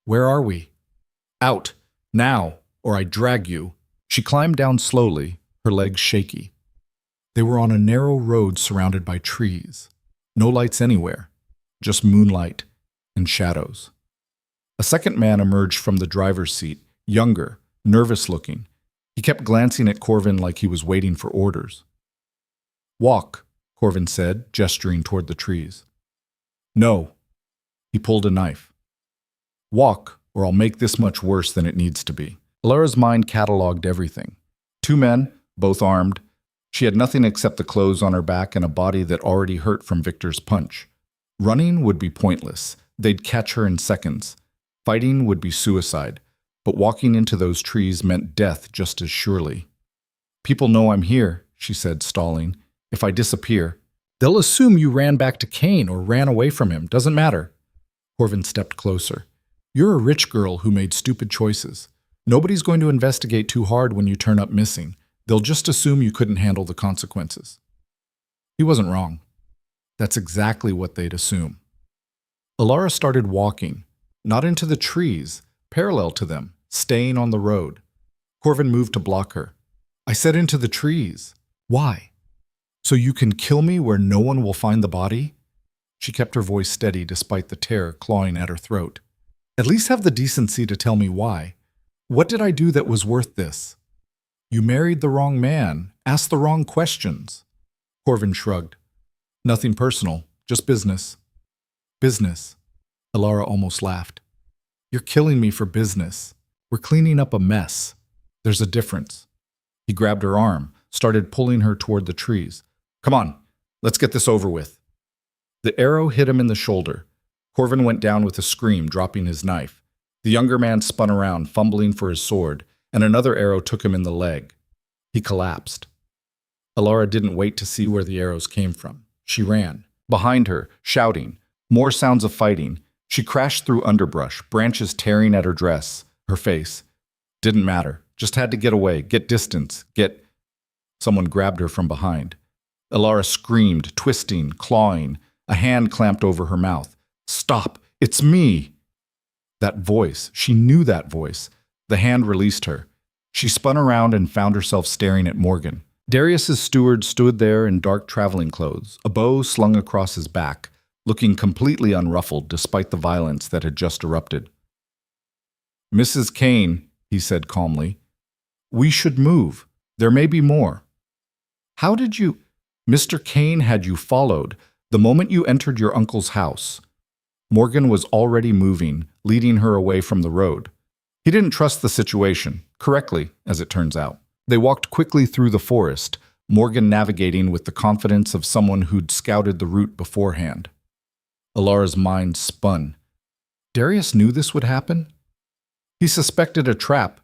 Where are we? Out, now, or I drag you. She climbed down slowly, her legs shaky. They were on a narrow road surrounded by trees. No lights anywhere, just moonlight and shadows. A second man emerged from the driver's seat, younger, nervous-looking. He kept glancing at Corvin like he was waiting for orders. Walk, Corvin said, gesturing toward the trees. No. He pulled a knife. Walk, or I'll make this much worse than it needs to be. Elara's mind catalogued everything. Two men, both armed. She had nothing except the clothes on her back and a body that already hurt from Victor's punch. Running would be pointless. They'd catch her in seconds. Fighting would be suicide. But walking into those trees meant death just as surely. People know I'm here, she said, stalling. If I disappear, they'll assume you ran back to Kane or ran away from him. Doesn't matter. Corvin stepped closer. You're a rich girl who made stupid choices. Nobody's going to investigate too hard when you turn up missing. They'll just assume you couldn't handle the consequences. He wasn't wrong. That's exactly what they'd assume. Elara started walking, not into the trees, parallel to them, staying on the road. Corvin moved to block her. I said into the trees. Why? So you can kill me where no one will find the body? She kept her voice steady despite the terror clawing at her throat. At least have the decency to tell me why. What did I do that was worth this? You married the wrong man, asked the wrong questions. Corvin shrugged. Nothing personal, just business. Business. Elara almost laughed. You're killing me for business. We're cleaning up a mess. There's a difference. He grabbed her arm, started pulling her toward the trees. Come on, let's get this over with. The arrow hit him in the shoulder. Corvin went down with a scream, dropping his knife. The younger man spun around, fumbling for his sword, and another arrow took him in the leg. He collapsed. Elara didn't wait to see where the arrows came from. She ran. Behind her, shouting. More sounds of fighting. She crashed through underbrush, branches tearing at her dress, her face. Didn't matter. Just had to get away, get distance, get... Someone grabbed her from behind. Elara screamed, twisting, clawing. A hand clamped over her mouth. Stop! It's me! That voice. She knew that voice. The hand released her. She spun around and found herself staring at Morgan. Darius's steward stood there in dark traveling clothes, a bow slung across his back, looking completely unruffled despite the violence that had just erupted. Mrs. Kane, he said calmly, we should move. There may be more. How did you... Mr. Kane had you followed the moment you entered your uncle's house. Morgan was already moving, leading her away from the road. He didn't trust the situation, correctly, as it turns out. They walked quickly through the forest, Morgan navigating with the confidence of someone who'd scouted the route beforehand. Elara's mind spun. Darius knew this would happen? He suspected a trap.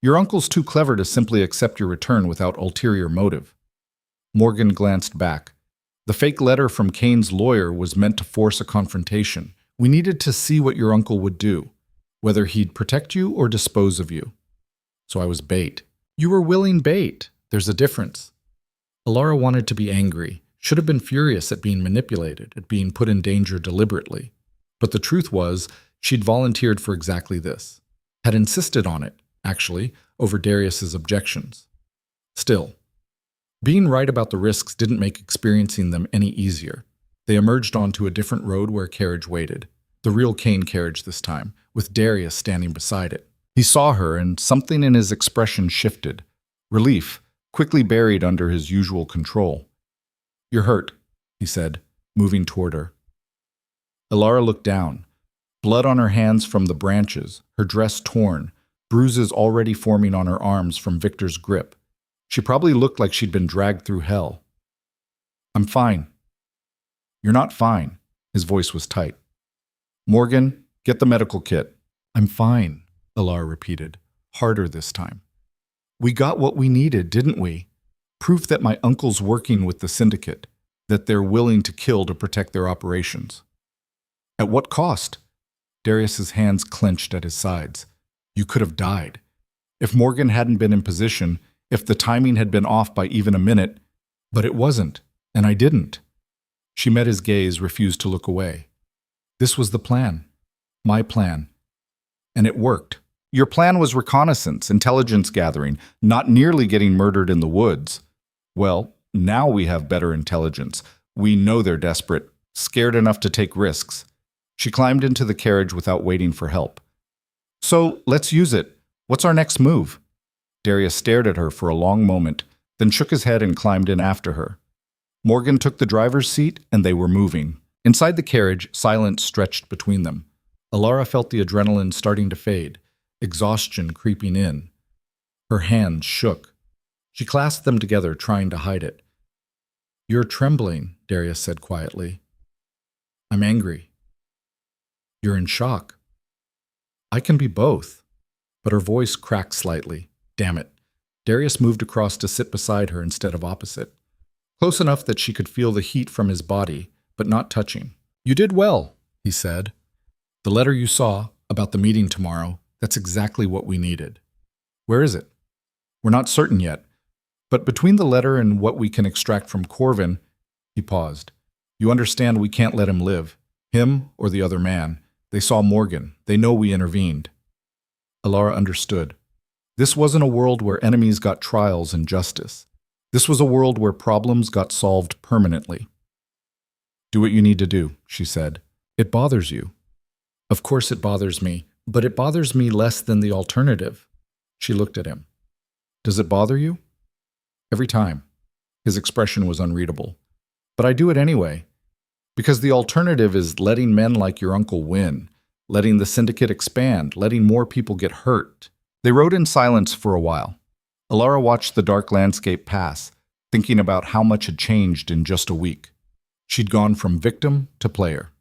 Your uncle's too clever to simply accept your return without ulterior motive. Morgan glanced back. The fake letter from Kane's lawyer was meant to force a confrontation. We needed to see what your uncle would do, whether he'd protect you or dispose of you. So I was bait. You were willing bait. There's a difference. Elara wanted to be angry. should have been furious at being manipulated, at being put in danger deliberately. But the truth was, she'd volunteered for exactly this. Had insisted on it, actually, over Darius's objections. Still, being right about the risks didn't make experiencing them any easier. They emerged onto a different road where a carriage waited. The real Kane carriage this time, with Darius standing beside it. He saw her, and something in his expression shifted. Relief, quickly buried under his usual control. "You're hurt," he said, moving toward her. Elara looked down. Blood on her hands from the branches, her dress torn, bruises already forming on her arms from Victor's grip. She probably looked like she'd been dragged through hell. "I'm fine." "You're not fine." His voice was tight. "Morgan, get the medical kit." "I'm fine," Elara repeated, harder this time. "We got what we needed, didn't we? Proof that my uncle's working with the syndicate, that they're willing to kill to protect their operations." "At what cost?" Darius's hands clenched at his sides. "You could have died. If Morgan hadn't been in position, if the timing had been off by even a minute, but it wasn't, and I didn't." She met his gaze, refused to look away. "This was the plan. My plan. And it worked. Your plan was reconnaissance, intelligence gathering, not nearly getting murdered in the woods. Well, now we have better intelligence. We know they're desperate, scared enough to take risks." She climbed into the carriage without waiting for help. "So, let's use it. What's our next move?" Darius stared at her for a long moment, then shook his head and climbed in after her. Morgan took the driver's seat, and they were moving. Inside the carriage, silence stretched between them. Elara felt the adrenaline starting to fade, exhaustion creeping in. Her hands shook. She clasped them together, trying to hide it. "You're trembling," Darius said quietly. "I'm angry." "You're in shock." "I can be both." But her voice cracked slightly. Damn it. Darius moved across to sit beside her instead of opposite. Close enough that she could feel the heat from his body, but not touching. "You did well," he said. "The letter you saw, about the meeting tomorrow, that's exactly what we needed." "Where is it?" "We're not certain yet. But between the letter and what we can extract from Corvin," he paused. "You understand we can't let him live. Him or the other man. They saw Morgan. They know we intervened." Elara understood. This wasn't a world where enemies got trials and justice. This was a world where problems got solved permanently. "Do what you need to do," she said. "It bothers you." "Of course it bothers me, but it bothers me less than the alternative." She looked at him. "Does it bother you?" "Every time." His expression was unreadable. "But I do it anyway. Because the alternative is letting men like your uncle win, letting the syndicate expand, letting more people get hurt." They rode in silence for a while. Elara watched the dark landscape pass, thinking about how much had changed in just a week. She'd gone from victim to player,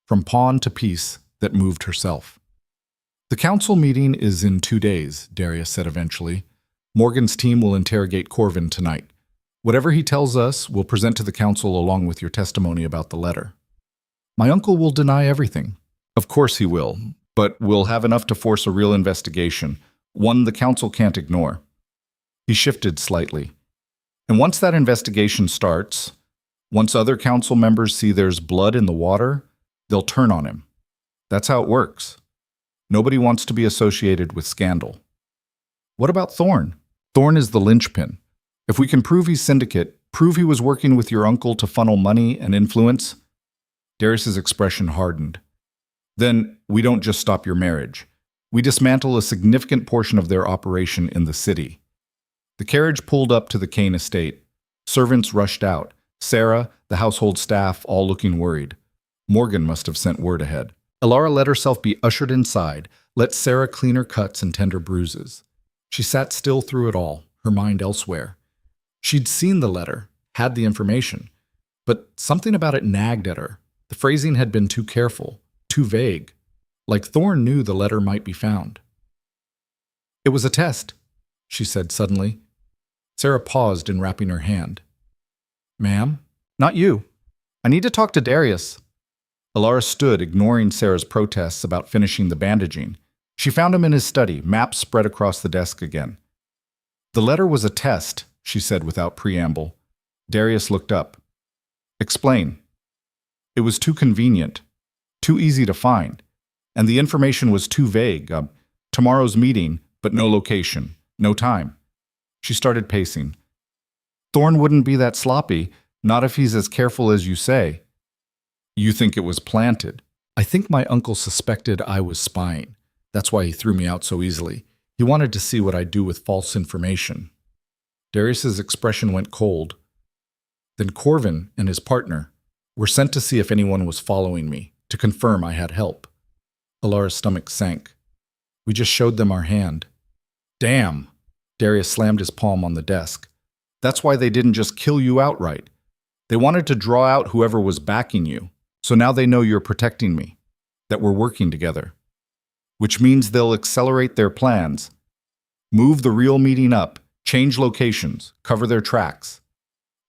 from pawn to piece that moved herself. "The council meeting is in 2 days," Darius said eventually. "Morgan's team will interrogate Corvin tonight. Whatever he tells us, we'll present to the council along with your testimony about the letter." "My uncle will deny everything." "Of course he will, but we'll have enough to force a real investigation, one the council can't ignore." He shifted slightly. "And once that investigation starts, once other council members see there's blood in the water, they'll turn on him. That's how it works. Nobody wants to be associated with scandal." "What about Thorne?" "Thorne is the linchpin. If we can prove he's syndicate, prove he was working with your uncle to funnel money and influence," Darius's expression hardened. "Then we don't just stop your marriage. We dismantle a significant portion of their operation in the city." The carriage pulled up to the Kane estate. Servants rushed out. Sarah, the household staff, all looking worried. Morgan must have sent word ahead. Elara let herself be ushered inside, let Sarah clean her cuts and tend her bruises. She sat still through it all, her mind elsewhere. She'd seen the letter, had the information, but something about it nagged at her. The phrasing had been too careful, too vague, like Thorne knew the letter might be found. "It was a test," she said suddenly. Sarah paused in wrapping her hand. "Ma'am? Not you. I need to talk to Darius." Elara stood, ignoring Sarah's protests about finishing the bandaging. She found him in his study, maps spread across the desk again. "The letter was a test," she said without preamble. Darius looked up. Explain. It was too convenient, too easy to find, and the information was too vague. Tomorrow's meeting, but no location, no time. She started pacing. Thorn wouldn't be that sloppy, not if he's as careful as you say. You think it was planted. I think my uncle suspected I was spying. That's why he threw me out so easily. He wanted to see what I'd do with false information. Darius's expression went cold. Then Corvin and his partner were sent to see if anyone was following me, to confirm I had help. Elara's stomach sank. We just showed them our hand. Damn! Darius slammed his palm on the desk. That's why they didn't just kill you outright. They wanted to draw out whoever was backing you, so now they know you're protecting me, that we're working together. Which means they'll accelerate their plans, move the real meeting up, change locations, cover their tracks.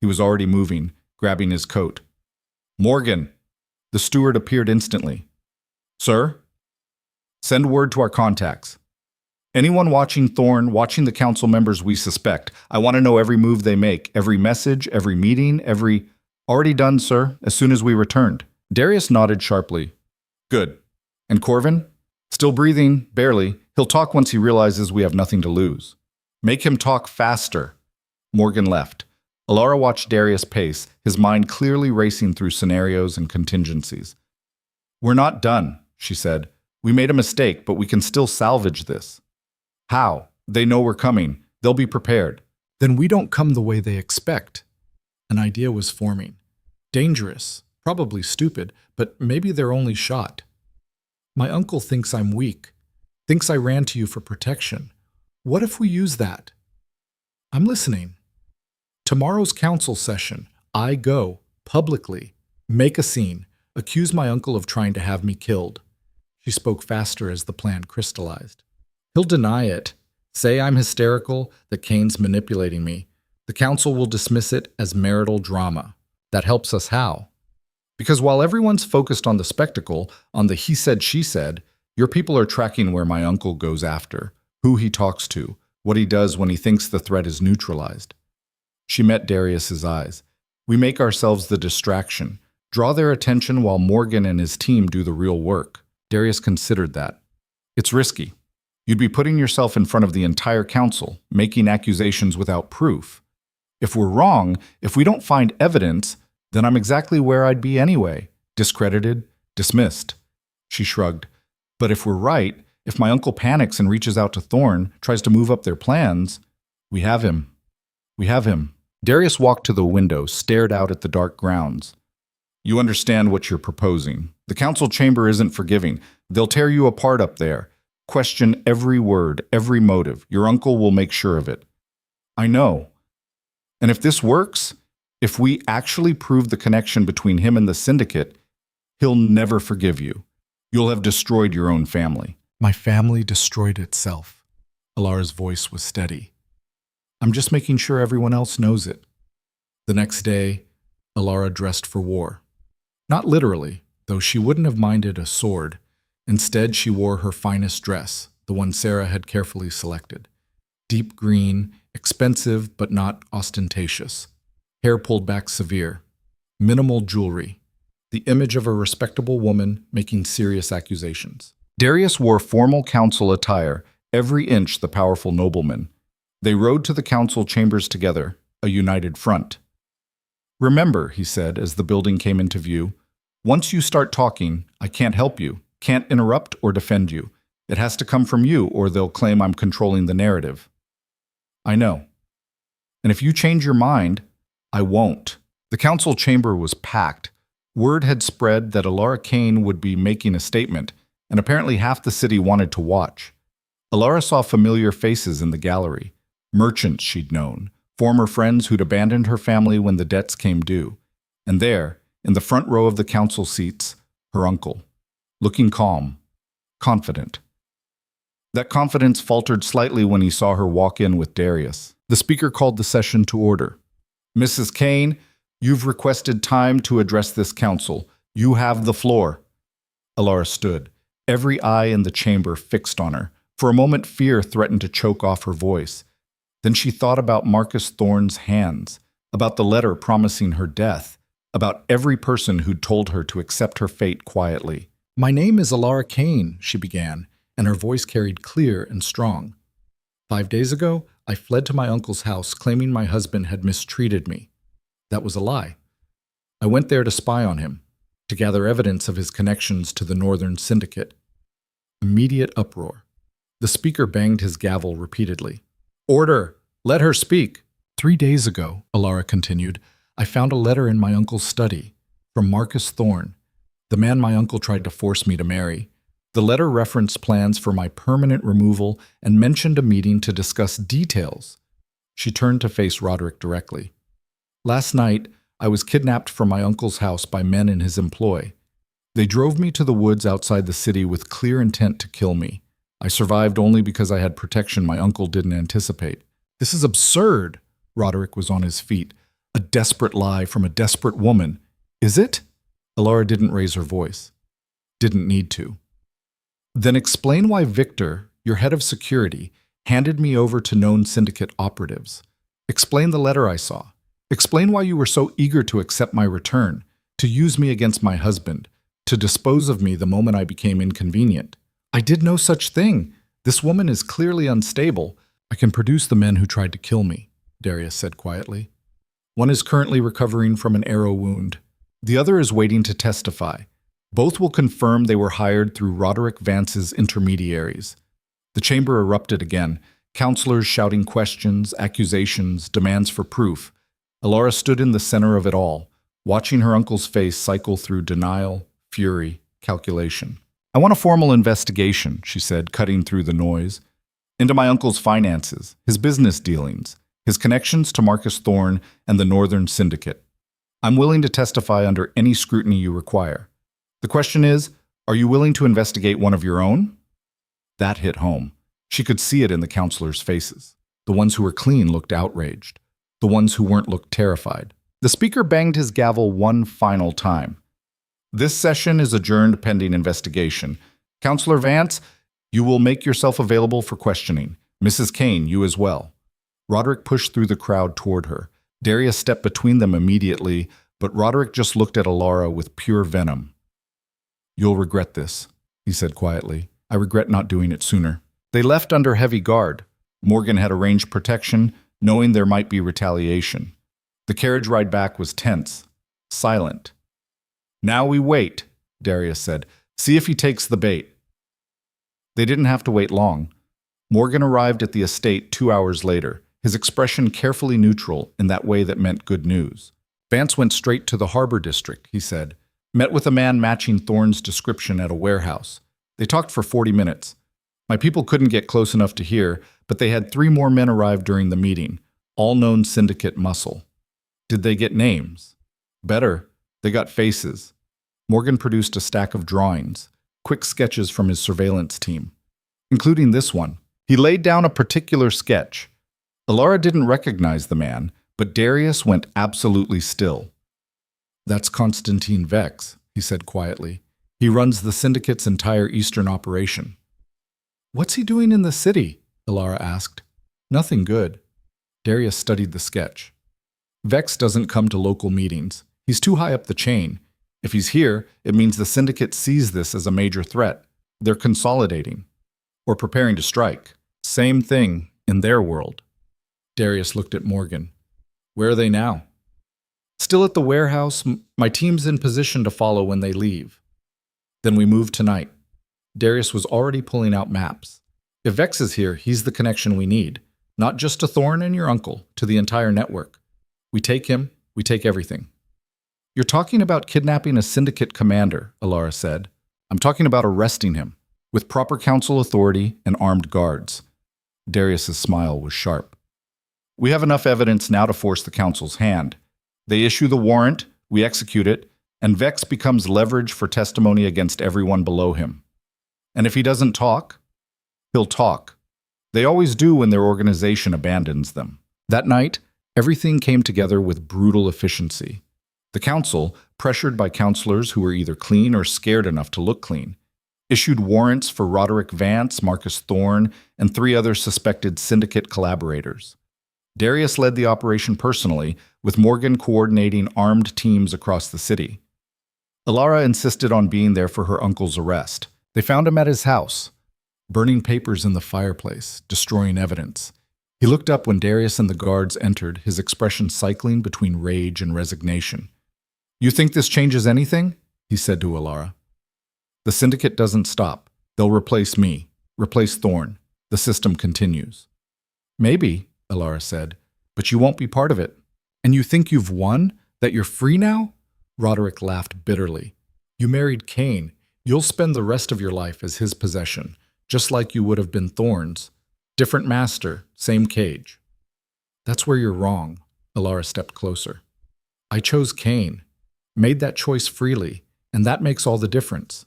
He was already moving, grabbing his coat. Morgan! The steward appeared instantly. Sir? Send word to our contacts. Anyone watching Thorn, watching the council members we suspect, I want to know every move they make, every message, every meeting, every... Already done, sir, as soon as we returned. Darius nodded sharply. Good. And Corvin? Still breathing, barely. He'll talk once he realizes we have nothing to lose. Make him talk faster. Morgan left. Elara watched Darius pace, his mind clearly racing through scenarios and contingencies. We're not done, she said. We made a mistake, but we can still salvage this. How? They know we're coming. They'll be prepared. Then we don't come the way they expect. An idea was forming. Dangerous, probably stupid, but maybe their only shot. My uncle thinks I'm weak, thinks I ran to you for protection. What if we use that? I'm listening. Tomorrow's council session, I go, publicly, make a scene, accuse my uncle of trying to have me killed. She spoke faster as the plan crystallized. He'll deny it, say I'm hysterical, that Kane's manipulating me. The council will dismiss it as marital drama. That helps us how? Because while everyone's focused on the spectacle, on the he said, she said, your people are tracking where my uncle goes after, who he talks to, what he does when he thinks the threat is neutralized. She met Darius's eyes. We make ourselves the distraction, draw their attention while Morgan and his team do the real work. Darius considered that. It's risky. You'd be putting yourself in front of the entire council, making accusations without proof. If we're wrong, if we don't find evidence, then I'm exactly where I'd be anyway, discredited, dismissed. She shrugged. But if we're right, if my uncle panics and reaches out to Thorn, tries to move up their plans, we have him. We have him. Darius walked to the window, stared out at the dark grounds. You understand what you're proposing. The council chamber isn't forgiving. They'll tear you apart up there. Question every word, every motive. Your uncle will make sure of it. I know. And if this works, if we actually prove the connection between him and the syndicate, he'll never forgive you. You'll have destroyed your own family. My family destroyed itself. Elara's voice was steady. I'm just making sure everyone else knows it. The next day, Elara dressed for war. Not literally, though she wouldn't have minded a sword. Instead, she wore her finest dress, the one Sarah had carefully selected. Deep green, expensive but not ostentatious. Hair pulled back severe. Minimal jewelry. The image of a respectable woman making serious accusations. Darius wore formal council attire, every inch the powerful nobleman. They rode to the council chambers together, a united front. Remember, he said as the building came into view, once you start talking, I can't help you, can't interrupt or defend you. It has to come from you or they'll claim I'm controlling the narrative. I know. And if you change your mind, I won't. The council chamber was packed. Word had spread that Elara Kane would be making a statement, and apparently half the city wanted to watch. Elara saw familiar faces in the gallery. Merchants she'd known, former friends who'd abandoned her family when the debts came due. And there, in the front row of the council seats, her uncle, looking calm, confident. That confidence faltered slightly when he saw her walk in with Darius. The speaker called the session to order. Mrs. Kane, you've requested time to address this council. You have the floor. Elara stood, every eye in the chamber fixed on her. For a moment, fear threatened to choke off her voice. Then she thought about Marcus Thorne's hands, about the letter promising her death, about every person who'd told her to accept her fate quietly. "My name is Elara Kane," she began, and her voice carried clear and strong. "5 days ago, I fled to my uncle's house claiming my husband had mistreated me. That was a lie. I went there to spy on him, to gather evidence of his connections to the Northern Syndicate." Immediate uproar. The speaker banged his gavel repeatedly. "Order! Let her speak!" "3 days ago," Elara continued, "I found a letter in my uncle's study from Marcus Thorne, the man my uncle tried to force me to marry. The letter referenced plans for my permanent removal and mentioned a meeting to discuss details." She turned to face Roderick directly. "Last night, I was kidnapped from my uncle's house by men in his employ. They drove me to the woods outside the city with clear intent to kill me. I survived only because I had protection my uncle didn't anticipate." "This is absurd!" Roderick was on his feet. "A desperate lie from a desperate woman. Is it?" Elara didn't raise her voice. Didn't need to. "Then explain why Victor, your head of security, handed me over to known syndicate operatives. Explain the letter I saw. Explain why you were so eager to accept my return, to use me against my husband, to dispose of me the moment I became inconvenient. I did no such thing. This woman is clearly unstable. I can produce the men who tried to kill me," Darius said quietly. "One is currently recovering from an arrow wound. The other is waiting to testify. Both will confirm they were hired through Roderick Vance's intermediaries." The chamber erupted again, counselors shouting questions, accusations, demands for proof. Elara stood in the center of it all, watching her uncle's face cycle through denial, fury, calculation. "I want a formal investigation," she said, cutting through the noise, "into my uncle's finances, his business dealings, his connections to Marcus Thorne and the Northern Syndicate. I'm willing to testify under any scrutiny you require. The question is, are you willing to investigate one of your own?" That hit home. She could see it in the counselors' faces. The ones who were clean looked outraged. The ones who weren't looked terrified. The speaker banged his gavel one final time. "This session is adjourned pending investigation. Counselor Vance, you will make yourself available for questioning. Mrs. Kane, you as well." Roderick pushed through the crowd toward her. Darius stepped between them immediately, but Roderick just looked at Elara with pure venom. "You'll regret this," he said quietly. "I regret not doing it sooner." They left under heavy guard. Morgan had arranged protection, knowing there might be retaliation. The carriage ride back was tense, silent. "Now we wait," Darius said. "See if he takes the bait." They didn't have to wait long. Morgan arrived at the estate 2 hours later, his expression carefully neutral in that way that meant good news. "Vance went straight to the harbor district," he said. "Met with a man matching Thorne's description at a warehouse. They talked for 40 minutes. My people couldn't get close enough to hear, but they had 3 more men arrive during the meeting, all known syndicate muscle. Did they get names? Better, they got faces." Morgan produced a stack of drawings, quick sketches from his surveillance team, including this one. He laid down a particular sketch. Elara didn't recognize the man, but Darius went absolutely still. "That's Constantine Vex," he said quietly. "He runs the syndicate's entire eastern operation." "What's he doing in the city?" Elara asked. "Nothing good." Darius studied the sketch. "Vex doesn't come to local meetings. He's too high up the chain. If he's here, it means the syndicate sees this as a major threat. They're consolidating. Or preparing to strike. Same thing in their world." Darius looked at Morgan. "Where are they now?" "Still at the warehouse. My team's in position to follow when they leave." "Then we move tonight." Darius was already pulling out maps. "If Vex is here, he's the connection we need. Not just to Thorne and your uncle, to the entire network. We take him, we take everything." "You're talking about kidnapping a syndicate commander," Elara said. "I'm talking about arresting him, with proper council authority and armed guards." Darius's smile was sharp. "We have enough evidence now to force the council's hand. They issue the warrant, we execute it, and Vex becomes leverage for testimony against everyone below him. And if he doesn't talk, he'll talk. They always do when their organization abandons them." That night, everything came together with brutal efficiency. The council, pressured by counselors who were either clean or scared enough to look clean, issued warrants for Roderick Vance, Marcus Thorne, and 3 other suspected syndicate collaborators. Darius led the operation personally, with Morgan coordinating armed teams across the city. Elara insisted on being there for her uncle's arrest. They found him at his house, burning papers in the fireplace, destroying evidence. He looked up when Darius and the guards entered, his expression cycling between rage and resignation. "You think this changes anything?" he said to Elara. "The syndicate doesn't stop. They'll replace me, replace Thorn. The system continues." "Maybe," Elara said, "but you won't be part of it. And you think you've won? That you're free now?" Roderick laughed bitterly. "You married Cain. You'll spend the rest of your life as his possession, just like you would have been Thorn's. Different master, same cage." "That's where you're wrong." Elara stepped closer. "I chose Cain, made that choice freely, and that makes all the difference."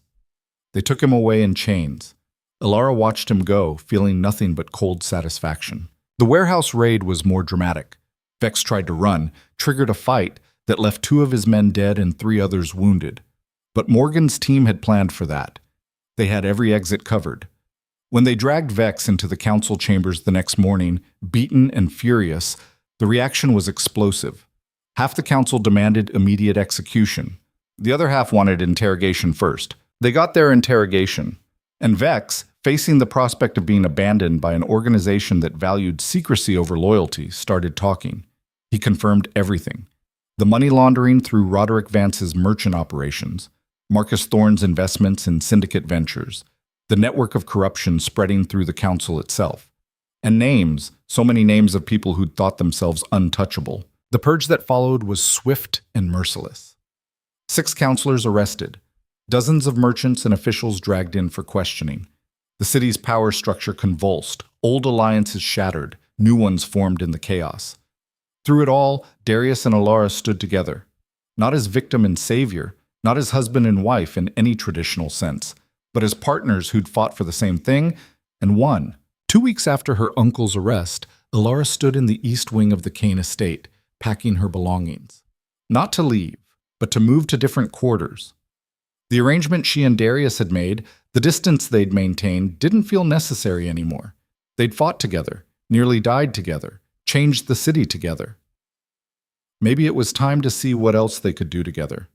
They took him away in chains. Elara watched him go, feeling nothing but cold satisfaction. The warehouse raid was more dramatic. Vex tried to run, triggered a fight that left 2 of his men dead and 3 others wounded. But Morgan's team had planned for that. They had every exit covered. When they dragged Vex into the council chambers the next morning, beaten and furious, the reaction was explosive. Half the council demanded immediate execution. The other half wanted interrogation first. They got their interrogation. And Vex, facing the prospect of being abandoned by an organization that valued secrecy over loyalty, started talking. He confirmed everything. The money laundering through Elara Vance's merchant operations, Marcus Thorne's investments in syndicate ventures, the network of corruption spreading through the council itself. And names, so many names of people who'd thought themselves untouchable. The purge that followed was swift and merciless. 6 counselors arrested. Dozens of merchants and officials dragged in for questioning. The city's power structure convulsed, old alliances shattered, new ones formed in the chaos. Through it all, Darius and Elara stood together. Not as victim and savior, not as husband and wife in any traditional sense, but as partners who'd fought for the same thing and won. 2 weeks after her uncle's arrest, Elara stood in the east wing of the Cain estate, packing her belongings. Not to leave, but to move to different quarters. The arrangement she and Darius had made, the distance they'd maintained, didn't feel necessary anymore. They'd fought together, nearly died together, changed the city together. Maybe it was time to see what else they could do together.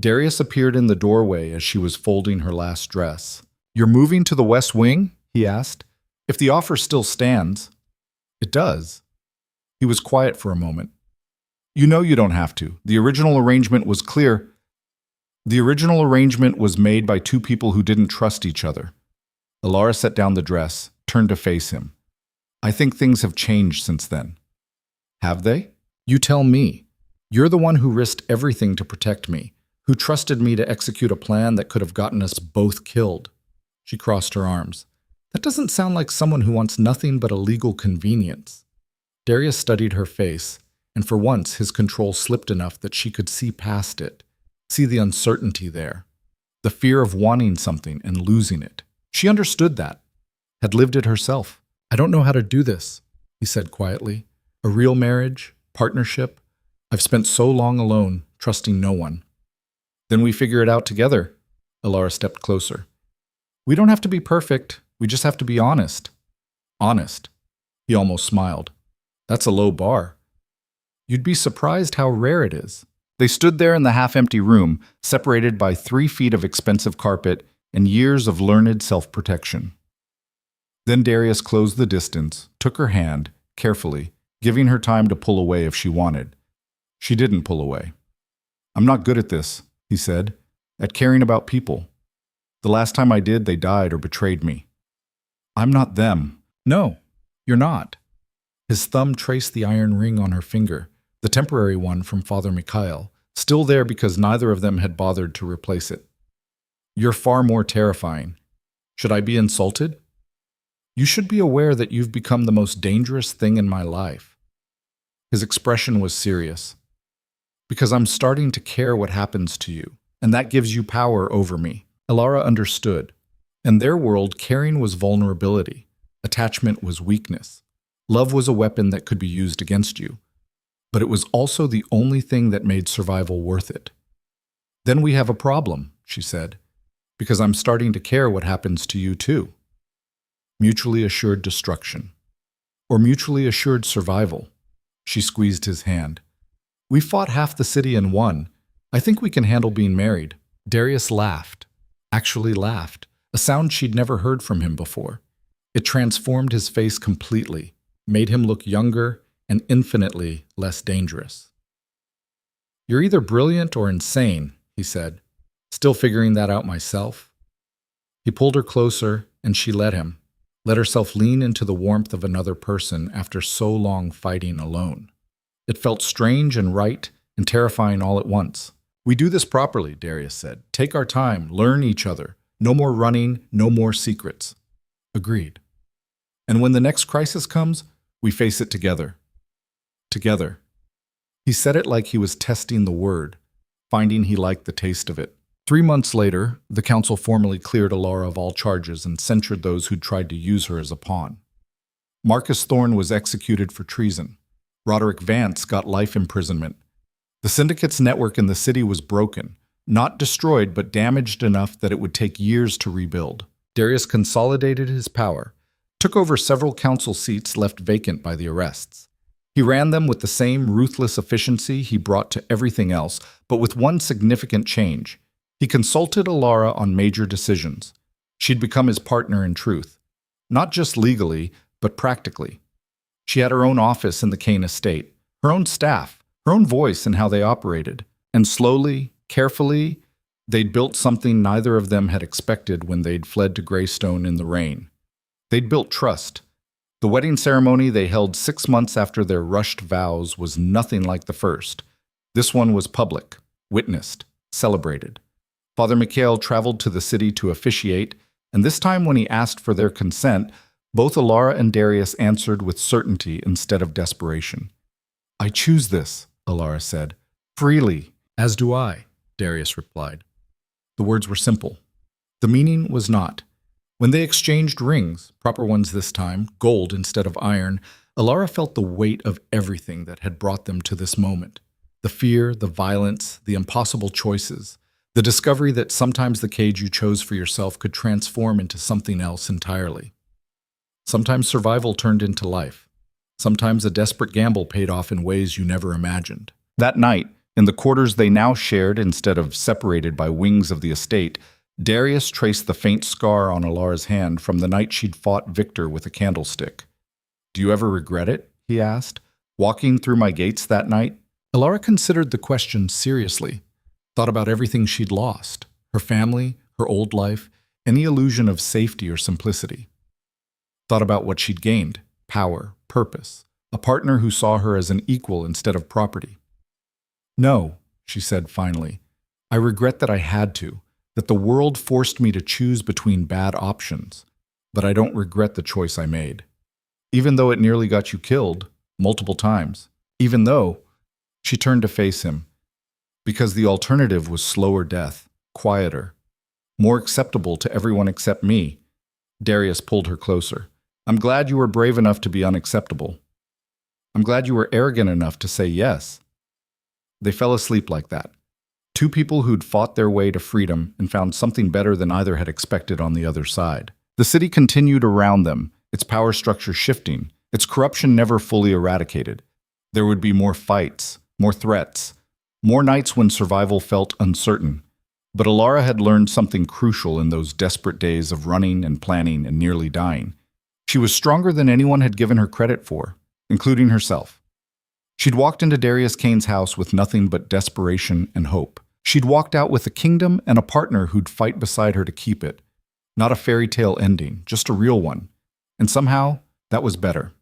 Darius appeared in the doorway as she was folding her last dress. "You're moving to the West Wing?" he asked. "If the offer still stands." "It does." He was quiet for a moment. "You know you don't have to. The original arrangement was clear. The original arrangement was made by 2 people who didn't trust each other." Elara set down the dress, turned to face him. "I think things have changed since then." "Have they? You tell me. You're the one who risked everything to protect me, who trusted me to execute a plan that could have gotten us both killed." She crossed her arms. "That doesn't sound like someone who wants nothing but a legal convenience." Darius studied her face, and for once his control slipped enough that she could see past it, see the uncertainty there, the fear of wanting something and losing it. She understood that, had lived it herself. "I don't know how to do this," he said quietly. "A real marriage, partnership. I've spent so long alone, trusting no one." "Then we figure it out together." Elara stepped closer. "We don't have to be perfect. We just have to be honest." "Honest?" He almost smiled. "That's a low bar." "You'd be surprised how rare it is." They stood there in the half-empty room, separated by 3 feet of expensive carpet and years of learned self-protection. Then Darius closed the distance, took her hand, carefully, giving her time to pull away if she wanted. She didn't pull away. "I'm not good at this," he said, "at caring about people. The last time I did, they died or betrayed me." "I'm not them." "No, you're not." His thumb traced the iron ring on her finger, the temporary one from Father Mikhail, still there because neither of them had bothered to replace it. "You're far more terrifying. Should I be insulted? You should be aware that you've become the most dangerous thing in my life." His expression was serious. "Because I'm starting to care what happens to you, and that gives you power over me." Elara understood. In their world, caring was vulnerability. Attachment was weakness. Love was a weapon that could be used against you. But it was also the only thing that made survival worth it. "Then we have a problem," she said, "because I'm starting to care what happens to you too." Mutually assured destruction. Or mutually assured survival. She squeezed his hand. We fought half the city and won. I think we can handle being married." Darius laughed. Actually laughed, a sound she'd never heard from him before. It transformed his face completely, made him look younger and infinitely less dangerous. "You're either brilliant or insane," he said. "Still figuring that out myself." He pulled her closer, and she let him, let herself lean into the warmth of another person after so long fighting alone. It felt strange and right and terrifying all at once. "We do this properly," Darius said. "Take our time, learn each other. No more running, no more secrets." "Agreed. And when the next crisis comes, we face it together." Together. He said it like he was testing the word, finding he liked the taste of it. 3 months later, the council formally cleared Elara of all charges and censured those who'd tried to use her as a pawn. Marcus Thorne was executed for treason. Roderick Vance got life imprisonment. The syndicate's network in the city was broken, not destroyed but damaged enough that it would take years to rebuild. Darius consolidated his power, took over several council seats left vacant by the arrests. He ran them with the same ruthless efficiency he brought to everything else, but with one significant change. He consulted Elara on major decisions. She'd become his partner in truth, not just legally, but practically. She had her own office in the Kane estate, her own staff, her own voice in how they operated. And slowly, carefully, they'd built something neither of them had expected when they'd fled to Greystone in the rain. They'd built trust. The wedding ceremony they held 6 months after their rushed vows was nothing like the first. This one was public, witnessed, celebrated. Father Mikhail traveled to the city to officiate, and this time when he asked for their consent, both Elara and Darius answered with certainty instead of desperation. "I choose this," Elara said. "Freely." "As do I," Darius replied. The words were simple. The meaning was not. When they exchanged rings, proper ones this time, gold instead of iron, Elara felt the weight of everything that had brought them to this moment. The fear, the violence, the impossible choices, the discovery that sometimes the cage you chose for yourself could transform into something else entirely. Sometimes survival turned into life. Sometimes a desperate gamble paid off in ways you never imagined. That night, in the quarters they now shared instead of separated by wings of the estate, Darius traced the faint scar on Elara's hand from the night she'd fought Victor with a candlestick. "Do you ever regret it?" he asked. "Walking through my gates that night?" Elara considered the question seriously, thought about everything she'd lost, her family, her old life, any illusion of safety or simplicity. Thought about what she'd gained, power, purpose, a partner who saw her as an equal instead of property. "No," she said finally. "I regret that I had to, that the world forced me to choose between bad options, but I don't regret the choice I made. Even though it nearly got you killed, multiple times. Even though," she turned to face him, "because the alternative was slower death, quieter, more acceptable to everyone except me." Darius pulled her closer. "I'm glad you were brave enough to be unacceptable. I'm glad you were arrogant enough to say yes." They fell asleep like that. Two people who'd fought their way to freedom and found something better than either had expected on the other side. The city continued around them, its power structure shifting, its corruption never fully eradicated. There would be more fights, more threats, more nights when survival felt uncertain. But Elara had learned something crucial in those desperate days of running and planning and nearly dying. She was stronger than anyone had given her credit for, including herself. She'd walked into Darius Kane's house with nothing but desperation and hope. She'd walked out with a kingdom and a partner who'd fight beside her to keep it. Not a fairy tale ending, just a real one. And somehow, that was better.